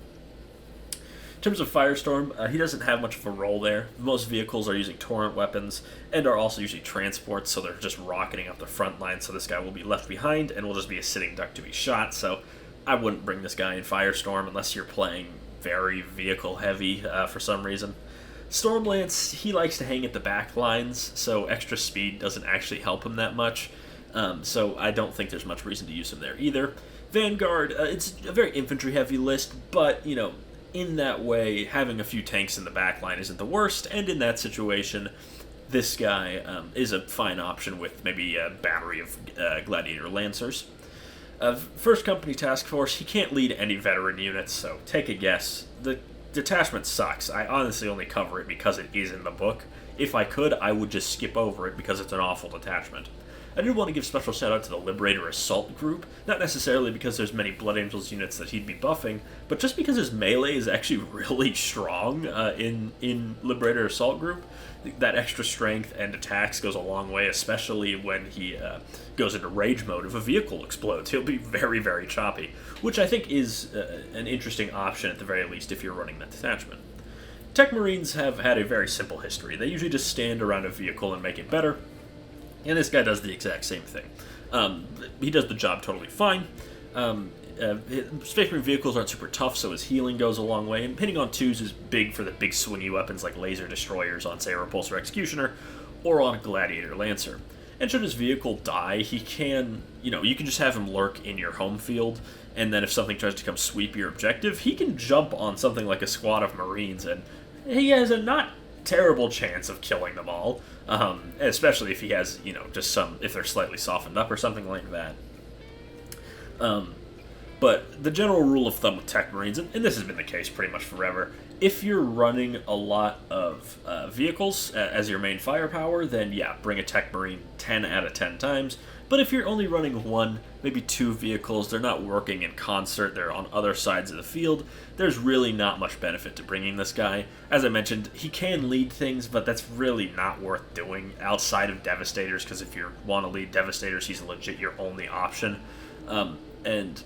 In terms of Firestorm, he doesn't have much of a role there. Most vehicles are using torrent weapons and are also usually transports, so they're just rocketing up the front line, so this guy will be left behind and will just be a sitting duck to be shot, so I wouldn't bring this guy in Firestorm unless you're playing very vehicle heavy for some reason. Stormlance, he likes to hang at the back lines, so extra speed doesn't actually help him that much, so I don't think there's much reason to use him there either. Vanguard, it's a very infantry-heavy list, but, you know, in that way, having a few tanks in the back line isn't the worst, and in that situation, this guy is a fine option with maybe a battery of Gladiator Lancers. First Company Task Force, he can't lead any veteran units, so take a guess. The detachment sucks. I honestly only cover it because it is in the book. If I could, I would just skip over it because it's an awful detachment. I do want to give special shout out to the Liberator Assault group, not necessarily because there's many Blood Angels units that he'd be buffing, but just because his melee is actually really strong in Liberator Assault group. That extra strength and attacks goes a long way, especially when he goes into rage mode. If a vehicle explodes, he'll be very, very choppy, which I think is an interesting option at the very least if you're running that detachment. Techmarines have had a very simple history. They usually just stand around a vehicle and make it better, and this guy does the exact same thing. He does the job totally fine. Space Marine vehicles aren't super tough, so his healing goes a long way, and hitting on 2s is big for the big swingy weapons like laser destroyers on, say, a Repulsor Executioner, or on a Gladiator Lancer. And should his vehicle die, he can, you can just have him lurk in your home field, and then if something tries to come sweep your objective, he can jump on something like a squad of Marines, and he has a not terrible chance of killing them all, especially if he has, just if they're slightly softened up or something like that. But the general rule of thumb with Techmarines, and this has been the case pretty much forever, if you're running a lot of vehicles as your main firepower, then yeah, bring a Techmarine 10 out of 10 times. But if you're only running 1, maybe 2 vehicles, they're not working in concert, they're on other sides of the field, there's really not much benefit to bringing this guy. As I mentioned, he can lead things, but that's really not worth doing outside of Devastators, because if you want to lead Devastators, he's legit your only option. And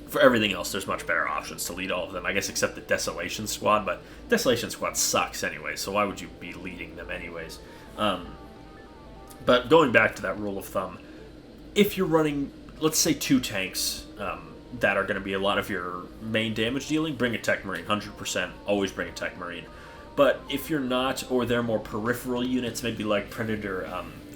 for everything else, there's much better options to lead all of them, I guess, except the Desolation Squad, but Desolation Squad sucks anyway, so why would you be leading them anyways? But going back to that rule of thumb, if you're running, let's say, 2 tanks that are going to be a lot of your main damage dealing, bring a Techmarine, 100%, always bring a Techmarine. But if you're not, or they're more peripheral units, maybe like Predator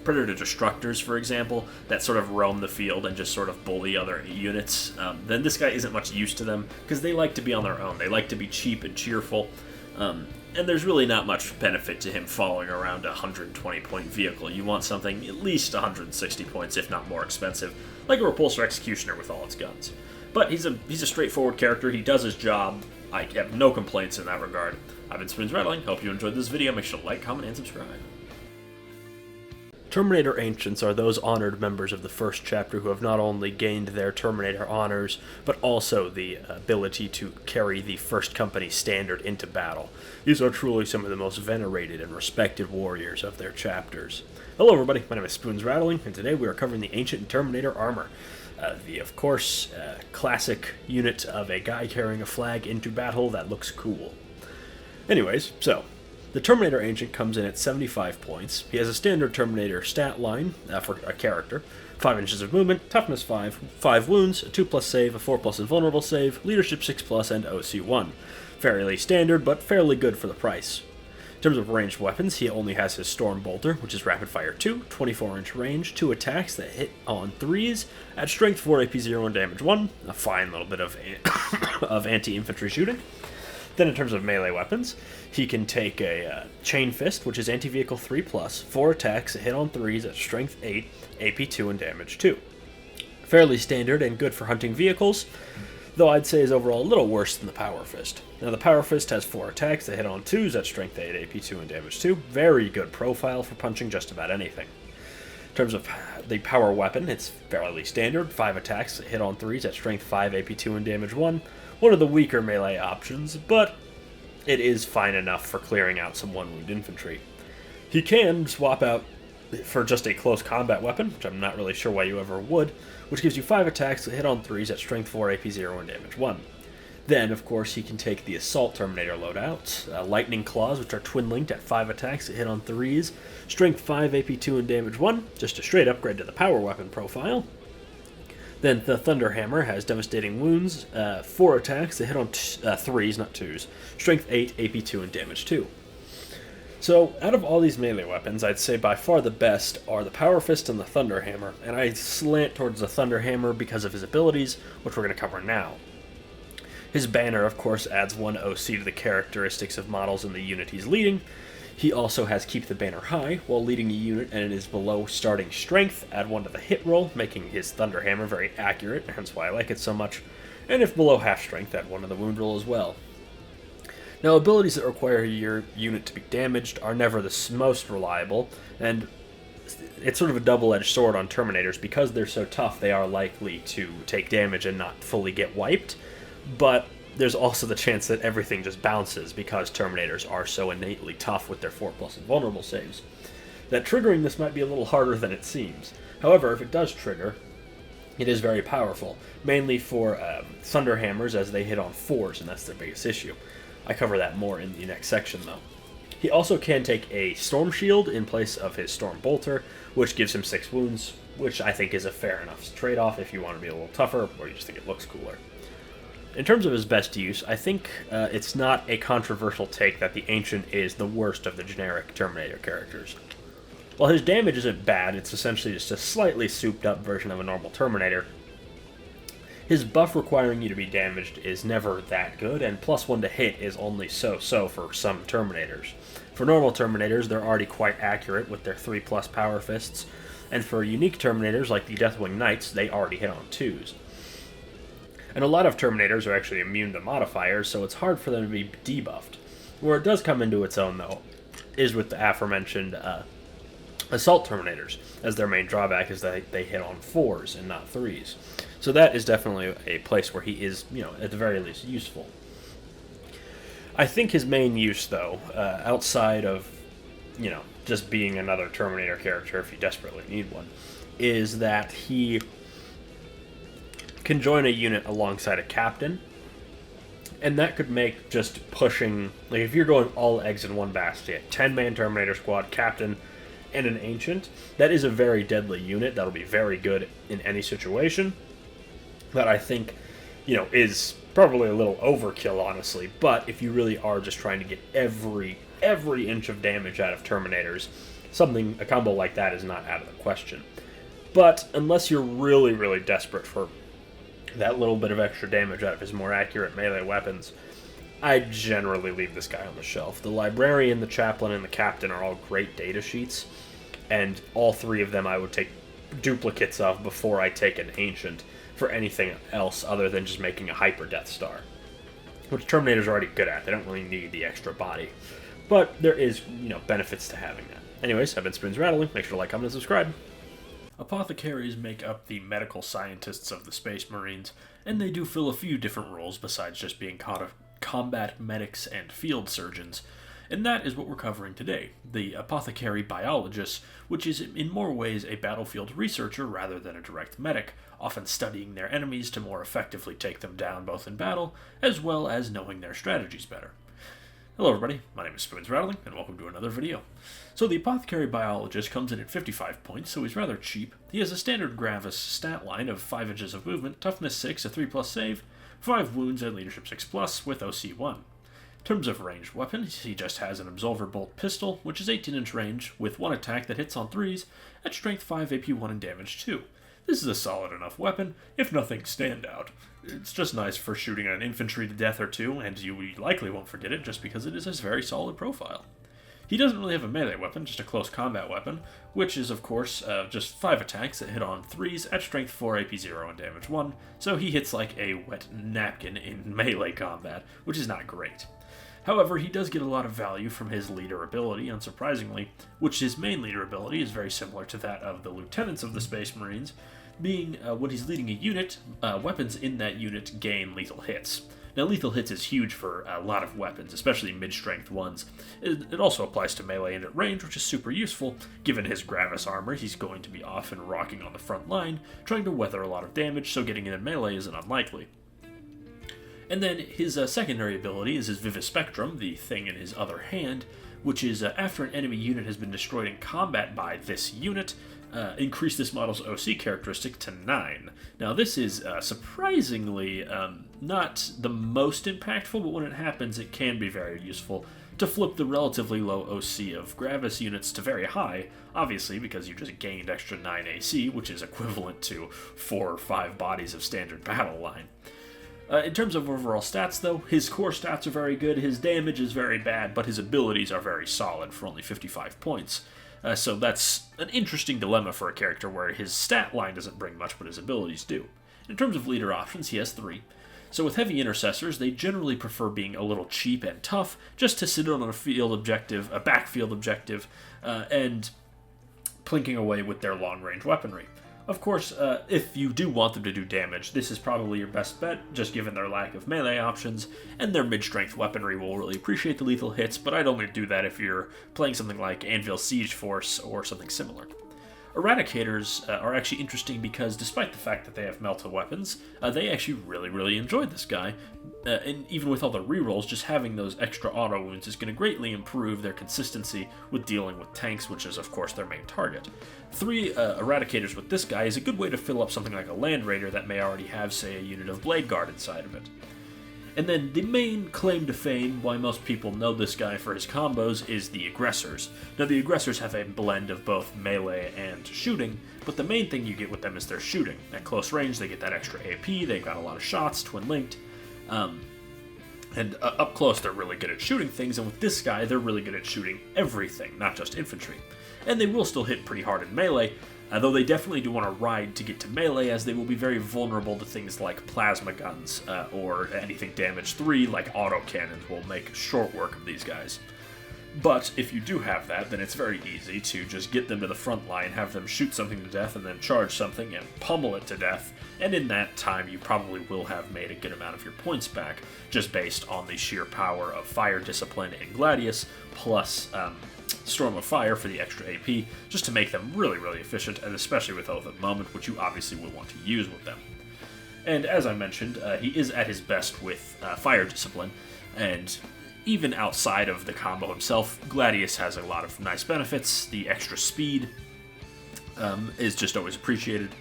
Destructors, for example, that sort of roam the field and just sort of bully other units, then this guy isn't much use to them, because they like to be on their own. They like to be cheap and cheerful, and there's really not much benefit to him following around a 120-point vehicle. You want something at least 160 points, if not more expensive, like a Repulsor Executioner with all its guns. But he's a straightforward character. He does his job. I have no complaints in that regard. I've been Spoons Rattling. Hope you enjoyed this video. Make sure to like, comment, and subscribe. Terminator Ancients are those honored members of the first chapter who have not only gained their Terminator honors, but also the ability to carry the First Company standard into battle. These are truly some of the most venerated and respected warriors of their chapters. Hello everybody, my name is Spoons Rattling, and today we are covering the Ancient Terminator armor. The, of course, classic unit of a guy carrying a flag into battle that looks cool. Anyways, so the Terminator Ancient comes in at 75 points. He has a standard Terminator stat line for a character. 5 inches of movement, toughness 5, 5 wounds, a 2+ save, a 4+ invulnerable save, leadership 6+, and OC 1. Fairly standard, but fairly good for the price. In terms of ranged weapons, he only has his Storm Bolter, which is rapid fire 2, 24-inch range, 2 attacks that hit on 3s, at strength 4, AP 0, and damage 1. A fine little bit of anti-infantry shooting. Then in terms of melee weapons, he can take a Chain Fist, which is anti-vehicle 3+, 4 attacks that hit on 3s at strength 8, AP 2, and damage 2. Fairly standard and good for hunting vehicles, though I'd say is overall a little worse than the Power Fist. Now the Power Fist has 4 attacks that hit on 2s at strength 8, AP 2, and damage 2. Very good profile for punching just about anything. In terms of the power weapon, it's fairly standard, 5 attacks that hit on 3s at strength 5, AP 2, and damage 1. One of the weaker melee options, but it is fine enough for clearing out some 1-wound infantry. He can swap out for just a close combat weapon, which I'm not really sure why you ever would, which gives you 5 attacks that hit on 3s at strength 4, AP 0, and damage 1. Then, of course, he can take the Assault Terminator loadout, Lightning Claws, which are twin-linked at 5 attacks that hit on 3s, strength 5, AP 2, and damage 1, just a straight upgrade to the power weapon profile. Then the Thunder Hammer has devastating wounds, 4 attacks that hit on 3s, not 2s, strength 8, AP 2, and damage 2. So, out of all these melee weapons, I'd say by far the best are the Power Fist and the Thunder Hammer, and I slant towards the Thunder Hammer because of his abilities, which we're going to cover now. His banner, of course, adds 1 OC to the characteristics of models in the unit he's leading. He also has Keep the Banner High while leading a unit, and it is below starting strength. Add 1 to the hit roll, making his Thunder Hammer very accurate, hence why I like it so much. And if below half strength, add 1 to the wound roll as well. Now, abilities that require your unit to be damaged are never the most reliable, and it's sort of a double-edged sword on Terminators. Because they're so tough, they are likely to take damage and not fully get wiped, but there's also the chance that everything just bounces because Terminators are so innately tough with their 4+ invulnerable saves, that triggering this might be a little harder than it seems. However, if it does trigger, it is very powerful, mainly for Thunder Hammers as they hit on 4s, and that's their biggest issue. I cover that more in the next section, though. He also can take a Storm Shield in place of his Storm Bolter, which gives him 6 wounds, which I think is a fair enough trade-off if you want to be a little tougher, or you just think it looks cooler. In terms of his best use, I think it's not a controversial take that the Ancient is the worst of the generic Terminator characters. While his damage isn't bad, it's essentially just a slightly souped-up version of a normal Terminator. His buff requiring you to be damaged is never that good, and +1 to hit is only so-so for some Terminators. For normal Terminators, they're already quite accurate with their 3+ power fists, and for unique Terminators like the Deathwing Knights, they already hit on 2s. And a lot of Terminators are actually immune to modifiers, so it's hard for them to be debuffed. Where it does come into its own, though, is with the aforementioned Assault Terminators, as their main drawback is that they hit on 4s and not 3s. So that is definitely a place where he is, at the very least, useful. I think his main use, though, outside of, just being another Terminator character if you desperately need one, is that he can join a unit alongside a captain, and that could make just pushing, like if you're going all eggs in one basket, 10-man Terminator squad, captain, and an Ancient, that is a very deadly unit that'll be very good in any situation. That I think, is probably a little overkill, honestly, but if you really are just trying to get every inch of damage out of Terminators, a combo like that is not out of the question. But unless you're really, really desperate for that little bit of extra damage out of his more accurate melee weapons, I generally leave this guy on the shelf. The Librarian, the Chaplain, and the Captain are all great data sheets, and all 3 of them I would take duplicates of before I take an Ancient for anything else other than just making a Hyper Death Star, which Terminator's are already good at. They don't really need the extra body. But there is, benefits to having that. Anyways, I've been Spoons Rattling. Make sure to like, comment, and subscribe. Apothecaries make up the medical scientists of the Space Marines, and they do fill a few different roles besides just being combat medics and field surgeons. And that is what we're covering today, the Apothecary biologist, which is in more ways a battlefield researcher rather than a direct medic, often studying their enemies to more effectively take them down both in battle, as well as knowing their strategies better. Hello everybody, my name is Spoons Rattling, and welcome to another video. So the Apothecary biologist comes in at 55 points, so he's rather cheap. He has a standard Gravis stat line of 5 inches of movement, toughness 6, a 3+ save, 5 wounds, and leadership 6+, with OC 1. In terms of ranged weapons, he just has an Absolver Bolt pistol, which is 18-inch range, with 1 attack that hits on 3s, at strength 5, AP 1, and damage 2. This is a solid enough weapon, if nothing standout. It's just nice for shooting an infantry to death or 2, and you likely won't forget it just because it is a very solid profile. He doesn't really have a melee weapon, just a close combat weapon, which is, of course, just 5 attacks that hit on 3s at strength 4, AP 0, and damage 1, so he hits like a wet napkin in melee combat, which is not great. However, he does get a lot of value from his leader ability, unsurprisingly, which his main leader ability is very similar to that of the lieutenants of the Space Marines, being when he's leading a unit, weapons in that unit gain lethal hits. Now, lethal hits is huge for a lot of weapons, especially mid-strength ones. It also applies to melee and at range, which is super useful. Given his Gravis armor, he's going to be often rocking on the front line, trying to weather a lot of damage, so getting in melee isn't unlikely. And then his secondary ability is his Vivispectrum, the thing in his other hand, which is after an enemy unit has been destroyed in combat by this unit, increase this model's OC characteristic to 9. Now this is surprisingly not the most impactful, but when it happens it can be very useful to flip the relatively low OC of Gravis units to very high, obviously because you just gained extra 9 AC, which is equivalent to 4 or 5 bodies of standard battle line. In terms of overall stats, though, his core stats are very good, his damage is very bad, but his abilities are very solid for only 55 points. So that's an interesting dilemma for a character where his stat line doesn't bring much, but his abilities do. In terms of leader options, he has 3. So with heavy intercessors, they generally prefer being a little cheap and tough, just to sit on a field objective, a backfield objective, and plinking away with their long-range weaponry. Of course, if you do want them to do damage, this is probably your best bet, just given their lack of melee options, and their mid-strength weaponry will really appreciate the lethal hits, but I'd only do that if you're playing something like Anvil Siege Force or something similar. Eradicators are actually interesting because despite the fact that they have melta weapons, they actually really enjoyed this guy. And even with all the rerolls, just having those extra auto wounds is going to greatly improve their consistency with dealing with tanks, which is of course their main target. 3 Eradicators with this guy is a good way to fill up something like a Land Raider that may already have, say, a unit of Bladeguard inside of it. And then the main claim to fame, why most people know this guy for his combos, is the Aggressors. Now, the Aggressors have a blend of both melee and shooting, but the main thing you get with them is their shooting. At close range, they get that extra AP, they've got a lot of shots, twin-linked, and up close, they're really good at shooting things, and with this guy, they're really good at shooting everything, not just infantry. And they will still hit pretty hard in melee, though they definitely do want to ride to get to melee, as they will be very vulnerable to things like plasma guns, or anything damage 3, like autocannons will make short work of these guys. But if you do have that, then it's very easy to just get them to the front line, have them shoot something to death, and then charge something and pummel it to death, and in that time you probably will have made a good amount of your points back, just based on the sheer power of Fire Discipline and Gladius, plus Storm of Fire for the extra AP, just to make them really efficient, and especially with Oath of Moment, which you obviously will want to use with them. And as I mentioned, he is at his best with Fire Discipline, and even outside of the combo himself, Gladius has a lot of nice benefits. The extra speed is just always appreciated.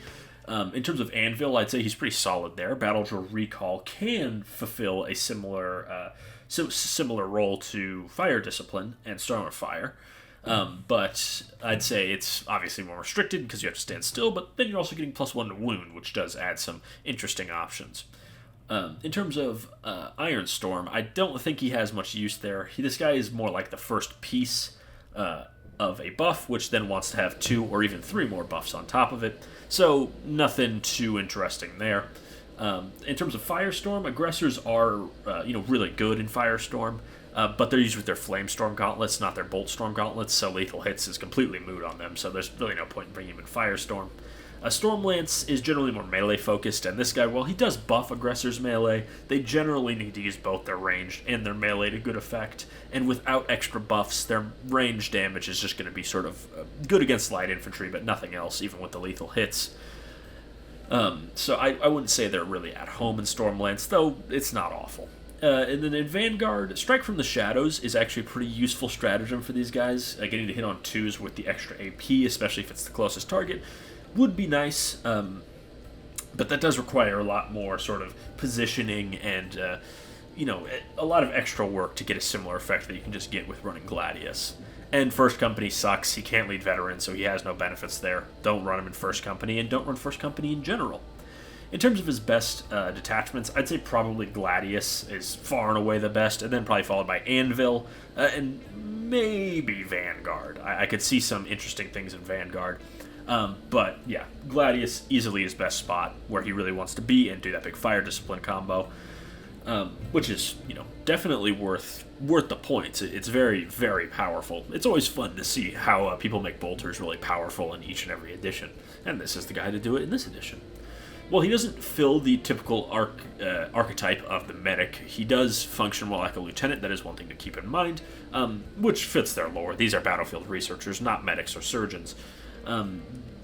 In terms of Anvil, I'd say he's pretty solid there. Battle Drill Recall can fulfill a similar role to Fire Discipline and Storm of Fire, but I'd say it's obviously more restricted because you have to stand still, but then you're also getting +1 to wound, which does add some interesting options. In terms of Iron Storm, I don't think he has much use there. This guy is more like the first piece of a buff, which then wants to have 2 or even 3 more buffs on top of it, so nothing too interesting there. In terms of Firestorm, Aggressors are really good in Firestorm, but they're used with their Flamestorm gauntlets, not their Boltstorm gauntlets, so lethal hits is completely moot on them, so there's really no point in bringing him in Firestorm. Stormlance is generally more melee-focused, and this guy, while he does buff Aggressors melee, they generally need to use both their ranged and their melee to good effect, and without extra buffs, their range damage is just going to be sort of good against light infantry, but nothing else, even with the lethal hits. So I wouldn't say they're really at home in Stormlance, though it's not awful. And then in Vanguard, Strike from the Shadows is actually a pretty useful stratagem for these guys. Getting to hit on 2s with the extra AP, especially if it's the closest target, would be nice, but that does require a lot more sort of positioning and, a lot of extra work to get a similar effect that you can just get with running Gladius. And First Company sucks. He can't lead veterans, so he has no benefits there. Don't run him in First Company, and don't run First Company in general. In terms of his best detachments, I'd say probably Gladius is far and away the best, and then probably followed by Anvil, and maybe Vanguard. I could see some interesting things in Vanguard. But yeah, Gladius easily his best spot where he really wants to be and do that big Fire Discipline combo, which is, definitely worth the points. It's very powerful. It's always fun to see how people make bolters really powerful in each and every edition, and this is the guy to do it in this edition. Well, he doesn't fill the typical archetype of the medic. He does function more like a lieutenant. That is one thing to keep in mind, which fits their lore. These are battlefield researchers, not medics or surgeons.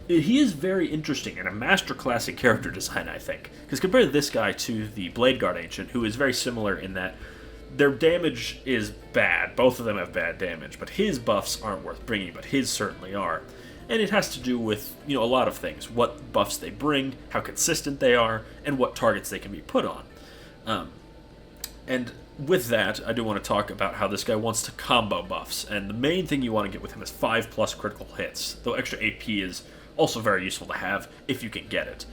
He is very interesting and a masterclass in character design, I think. Because compare this guy to the Bladeguard Ancient, who is very similar in that their damage is bad. Both of them have bad damage, but his buffs aren't worth bringing, but his certainly are. And it has to do with, a lot of things. What buffs they bring, how consistent they are, and what targets they can be put on. And with that, I do want to talk about how this guy wants to combo buffs, and the main thing you want to get with him is 5+ critical hits, though extra AP is also very useful to have if you can get it.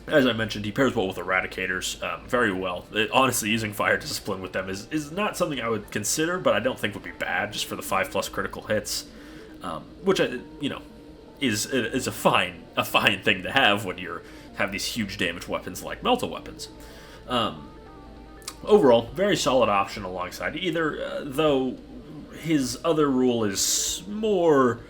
As I mentioned, he pairs well with Eradicators very well. Honestly, using Fire Discipline with them is not something I would consider, but I don't think would be bad just for the 5+ critical hits, which is a fine thing to have when you have these huge damage weapons like Melta weapons. Overall, very solid option alongside either, though his other rule is more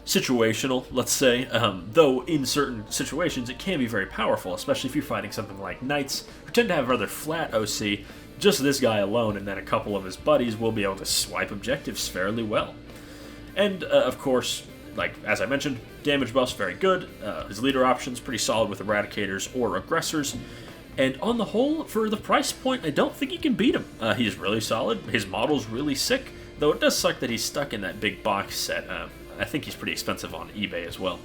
situational, let's say, though in certain situations it can be very powerful, especially if you're fighting something like Knights, who tend to have rather flat OC. Just this guy alone and then a couple of his buddies will be able to swipe objectives fairly well. And, of course, like, as I mentioned, damage buffs, very good. His leader options, pretty solid with Eradicators or Aggressors. And on the whole, for the price point, I don't think you can beat him. He's really solid. His model's really sick, though it does suck that he's stuck in that big box set. I think he's pretty expensive on eBay as well.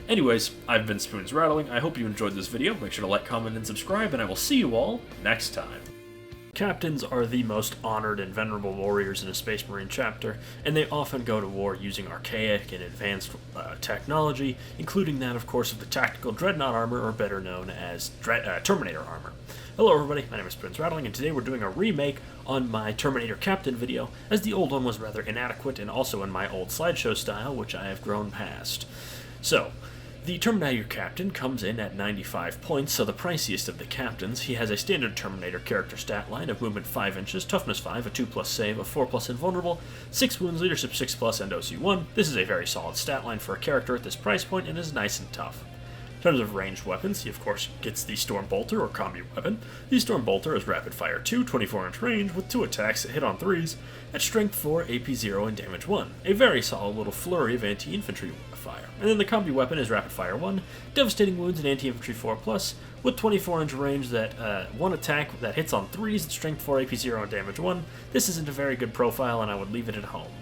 Anyways, I've been Spoons Rattling. I hope you enjoyed this video. Make sure to like, comment, and subscribe, and I will see you all next time. Captains are the most honored and venerable warriors in a Space Marine chapter, and they often go to war using archaic and advanced technology, including that, of course, of the tactical dreadnought armor, or better known as Terminator armor. Hello everybody, my name is Spoons Rattling, and today we're doing a remake on my Terminator Captain video, as the old one was rather inadequate and also in my old slideshow style, which I have grown past. So, the Terminator Captain comes in at 95 points, so the priciest of the captains. He has a standard Terminator character stat line of movement 5 inches, toughness 5, a 2+ save, a 4+ invulnerable, 6 wounds, leadership 6+, and OC 1. This is a very solid stat line for a character at this price point and is nice and tough. In terms of ranged weapons, he of course gets the Storm Bolter or combi weapon. The Storm Bolter has rapid fire 2, 24-inch range with 2 attacks that hit on 3s at strength 4, AP 0, and damage 1. A very solid little flurry of anti-infantry fire. And then the combi weapon is rapid fire 1, devastating wounds and anti-infantry 4+, with 24-inch range that 1 attack that hits on 3s at strength 4, AP 0, and damage 1. This isn't a very good profile and I would leave it at home.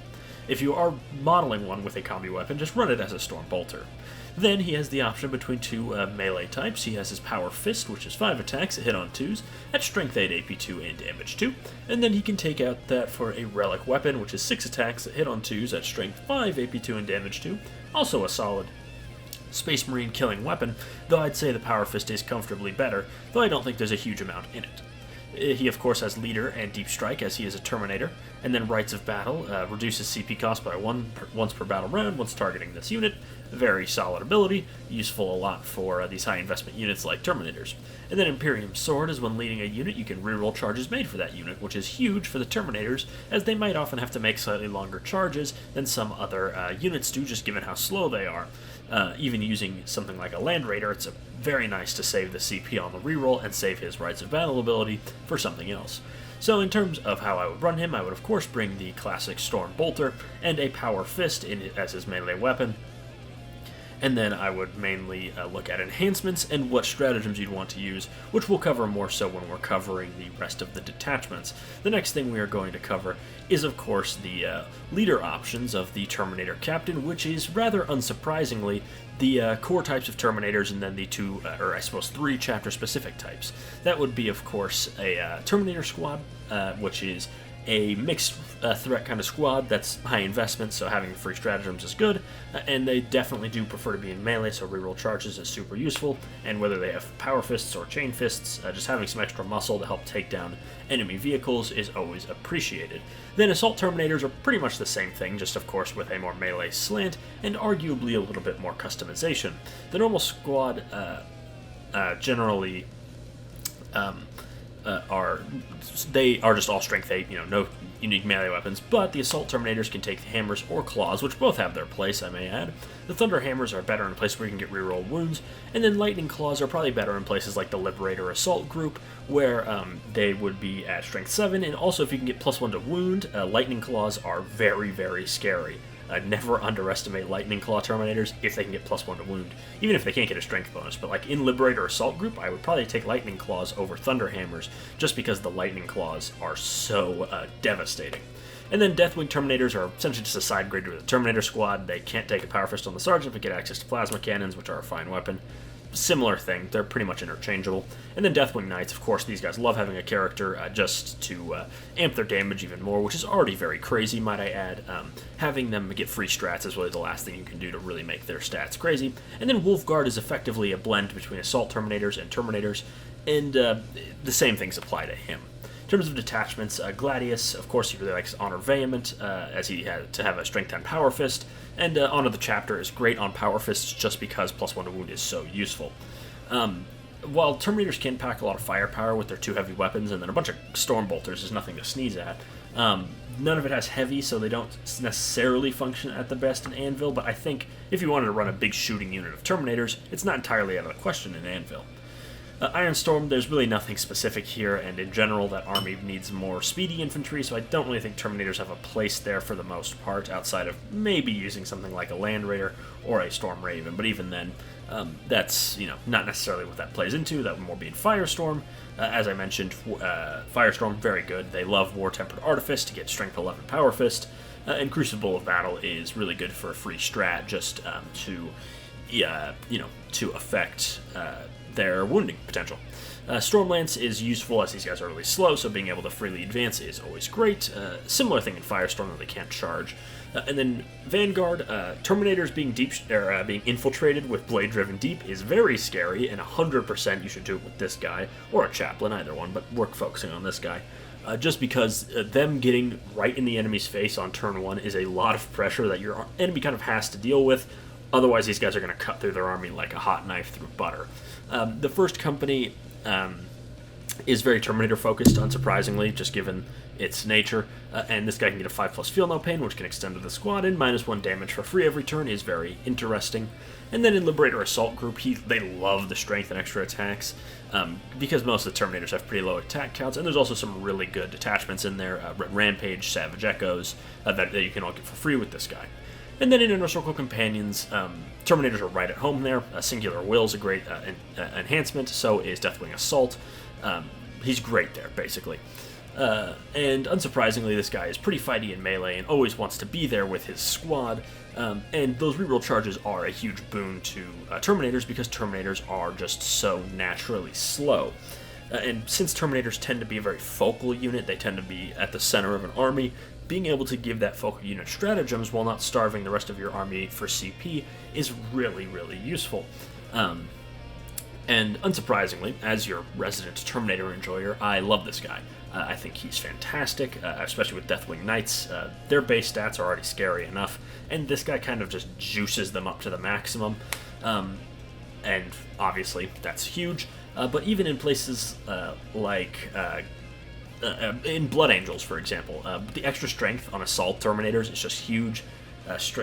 If you are modeling one with a combi weapon, just run it as a Storm Bolter. Then he has the option between 2 melee types. He has his Power Fist, which is 5 attacks that hit on 2s, at strength 8, AP 2, and damage 2. And then he can take out that for a Relic Weapon, which is 6 attacks that hit on 2s, at strength 5, AP 2, and damage 2. Also a solid Space Marine killing weapon, though I'd say the Power Fist is comfortably better, though I don't think there's a huge amount in it. He, of course, has Leader and Deep Strike, as he is a Terminator, and then Rites of Battle reduces CP cost by once per battle round once targeting this unit. Very solid ability, useful a lot for these high investment units like Terminators. And then Imperium Sword is when leading a unit, you can reroll charges made for that unit, which is huge for the Terminators, as they might often have to make slightly longer charges than some other units do, just given how slow they are. Even using something like a Land Raider, it's very nice to save the CP on the reroll and save his Rites of Battle ability for something else. So in terms of how I would run him, I would of course bring the classic Storm Bolter and a Power Fist as his melee weapon. And then I would mainly look at enhancements and what stratagems you'd want to use, which we'll cover more so when we're covering the rest of the detachments. The next thing we are going to cover is, of course, the leader options of the Terminator Captain, which is rather unsurprisingly the core types of Terminators and then the 3 chapter-specific types. That would be, of course, a Terminator Squad, which is a mixed threat kind of squad that's high investment, so having free stratagems is good, and they definitely do prefer to be in melee, so reroll charges is super useful, and whether they have Power Fists or Chain Fists, just having some extra muscle to help take down enemy vehicles is always appreciated. Then Assault Terminators are pretty much the same thing, just of course with a more melee slant, and arguably a little bit more customization. The normal squad generally are just all strength 8, no unique melee weapons, but the Assault Terminators can take hammers or claws, which both have their place, I may add. The Thunder Hammers are better in places where you can get reroll wounds, and then Lightning Claws are probably better in places like the Liberator Assault group, where they would be at strength 7, and also if you can get +1 to wound, Lightning Claws are very, very scary. Never underestimate Lightning Claw Terminators if they can get +1 to wound, even if they can't get a strength bonus. But like in Liberator Assault Group, I would probably take Lightning Claws over Thunder Hammers, just because the Lightning Claws are so devastating. And then Deathwing Terminators are essentially just a side grade to the Terminator Squad. They can't take a Power Fist on the Sergeant, but get access to Plasma Cannons, which are a fine weapon. Similar thing, they're pretty much interchangeable. And then Deathwing Knights, of course, these guys love having a character just to amp their damage even more, which is already very crazy, might I add. Having them get free strats is really the last thing you can do to really make their stats crazy. And then Wolfguard is effectively a blend between Assault Terminators and Terminators, and the same things apply to him. In terms of detachments, Gladius, of course, he really likes Honor Vehement, as he had to have a Strength 10 Power Fist, and Honor the Chapter is great on Power Fists just because +1 to wound is so useful. While Terminators can pack a lot of firepower with their 2 heavy weapons and then a bunch of Storm Bolters is nothing to sneeze at, none of it has heavy, so they don't necessarily function at the best in Anvil, but I think if you wanted to run a big shooting unit of Terminators, it's not entirely out of the question in Anvil. Iron Storm, there's really nothing specific here, and in general, that army needs more speedy infantry, so I don't really think Terminators have a place there for the most part, outside of maybe using something like a Land Raider or a Storm Raven, but even then, that's, not necessarily what that plays into. That would more be in Firestorm. As I mentioned, Firestorm, very good. They love War-Tempered Artifice to get Strength 11 Power Fist, and Crucible of Battle is really good for a free strat, just to affect their wounding potential. Stormlance is useful as these guys are really slow, so being able to freely advance is always great. Similar thing in Firestorm, though they can't charge. And then Vanguard, Terminators being being infiltrated with blade-driven deep is very scary, and 100% you should do it with this guy, or a Chaplain, either one, but we're focusing on this guy. Just because them getting right in the enemy's face on turn 1 is a lot of pressure that your enemy kind of has to deal with. Otherwise, these guys are going to cut through their army like a hot knife through butter. The first company is very Terminator-focused, unsurprisingly, just given its nature. And this guy can get a 5+ Feel No Pain, which can extend to the squad, and -1 damage for free every turn is very interesting. And then in Liberator Assault Group, they love the strength and extra attacks, because most of the Terminators have pretty low attack counts, and there's also some really good detachments in there, Red Rampage, Savage Echoes, that you can all get for free with this guy. And then in Inner Circle Companions, Terminators are right at home there. Singular Will is a great enhancement, so is Deathwing Assault. He's great there, basically. And unsurprisingly, this guy is pretty fighty in melee and always wants to be there with his squad. And those reroll charges are a huge boon to Terminators because Terminators are just so naturally slow. And since Terminators tend to be a very focal unit, they tend to be at the center of an army, being able to give that focal unit stratagems while not starving the rest of your army for CP is really, really useful. And unsurprisingly, as your resident Terminator enjoyer, I love this guy. I think he's fantastic, especially with Deathwing Knights. Their base stats are already scary enough, and this guy kind of just juices them up to the maximum. And obviously, that's huge. But even in places like in Blood Angels, for example, the extra strength on Assault Terminators is just huge.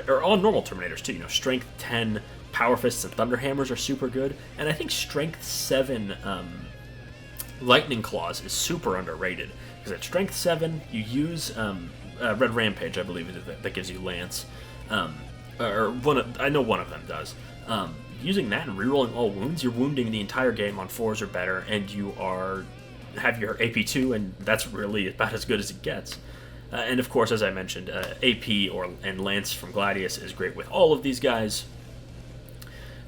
Or on normal Terminators, too. Strength 10 Power Fists and Thunderhammers are super good. And I think Strength 7 Lightning Claws is super underrated. Because at Strength 7, you use Red Rampage, I believe, that gives you Lance. I know one of them does. Using that and rerolling all wounds, you're wounding the entire game on 4s or better, and you have your AP2, and that's really about as good as it gets. And of course, as I mentioned, AP and Lance from Gladius is great with all of these guys,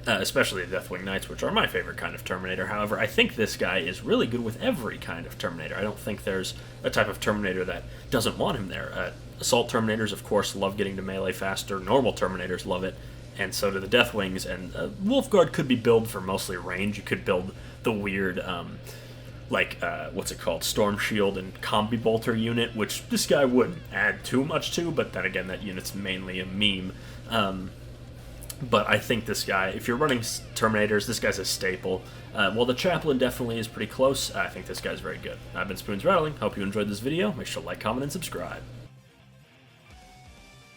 especially the Deathwing Knights, which are my favorite kind of Terminator. However, I think this guy is really good with every kind of Terminator. I don't think there's a type of Terminator that doesn't want him there. Assault Terminators, of course, love getting to melee faster. Normal Terminators love it, and so do the Deathwings. And Wolfguard could be built for mostly range. You could build the weird, what's it called, Storm Shield and Combi Bolter unit, which this guy wouldn't add too much to, but then again, that unit's mainly a meme. But I think this guy, if you're running Terminators, this guy's a staple. While the Chaplain definitely is pretty close, I think this guy's very good. I've been Spoons Rattling. Hope you enjoyed this video. Make sure to like, comment, and subscribe.